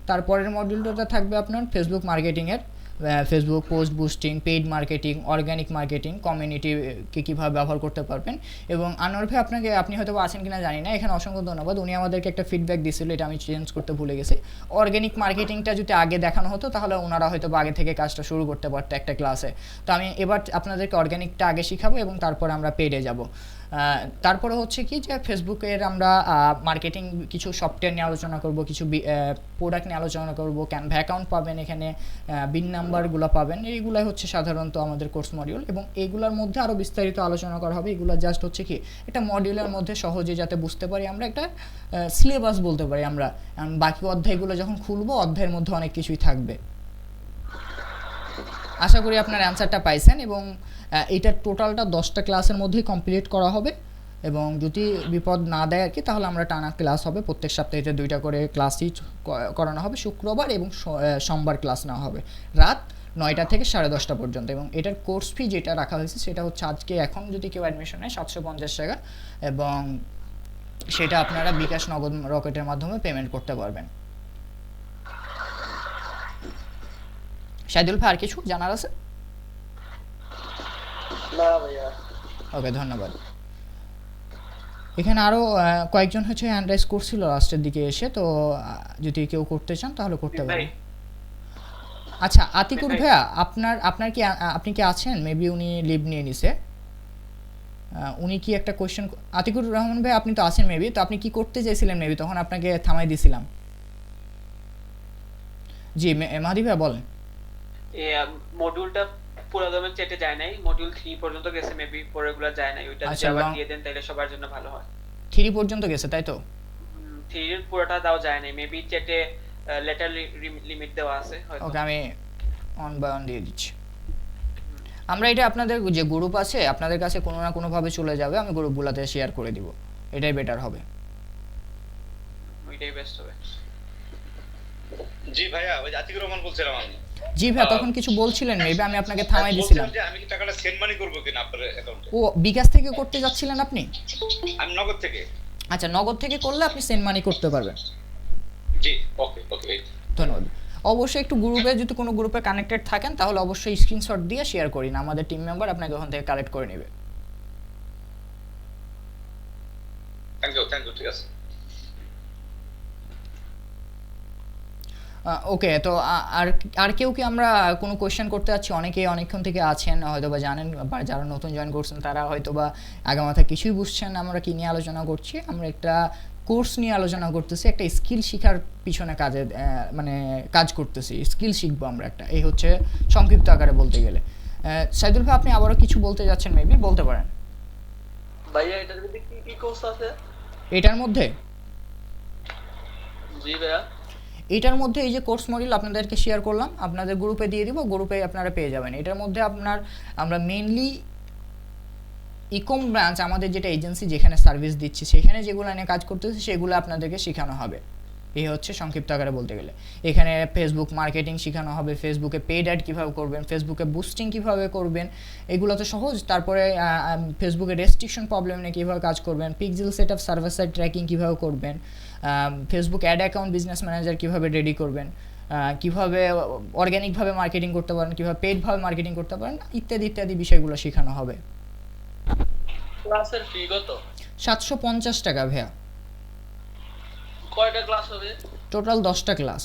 তারপরের মডিউলটা থাকবে আপনার ফেসবুক মার্কেটিংয়ের, Facebook post boosting, paid marketing, organic marketing, কমিউনিটিকে কীভাবে ব্যবহার করতে পারবেন। এবং আনোয়ার ভাই, আপনি হয়তো আছেন কিনা জানি না, এখানে অসংখ্য ধন্যবাদ। উনি আমাদেরকে একটা ফিডব্যাক দিয়েছিল, এটা আমি চেঞ্জ করতে ভুলে গেছি। অর্গানিক মার্কেটিংটা যদি আগে দেখানো হতো তাহলে ওনারা হয়তো আগে থেকে কাজটা শুরু করতে পারতো একটা ক্লাসে। তো আমি এবার আপনাদেরকে অর্গানিকটা আগে শিখাবো, এবং তারপর আমরা পেইডে যাব। তারপরে হচ্ছে কি যে ফেসবুকের আমরা মার্কেটিং কিছু সফটওয়্যার নিয়ে আলোচনা করব, কিছু প্রোডাক্ট নিয়ে আলোচনা করব, ক্যানভা অ্যাকাউন্ট পাবেন, এখানে বিন নাম্বারগুলো পাবেন। এইগুলাই হচ্ছে সাধারণত আমাদের কোর্স মডিউল, এবং এইগুলোর মধ্যে আরও বিস্তারিত আলোচনা করা হবে। এগুলো জাস্ট হচ্ছে কি একটা মডিউলের মধ্যে সহজে যাতে বুঝতে পারি, আমরা একটা সিলেবাস বলতে পারি আমরা। বাকি অধ্যায়গুলো যখন খুলবো, অধ্যায়ের মধ্যে অনেক কিছুই থাকবে। আশা করি আপনার অ্যান্সারটা পাইছেন, এবং এইটার টোটালটা 10টা ক্লাসের মধ্যেই কমপ্লিট করা হবে, এবং যদি বিপদ না দেয় আর কি, তাহলে আমরা টানা ক্লাস হবে। প্রত্যেক সপ্তাহে 2টা করে ক্লাসই করানো হবে, শুক্রবার এবং সোমবার ক্লাস নেওয়া হবে রাত 9টা থেকে 10:30 পর্যন্ত। এবং এটার কোর্স ফি যেটা রাখা হয়েছে সেটা হচ্ছে আজকে এখন যদি কেউ অ্যাডমিশন নেয় 750 টাকা, এবং সেটা আপনারা বিকাশ নগদ রকেটের মাধ্যমে পেমেন্ট করতে পারবেন। শাহিদুল ভাই আর কিছু জানার আছে? না ভাইয়া। ওকে, ধন্যবাদ। এখানে আরো কয়েকজন হচ্ছে হ্যান্ড রাইজ করছিল লাস্টের দিকে এসে, তো যদি কেউ করতে চান তাহলে করতে পারেন। আচ্ছা আতিকুর ভাইয়া, আপনি কি আছেন? মেবি উনি লিভ নিয়ে নিছে। উনি কি একটা কোশ্চেন, আতিকুর রহমান ভাই আপনি তো আছেন মেবি, তো আপনি কি করতে চাইছিলেন মেবি, তখন আপনাকে থামাই দিছিলাম। জি মাহাদি ভাই বলেন। মডিউলটা পুরো দমে চেটে যায় নাই, মডিউল 3 পর্যন্ত গেছে, মেবি পরেগুলো যায় নাই। ওইটা যদি আবার দিয়ে দেন তাহলে সবার জন্য ভালো হয়। 3 পর্যন্ত গেছে তাই তো? 3 এর পুরোটা দাও যায় নাই, মেবি চেটে লেটার লিমিট দেওয়া আছে হয়তো। ওকে, আমি অন বাই অন দিয়ে দিচ্ছি। আমরা এটা আপনাদের যে গ্রুপ আছে আপনাদের কাছে কোনো না কোনো ভাবে চলে যাবে, আমি গ্রুপগুলোতে শেয়ার করে দিব, এটাই বেটার হবে। ওইটাই বেস্ট হবে। জি ভাইয়া, ওই আতিকুর রহমান বলছিলাম আমি। জি ভাই, তখন কিছু বলছিলেন মেবি, আমি আপনাকে থামাই দিয়েছিলাম। যে আমি কি টাকাটা সেন্ড মানি করব কিনা আপনার অ্যাকাউন্টে? ও বিকাশ থেকে করতে যাচ্ছিলেন আপনি? আমি নগদ থেকে। আচ্ছা, নগদ থেকে করলে আপনি সেন্ড মানি করতে পারবেন। জি, ওকে ওকে, ধন্যবাদ। অবশ্যই একটু গ্রুপে, যদি কোনো গ্রুপে কানেক্টেড থাকেন তাহলে অবশ্যই স্ক্রিনশট দিয়ে শেয়ার করিন, আমাদের টিম মেম্বার আপনাকে ওখান থেকে কালেক্ট করে নেবে। থ্যাংক ইউ, ঠিক আছে। ওকে, তো আর কেউ কি আমরা কোনো কোয়েশ্চেন করতে যাচ্ছি? অনেকেই অনেকক্ষণ থেকে আছেন, হয়তো বা জানেন, বা যারা নতুন জয়েন করছেন তারা হয়তো বা আগামাথা কিছুই বুঝছেন আমরা কি নিয়ে আলোচনা করছি। আমরা একটা কোর্স নিয়ে আলোচনা করতেছি, একটা স্কিল শেখার পিছনে মানে কাজ করতেছি, স্কিল শিখবো আমরা একটা, এই হচ্ছে সংক্ষিপ্ত আকারে বলতে গেলে। সাইদুল ভাই আপনি আবারও কিছু বলতে যাচ্ছেন, মেবি বলতে পারেন। ভাইয়া এটার মধ্যে কি কি কোর্স আছে? এটার মধ্যে জি ভাইয়া, এটার মধ্যে এই যে কোর্স মডিউল আপনাদেরকে শেয়ার করলাম, আপনাদের গ্রুপে দিয়ে দিব, গ্রুপে আপনারা পেয়ে যাবেন। এটার মধ্যে আমরা মেইনলি ইকম ব্রাঞ্চ, আমাদের যেটা এজেন্সি যেখানে সার্ভিস দিচ্ছি সেখানে যেগুলো নিয়ে কাজ করতেছি সেগুলো আপনাদেরকে শেখানো হবে। এই হচ্ছে সংক্ষিপ্ত আকারে বলতে গেলে। এখানে ফেসবুক মার্কেটিং শেখানো হবে, ফেসবুকে পেইড অ্যাড কীভাবে করবেন, ফেসবুকে বুস্টিং কীভাবে করবেন, এগুলো তো সহজ। তারপরে ফেসবুকে রেস্ট্রিকশন প্রবলেম নিয়ে কীভাবে কাজ করবেন, pixel set up, server side tracking কীভাবে করবেন, Facebook ad account business manager কীভাবে রেডি করবেন, কীভাবে অর্গ্যানিকভাবে মার্কেটিং করতে পারেন, কীভাবে পেইডভাবে মার্কেটিং করতে পারেন, ইত্যাদি ইত্যাদি বিষয়গুলো শেখানো হবে। ক্লাসের ফি কত? 750 টাকা ভাইয়া। কয়টা ক্লাস হবে? টোটাল 10টা ক্লাস।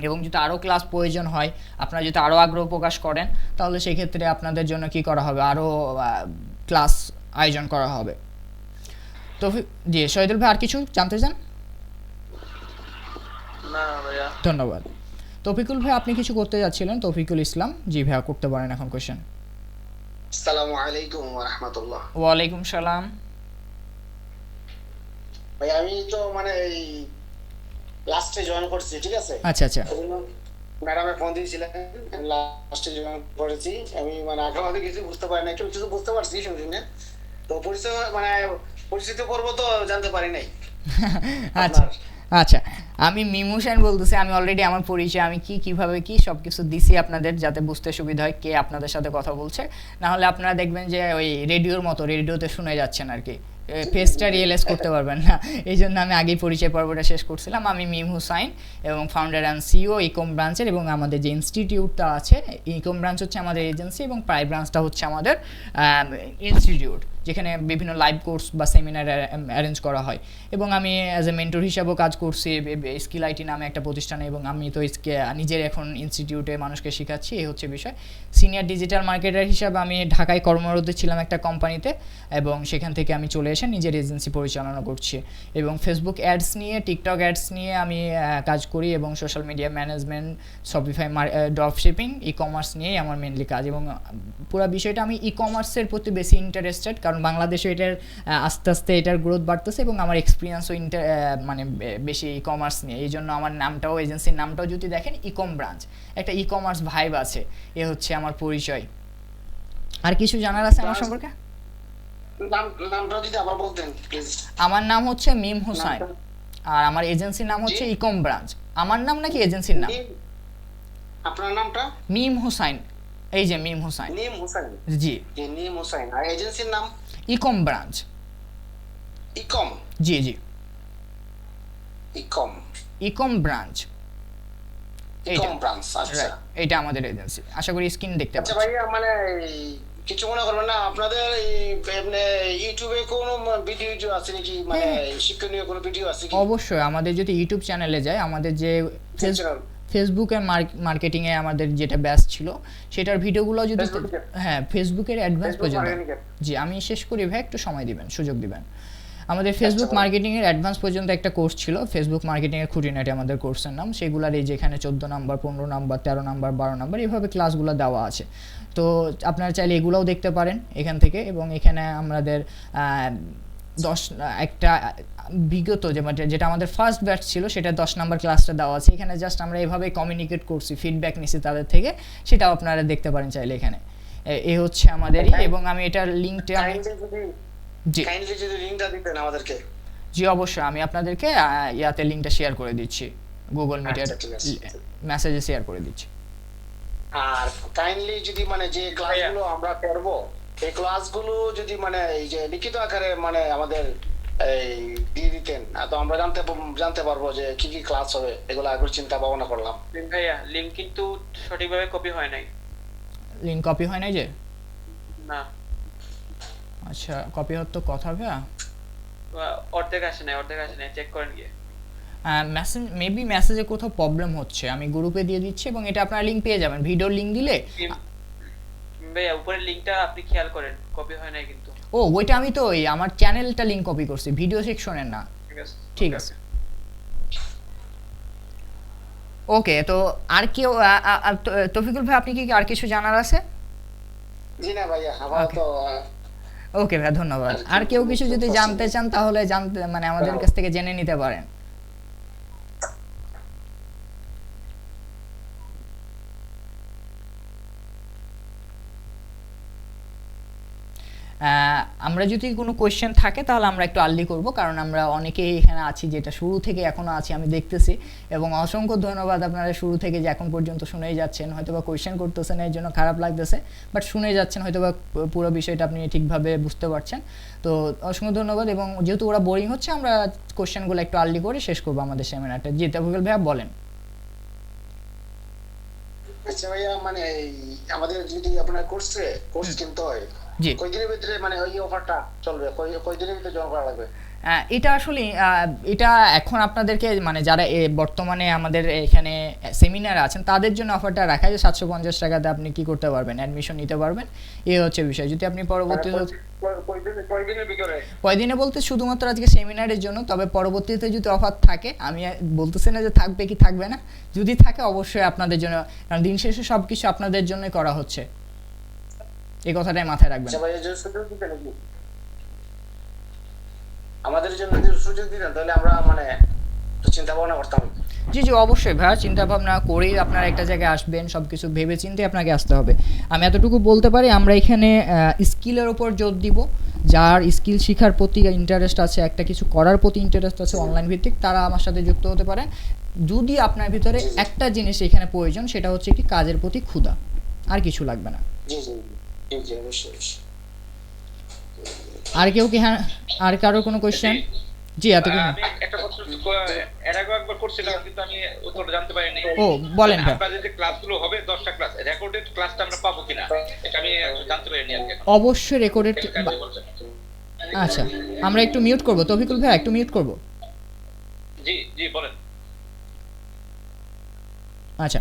এবং যদি আরও ক্লাস প্রয়োজন হয়, আপনারা যদি আরও আগ্রহ প্রকাশ করেন তাহলে সেই ক্ষেত্রে আপনাদের জন্য কি করা হবে, আরও ক্লাস আয়োজন করা হবে। তো জি শহীদুল ভাই আর কিছু জানতে চান? না ভাইয়া। ধন্যবাদ। তৌফিকুল ভাই আপনি কিছু করতে যাচ্ছিলেন? তৌফিকুল ইসলাম, জি ভাইয়া করতে পারেন এখন কোশ্চেন। আসসালামু আলাইকুম ওয়া রাহমাতুল্লাহ। ওয়ালাইকুম সালাম। ভাই আমি তো মানে এই লাস্টে জয়েন করছি, ঠিক আছে? আচ্ছা আচ্ছা। ম্যাডামে ফোন দিয়েছিলেন, লাস্টে জয়েন করেছি আমি, মানে আগে কিছু বুঝতে পারি না, একটু কিছু বুঝতে পারছি শুনে, তো পরিচিত করবো তো জানতে পারি নাই। আচ্ছা আচ্ছা, আমি মিমু শাইন বলতেছি। আমি অলরেডি আমার পরিচয় আমি কিভাবে কি সব কিছু দিছি আপনাদের, যাতে বুঝতে সুবিধা হয় কে আপনাদের সাথে কথা বলছে। না হলে আপনারা দেখবেন যে ওই রেডিওর মতো রেডিওতে শুনে যাচ্ছেন আর কি, ফেসটা রিয়েলাইজ করতে পারবেন না। এই জন্য আমি আগেই পরিচয় পর্বটা শেষ করছিলাম। আমি মিম হুসাইন এবং ফাউন্ডার অ্যান্ড সিইও ইকম ব্রাঞ্চের, এবং আমাদের যে ইনস্টিটিউটটা আছে, ইকম ব্রাঞ্চ হচ্ছে আমাদের এজেন্সি এবং প্রাই ব্রাঞ্চটা হচ্ছে আমাদের ইনস্টিটিউট, যেখানে বিভিন্ন লাইভ কোর্স বা সেমিনার অ্যারেঞ্জ করা হয়। এবং আমি অ্যাজ এ মেন্টর হিসাবেও কাজ করছি স্কিল আইটি নামে একটা প্রতিষ্ঠানে, এবং আমি তো নিজের এখন ইনস্টিটিউটে মানুষকে শেখাচ্ছি। এই হচ্ছে বিষয়। সিনিয়র ডিজিটাল মার্কেটার হিসাবে আমি ঢাকায় কর্মরত ছিলাম একটা কোম্পানিতে, এবং সেখান থেকে আমি চলে এসে নিজের এজেন্সি পরিচালনা করছি। এবং ফেসবুক অ্যাডস নিয়ে, টিকটক অ্যাডস নিয়ে আমি কাজ করি, এবং social media management, Shopify drop shipping, e commerce নিয়েই আমার মেনলি কাজ। এবং পুরো বিষয়টা আমি ই কমার্সের প্রতি বেশি ইন্টারেস্টেড, কারণ বাংলাদেশে এটার আস্তে আস্তে এটার গ্রোথ বাড়তেছে, এবং আমার এক্সপিরিয়েন্সও মানে বেশি ই কমার্স নিয়ে। এই জন্য আমার নামটাও, এজেন্সির নামটাও যদি দেখেন ইকম ব্রাঞ্চ, একটা ই কমার্স ভাইব আছে। এ হচ্ছে আমার পরিচয়। আর কিছু জানার আছে আমার সম্পর্কে? আমার নাম হচ্ছে মিম হুসাইন, আর আমার এজেন্সির নাম হচ্ছে ইকম ব্রাঞ্চ। আমার নাম নাকি এজেন্সির নাম? আপনার নামটা? মিম হুসাইন। এই যে মিম হুসাইন। নিম হুসাইন। জি নিম হুসাইন। আর এজেন্সির নাম? ইকম ব্রাঞ্চ। ইকম? জি জি। ইকম ব্রাঞ্চ, আচ্ছা এটা আমাদের এজেন্সি। আশা করি স্ক্রিন দেখতে আচ্ছা পাচ্ছেন। ভাইয়া মানে কিছু মনে করবেন না, আপনাদের এমনি ইউটিউবে কোনো ভিডিও আছে নাকি, মানে শিক্ষণীয় কোনো ভিডিও আছে কি? অবশ্যই আমাদের যদি ইউটিউব চ্যানেলে যায়, আমাদের যে ফেসবুকের মার্কেটিংয়ে আমাদের যেটা ব্যাচ ছিল সেটার ভিডিওগুলো যদি, হ্যাঁ ফেসবুকের অ্যাডভান্স পর্যন্ত, জি আমি শেষ করি ভাই, একটু সময় দিবেন, সুযোগ দিবেন। আমাদের ফেসবুক মার্কেটিংয়ের অ্যাডভান্স পর্যন্ত একটা কোর্স ছিল, ফেসবুক মার্কেটিংয়ের খুঁটিনাটি আমাদের কোর্সের নাম। সেগুলার এই যেখানে 14 নাম্বার, 15 নাম্বার, 13 নাম্বার, 12 নাম্বার এইভাবে ক্লাসগুলো দেওয়া আছে। তো আপনারা চাইলে এগুলোও দেখতে পারেন এখান থেকে। এবং এখানে আমাদের একটা বিগত যেটা আমাদের ফার্স্ট ব্যাচ ছিল সেটা 10 নাম্বার ক্লাসটা দেওয়া আছে এখানে। জাস্ট আমরা এভাবে কমিউনিকেট করছি, ফিডব্যাক নিছি তাদের থেকে, সেটাও আপনারা দেখতে পারেন চাইলে এখানে। এই হচ্ছে আমাদেরই। এবং আমি এটার লিঙ্কটা জি কাইন্ডলি যদি লিংকটা দিতেন আমাদেরকে। জি অবশ্যই, আমি আপনাদেরকে ইয়াতে লিঙ্কটা শেয়ার করে দিচ্ছি, গুগল মিটের মেসেজে শেয়ার করে দিচ্ছি। আর কাইন্ডলি যদি মানে যে ক্লাসগুলো আমরা করব, এই ক্লাসগুলো যদি মানে এই যে লিখিত আকারে মানে আমাদের এই দিয়ে দিতেন, তো আমরা জানতে পারবো যে কি কি ক্লাস হবে, এগুলো আগে চিন্তা ভাবনা করলাম। ভাইয়া লিংক কিন্তু সঠিকভাবে কপি হয় নাই। লিঙ্ক কপি হয় নাই যে? না। আচ্ছা কপি হতো কথা ভাইয়া, অর্ধেক আসে নাই, চেক করেন গিয়ে। মেবি মেসেজে কোথাও প্রবলেম হচ্ছে, আমি গ্রুপে দিয়ে দিচ্ছি এবং এটা আপনারা লিংক পেয়ে যাবেন। ভিডিওর লিংক দিলে ভাইয়া উপরের লিংকটা আপনি খেয়াল করেন, কপি হয় নাই কিন্তু। ও ওইটা আমি তো ওই আমার চ্যানেলটা লিংক কপি করছি, ভিডিও সেকশনের না। ঠিক আছে ওকে। তো আর কেউ তৌফিকুল ভাই আপনি কি আর কিছু জানার আছে? জি না ভাইয়া, আমার তো ওকে ভাই ধন্যবাদ। আর কেউ কিছু যদি জানতে চান তাহলে মানে আমাদের কাছ থেকে জেনে নিতে পারেন। আমরা যদি কোনো কোয়েশ্চেন থাকে তাহলে আমরা একটু আর্লি করব, কারণ আমরা অনেকেই এখানে আছি যেটা শুরু থেকে এখনো আছি আমি দেখতেছি। এবং অসংখ্য ধন্যবাদ আপনারা শুরু থেকে যে এখন পর্যন্ত শুনেই যাচ্ছেন। হয়তো বা কোয়েশ্চেন করতেছেন এর জন্য খারাপ লাগতেছে, বাট শুনে যাচ্ছেন, হয়তো বা পুরো বিষয়টা আপনি ঠিকভাবে বুঝতে পারছেন। তো অসংখ্য ধন্যবাদ। এবং যেহেতু ওরা বোরিং হচ্ছে, আমরা কোয়েশ্চেনগুলো একটু আর্লি করে শেষ করবো আমাদের সেমিনারটা। জি তৌফিকুল ভাইয়া বলেন। আচ্ছা ভাইয়া, মানে আমাদের যদি আপনার কোর্স কিনতে হয়, জি কয়দিনের ভিতরে মানে ওই অফারটা চলবে, কয়দিনের ভিতরে জমা করা লাগবে? এটা আসলে এটা এখন আপনাদেরকে মানে যারা বর্তমানে আমাদের এখানে সেমিনারে আছেন তাদের জন্য অফারটা রাখা যে 750 টাকাতে আপনি কি করতে পারবেন, অ্যাডমিশন নিতে পারবেন। এই হচ্ছে বিষয়। যদি আপনি পরবর্তীতে কয়দিনে বলতে শুধুমাত্র আজকে সেমিনারের জন্য, তবে পরবর্তীতে যদি অফার থাকে, আমি বলতেছি না যে থাকবে কি থাকবে না, যদি থাকে অবশ্যই আপনাদের জন্য, কারণ দিন শেষে সব কিছু আপনাদের জন্যই করা হচ্ছে, এই কথাটাই মাথায় রাখবেন। আমাদের জন্য যদি সুযোগ দিতেন তাহলে আমরা মানে চিন্তা ভাবনা করতাম। জি জি অবশ্যই ভাইয়া, চিন্তা ভাবনা করেই আপনারা একটা জায়গায় আসবেন, সব কিছু ভেবে চিন্তে আপনাকে আসতে হবে। আমি এতটুকু বলতে পারি, আমরা এখানে স্কিলের ওপর জোর দিব। যার স্কিল শেখার প্রতি ইন্টারেস্ট আছে, একটা কিছু করার প্রতি ইন্টারেস্ট আছে অনলাইন ভিত্তিক, তারা আমার সাথে যুক্ত হতে পারেন। যদি আপনার ভিতরে একটা জিনিস এখানে প্রয়োজন, সেটা হচ্ছে কি কাজের প্রতি ক্ষুধা, আর কিছু লাগবে না। জি জি জি অবশ্যই। আর কেউ কি হ্যাঁ আর কারো কোনো কোশ্চেন? জি এতক্ষণ আমি একটা প্রশ্ন এর আগে একবার করছিলাম কিন্তু আমি উত্তরটা জানতে পারিনি। ও বলেন ভাই। আপনাদের যে ক্লাসগুলো হবে 10টা ক্লাস, রেকর্ডেড ক্লাসটা আমরা পাবো কিনা এটা আমি জানতে পারিনি আর কি। অবশ্যই রেকর্ডেড। আচ্ছা আমরা একটু মিউট করব, তৌফিকুল ভাই একটু মিউট করব। জি জি বলেন। আচ্ছা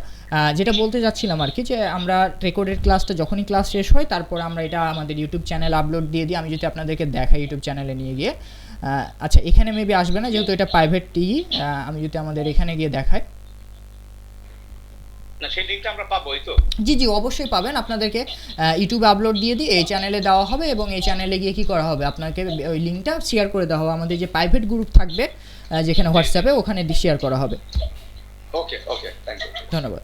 যেটা বলতে যাচ্ছিলাম আর কি, যে আমরা রেকর্ডেড ক্লাসটা যখনই ক্লাস শেষ হয় তারপর আমরা এটা আমাদের ইউটিউব চ্যানেল আপলোড দিয়ে দিই। আমি যদি আপনাদেরকে দেখাই ইউটিউব চ্যানেলে নিয়ে গিয়ে, আচ্ছা এখানে মেবি আসবে না যেহেতু এটা প্রাইভেট টি, আমি যদি আমাদের এখানে গিয়ে দেখাই, না সেই লিংকটা আমরা পাবো এই তো? জি জি অবশ্যই পাবেন। আপনাদেরকে ইউটিউবে আপলোড দিয়ে দিই, এই চ্যানেলে দেওয়া হবে এবং এই চ্যানেলে গিয়ে কি করা হবে, আপনাকে ওই লিঙ্কটা শেয়ার করে দেওয়া হবে। আমাদের যে প্রাইভেট গ্রুপ থাকবে যেখানে হোয়াটসঅ্যাপে, ওখানে শেয়ার করা হবে। ওকে ওকে থ্যাংক ইউ, ধন্যবাদ।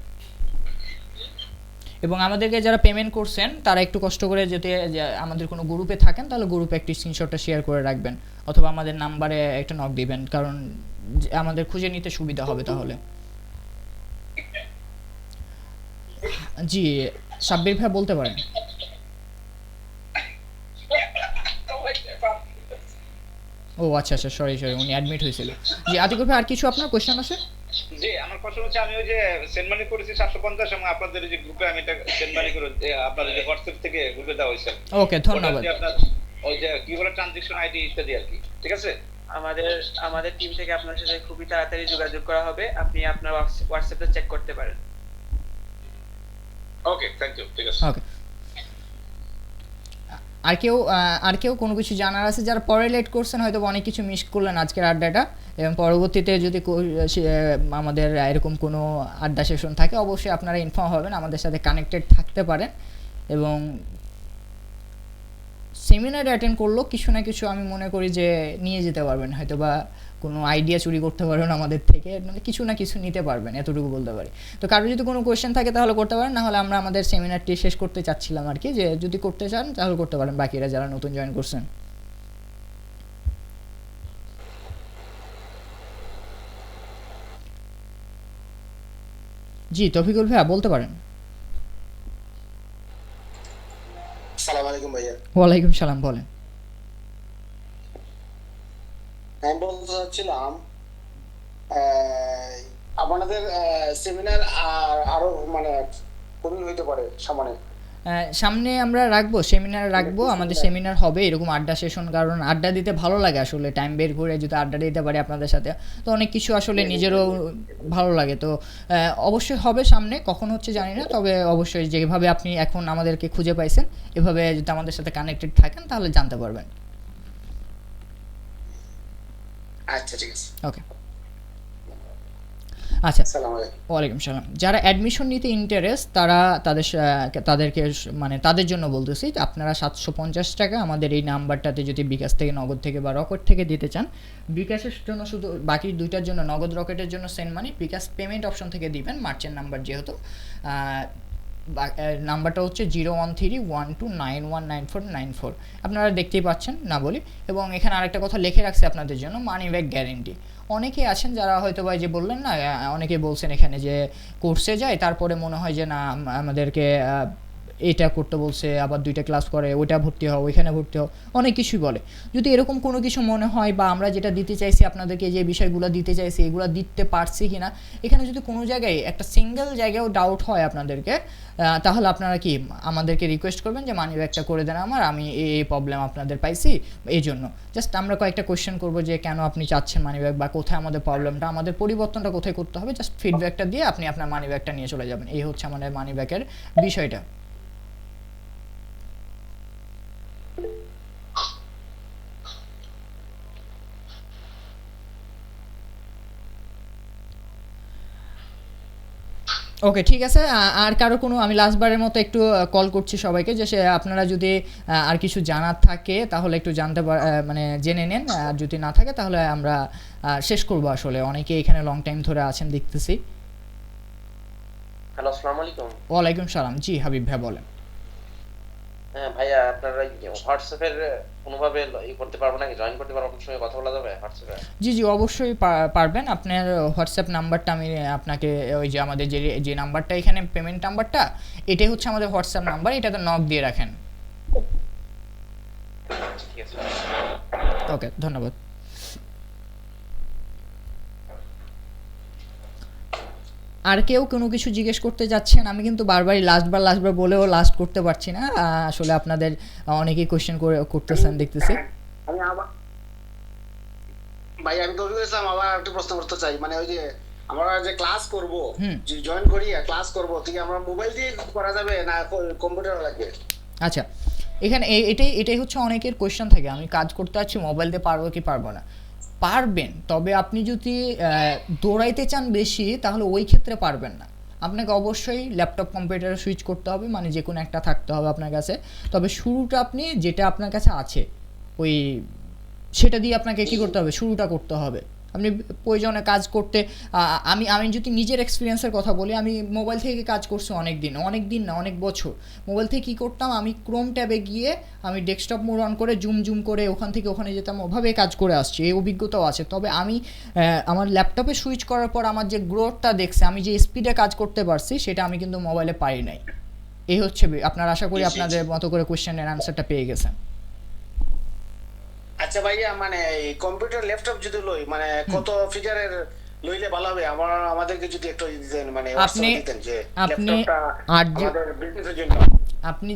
এবং আমাদেরকে যারা পেমেন্ট করছেন তারা একটু কষ্ট করে যদি আমাদের কোনো গ্রুপে থাকেন তাহলে গ্রুপে একটি স্ক্রিনশটটা শেয়ার করে রাখবেন, অথবা আমাদের নাম্বারে একটা নক দিবেন, কারণ আমাদের খুঁজে নিতে সুবিধা হবে তাহলে। জি সাব্বির ভাই বলতে পারেন। ও আচ্ছা আচ্ছা, সরি উনি অ্যাডমিট হয়েছিল। জি আতিকুর ভাই, আর কিছু আপনার কোশ্চেন আছে? জি আমার প্রশ্ন হচ্ছে, আমি ওই যে সেন্ড মানি করেছি 750 এবং আপনাদের যে গ্রুপে আমি এটা সেন্ড মানি করে আপনাদের যে হোয়াটসঅ্যাপ থেকে গ্রুপে দেওয়া হয়েছে। ওকে ধন্যবাদ। আপনার ওই যে কি বলে ট্রানজাকশন আইডি ইত্যাদি আর কি, ঠিক আছে? আমাদের টিম থেকে আপনার সাথে খুবই তাড়াতাড়ি যোগাযোগ করা হবে, আপনি আপনার হোয়াটসঅ্যাপে চেক করতে পারেন। ওকে থ্যাংক ইউ, ঠিক আছে। ওকে, আর কেউ কোনো কিছু জানার আছে? যারা পরে লেট করছেন হয়তো অনেক কিছু মিস করলেন আজকের আড্ডাটা, এবং পরবর্তীতে যদি আমাদের এরকম কোনো আড্ডা সেশন থাকে অবশ্যই আপনারা ইনফর্ম হবেন, আমাদের সাথে কানেক্টেড থাকতে পারেন। এবং সেমিনার অ্যাটেন্ড করলেও কিছু না কিছু আমি মনে করি যে নিয়ে যেতে পারবেন, হয়তো বা কোনো আইডিয়া চুরি করতে পারবেন আমাদের থেকে, মানে কিছু না কিছু নিতে পারবেন, এতটুকু বলতে পারি। তো কারো যদি কোনো কোয়েশ্চেন থাকে তাহলে করতে পারেন, না হলে আমরা আমাদের সেমিনারটি শেষ করতে চাচ্ছিলাম আর কি, যে যদি করতে চান তাহলে করতে পারেন বাকিরা যারা নতুন জয়েন করছেন। জি তৌফিকুল ভাইয়া বলতে পারেন। আসসালামু আলাইকুম ভাইয়া। ওয়ালাইকুম সালাম, বলেন। আমি বলতে চাচ্ছিলাম আপনাদের সেমিনার আরো মানে কোনদিন হইতে পারে সামনে আমরা রাখবো, সেমিনার রাখবো, আমাদের সেমিনার হবে এরকম আড্ডা সেশন, কারণ আড্ডা দিতে ভালো লাগে আসলে, টাইম বের করে যদি আড্ডা দিতে পারি আপনাদের সাথে তো অনেক কিছু আসলে নিজেরও ভালো লাগে। তো অবশ্যই হবে সামনে, কখন হচ্ছে জানি না, তবে অবশ্যই যেভাবে আপনি এখন আমাদেরকে খুঁজে পাইছেন এভাবে যদি আমাদের সাথে কানেক্টেড থাকেন তাহলে জানতে পারবেন। আচ্ছা ঠিক আছে, ওকে আচ্ছা, ওয়ালাইকুম সালাম। যারা অ্যাডমিশন নিতে ইন্টারেস্ট তারা তাদেরকে মানে তাদের জন্য বলতেছি, আপনারা 750 টাকা আমাদের এই নাম্বারটাতে যদি বিকাশ থেকে, নগদ থেকে বা রকেট থেকে দিতে চান, বিকাশের জন্য শুধু, বাকি দুইটার জন্য নগদ রকেটের জন্য সেন্ড মানি, বিকাশ পেমেন্ট অপশন থেকে দিবেন, মার্চেন্ট নাম্বার যেহেতু। নাম্বারটা হচ্ছে 01312919494, আপনারা দেখতেই পাচ্ছেন, না বলি। এবং এখানে আরেকটা কথা লিখে রাখছি আপনাদের জন্য, মানি ব্যাক গ্যারেন্টি। অনেকেই আছেন যারা হয়তো বা যে বললেন না, অনেকে বলছেন এখানে যে কোর্সে যায় তারপরে মনে হয় যে না আমাদেরকে এটা করতে বলছে, আবার 2টা ক্লাস করে, ওইটা ভর্তি হও, ওইখানে ভর্তি হও, অনেক কিছুই বলে। যদি এরকম কোনো কিছু মনে হয় বা আমরা যেটা দিতে চাইছি আপনাদেরকে, যে বিষয়গুলো দিতে চাইছি এগুলো দিতে পারছি কি না, এখানে যদি কোনো জায়গায় একটা সিঙ্গেল জায়গায়ও ডাউট হয় আপনাদেরকে, তাহলে আপনারা কি আমাদেরকে রিকোয়েস্ট করবেন যে মানি ব্যাকটা করে দেন আমি এই প্রবলেম আপনাদের পাইছি, এই জন্য জাস্ট আমরা কয়েকটা কোয়েশ্চেন করবো যে কেন আপনি চাচ্ছেন মানি ব্যাক, বা কোথায় আমাদের প্রবলেমটা, আমাদের পরিবর্তনটা কোথায় করতে হবে, জাস্ট ফিডব্যাকটা দিয়ে আপনি আপনার মানি ব্যাকটা নিয়ে চলে যাবেন। এই হচ্ছে আমাদের মানি ব্যাকের বিষয়টা। ওকে ঠিক আছে। আর কারো কোনো, আমি লাস্টবারের মতো একটু কল করছি সবাইকে, যে আপনারা যদি আর কিছু জানার থাকে তাহলে একটু মানে জেনে নেন, আর যদি না থাকে তাহলে আমরা শেষ করবো। আসলে অনেকে এখানে লং টাইম ধরে আছেন দেখতেছি। হ্যালো, আসসালামু আলাইকুম। ওয়ালাইকুম সালাম। জি হাবিব ভাই বলেন। হ্যাঁ ভাইয়া, আপনারা হোয়াটসঅ্যাপের কোনোভাবে করতে পারবো নাকি, জয়েন করতে পারবো, আপনার সঙ্গে কথা বলা যাবে হোয়াটসঅ্যাপে? জি জি অবশ্যই পারবেন। আপনার হোয়াটসঅ্যাপ নাম্বারটা আমি আপনাকে, ওই যে আমাদের যে নাম্বারটা এখানে পেমেন্ট নাম্বারটা, এটাই হচ্ছে আমাদের হোয়াটসঅ্যাপ নাম্বার, এটাতে নক দিয়ে রাখেন। ঠিক আছে, ওকে ধন্যবাদ। আর কেউ কোনো কিছু জিজ্ঞেস করতে যাচ্ছেন? আমি কিন্তু বারবারই লাস্টবার বলেও লাস্ট করতে পারছি না, আসলে আপনাদের অনেকেই কোশ্চেন করতেছেন দেখতেছি। ভাই আমি তো বলছিলাম, আবার একটা প্রশ্ন করতে চাই, মানে ওই যে আমরা যে ক্লাস করব, জয়েন করি ক্লাস করব, ঠিক আমরা মোবাইল দিয়ে করা যাবে না কম্পিউটার লাগবে? আচ্ছা, এখানে এটাই হচ্ছে অনেকের কোয়েশ্চেন থাকে, আমি কাজ করতে যাচ্ছি মোবাইল দিয়ে পারবো কি পারবো না। পারবেন, তবে আপনি যদি দৌড়াইতে চান বেশি তাহলে ওই ক্ষেত্রে পারবেন না, আপনাকে অবশ্যই ল্যাপটপ কম্পিউটারে সুইচ করতে হবে, মানে যে কোনো একটা থাকতে হবে আপনার কাছে। তবে শুরুটা আপনি যেটা আপনার কাছে আছে ওই সেটা দিয়ে আপনাকে কি করতে হবে, শুরুটা করতে হবে। আপনি প্রয়োজনে কাজ করতে, আমি যদি নিজের এক্সপিরিয়েন্সের কথা বলি, আমি মোবাইল থেকে কাজ করছি অনেক দিন না অনেক বছর। মোবাইল থেকে কী করতাম, আমি ক্রোম ট্যাবে গিয়ে আমি ডেস্কটপ মোড অন করে জুম করে ওখান থেকে ওখানে যেতাম, ওভাবে কাজ করে আসছি, এই অভিজ্ঞতাও আছে। তবে আমি আমার ল্যাপটপে সুইচ করার পর আমার যে গ্রোথটা দেখছে, আমি যে স্পিডে কাজ করতে পারছি, সেটা আমি কিন্তু মোবাইলে পারি নাই। এই হচ্ছে আপনার, আশা করি আপনাদের মতো করে কোয়েশ্চেনের অ্যান্সারটা পেয়ে গেছেন। আচ্ছা ভাইয়া মানে কম্পিউটার ল্যাপটপ যদি লই মানে কত ফিগারের লইলে ভালো হবে আমাদেরকে যদি একটু দিতেন মানে দিতেন যে ল্যাপটপটা আমাদের বিজনেসের জন্য আপনি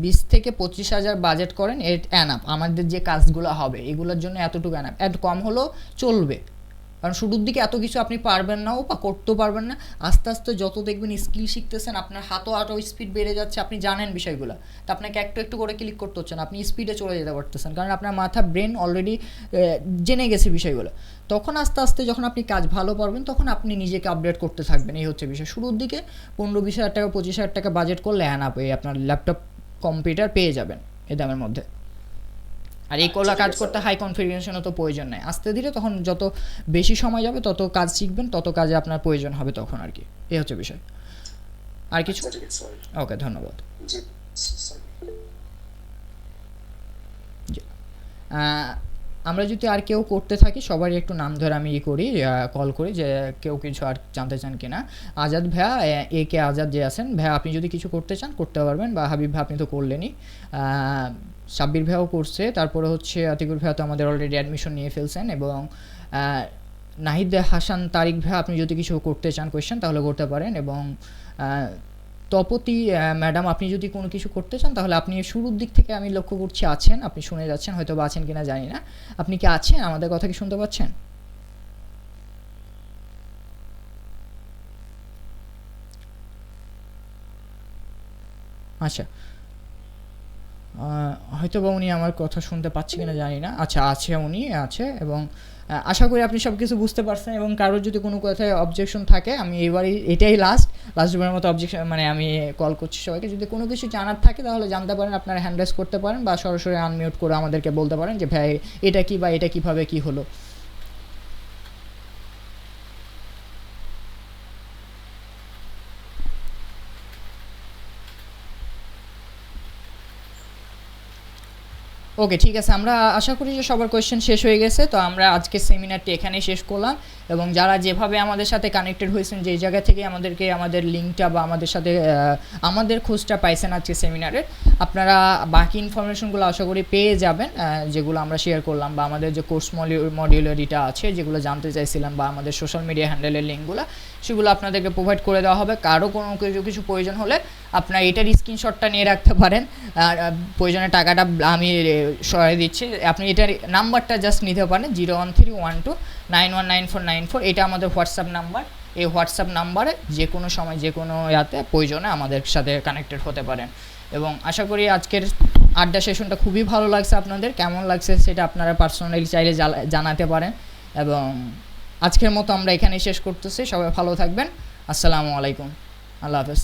20 থেকে 25,000 বাজেট করেন এট এনাফ আমাদের যে কাজগুলো হবে এগুলোর জন্য এতটুকু এনাফ এত কম হলেও চলবে কারণ শুরুর দিকে এত কিছু আপনি পারবেন নাও বা করতেও পারবেন না আস্তে আস্তে যত দেখবেন স্কিল শিখতেছেন আপনার হাতও স্পিড বেড়ে যাচ্ছে আপনি জানেন বিষয়গুলো তো আপনাকে একটু একটু করে ক্লিক করতে হচ্ছে না আপনি স্পিডে চলে যেতে পারতেছেন কারণ আপনার মাথা ব্রেন অলরেডি জেনে গেছে বিষয়গুলো তখন আস্তে আস্তে যখন আপনি কাজ ভালো পারবেন তখন আপনি নিজেকে আপডেট করতে থাকবেন এই হচ্ছে বিষয় শুরুর দিকে 15-20,000 টাকা 25,000 টাকা বাজেট করলে আপনার ল্যাপটপ কম্পিউটার পেয়ে যাবেন এই দামের মধ্যে আর এই কোলা কাজ করতে হাই কনফিগারেশনও তো প্রয়োজন নেই আস্তে ধীরে তখন যত বেশি সময় যাবে তত কাজ শিখবেন তত কাজে আপনার প্রয়োজন হবে তখন আর কি এই হচ্ছে বিষয় আর কিছু ওকে ধন্যবাদ আমরা যদি আর কেউ করতে থাকি সবারই একটু নাম ধরে আমি করি কল করি যে কেউ কিছু আর জানতে চান কিনা আজাদ ভাইয়া কে আজাদ যে আছেন ভাইয়া আপনি যদি কিছু করতে চান করতে পারবেন বা হাবিব ভাই আপনি তো করলেনই সাব্বির ভাইও করছে তারপরে হচ্ছে আতিকুর ভাইয়া তো আমাদের অলরেডি অ্যাডমিশন নিয়ে ফেলছেন এবং নাহিদ হাসান তারিক ভাই আপনি যদি কিছু করতে চান কোয়েশ্চেন তাহলে করতে পারেন এবং তপতি ম্যাডাম আপনি যদি কোনো কিছু করতে চান তাহলে আপনি শুরুর দিক থেকে আমি লক্ষ্য করছি আছেন আপনি শুনে যাচ্ছেন হয়তো বা আছেন কিনা জানি না আপনি কি আছেন আমাদের কথা কি শুনতে পাচ্ছেন আচ্ছা হয়তো বা উনি আমার কথা শুনতে পাচ্ছে কিনা জানি না আচ্ছা আছে উনি আছে এবং আশা করি আপনি সব কিছু বুঝতে পারছেন এবং কারোর যদি কোনো কথায় অবজেকশন থাকে আমি এবারই এটাই লাস্টবারের মতো অবজেকশন মানে আমি কল করছি সবাইকে যদি কোনো কিছু জানার থাকে তাহলে জানতে পারেন আপনারা হ্যান্ড রেজ করতে পারেন বা সরাসরি আনমিউট করে আমাদেরকে বলতে পারেন যে ভাই এটা কি বা এটা কিভাবে কি হলো ওকে ঠিক আছে আমরা আশা করি যে সবার কোয়েশ্চেন শেষ হয়ে গেছে তো আমরা আজকে সেমিনারটি এখানেই শেষ করলাম এবং যারা যেভাবে আমাদের সাথে কানেক্টেড হয়েছেন যে জায়গা থেকে আমাদেরকে আমাদের লিঙ্কটা বা আমাদের সাথে আমাদের খোঁজটা পাইছেন আজকে সেমিনারে আপনারা বাকি ইনফরমেশনগুলো আশা করি পেয়ে যাবেন যেগুলো আমরা শেয়ার করলাম বা আমাদের যে কোর্স মডিউলারিটা আছে যেগুলো জানতে চাইছিলাম বা আমাদের সোশ্যাল মিডিয়া হ্যান্ডেলের লিঙ্কগুলো সেগুলো আপনাদেরকে প্রোভাইড করে দেওয়া হবে কারো কোনো কিছু প্রয়োজন হলে আপনার এটার স্ক্রিনশটটা নিয়ে রাখতে পারেন আর প্রয়োজনে টাকাটা আমি সহায় দিচ্ছি আপনি এটার নাম্বারটা জাস্ট নিতে পারেন 01312919494 এটা আমাদের হোয়াটসঅ্যাপ নাম্বার এই হোয়াটসঅ্যাপ নাম্বারে যে কোনো সময় যে কোনো ইয়াতে প্রয়োজনে আমাদের সাথে কানেক্টেড হতে পারেন এবং আশা করি আজকের আড্ডা সেশনটা খুবই ভালো লাগছে আপনাদের কেমন লাগছে সেটা আপনারা পার্সোনালি চাইলে জানাতে পারেন এবং আজকের মতো আমরা এখানেই শেষ করতেছি সবাই ভালো থাকবেন আসসালামু আলাইকুম আল্লাহ হাফেজ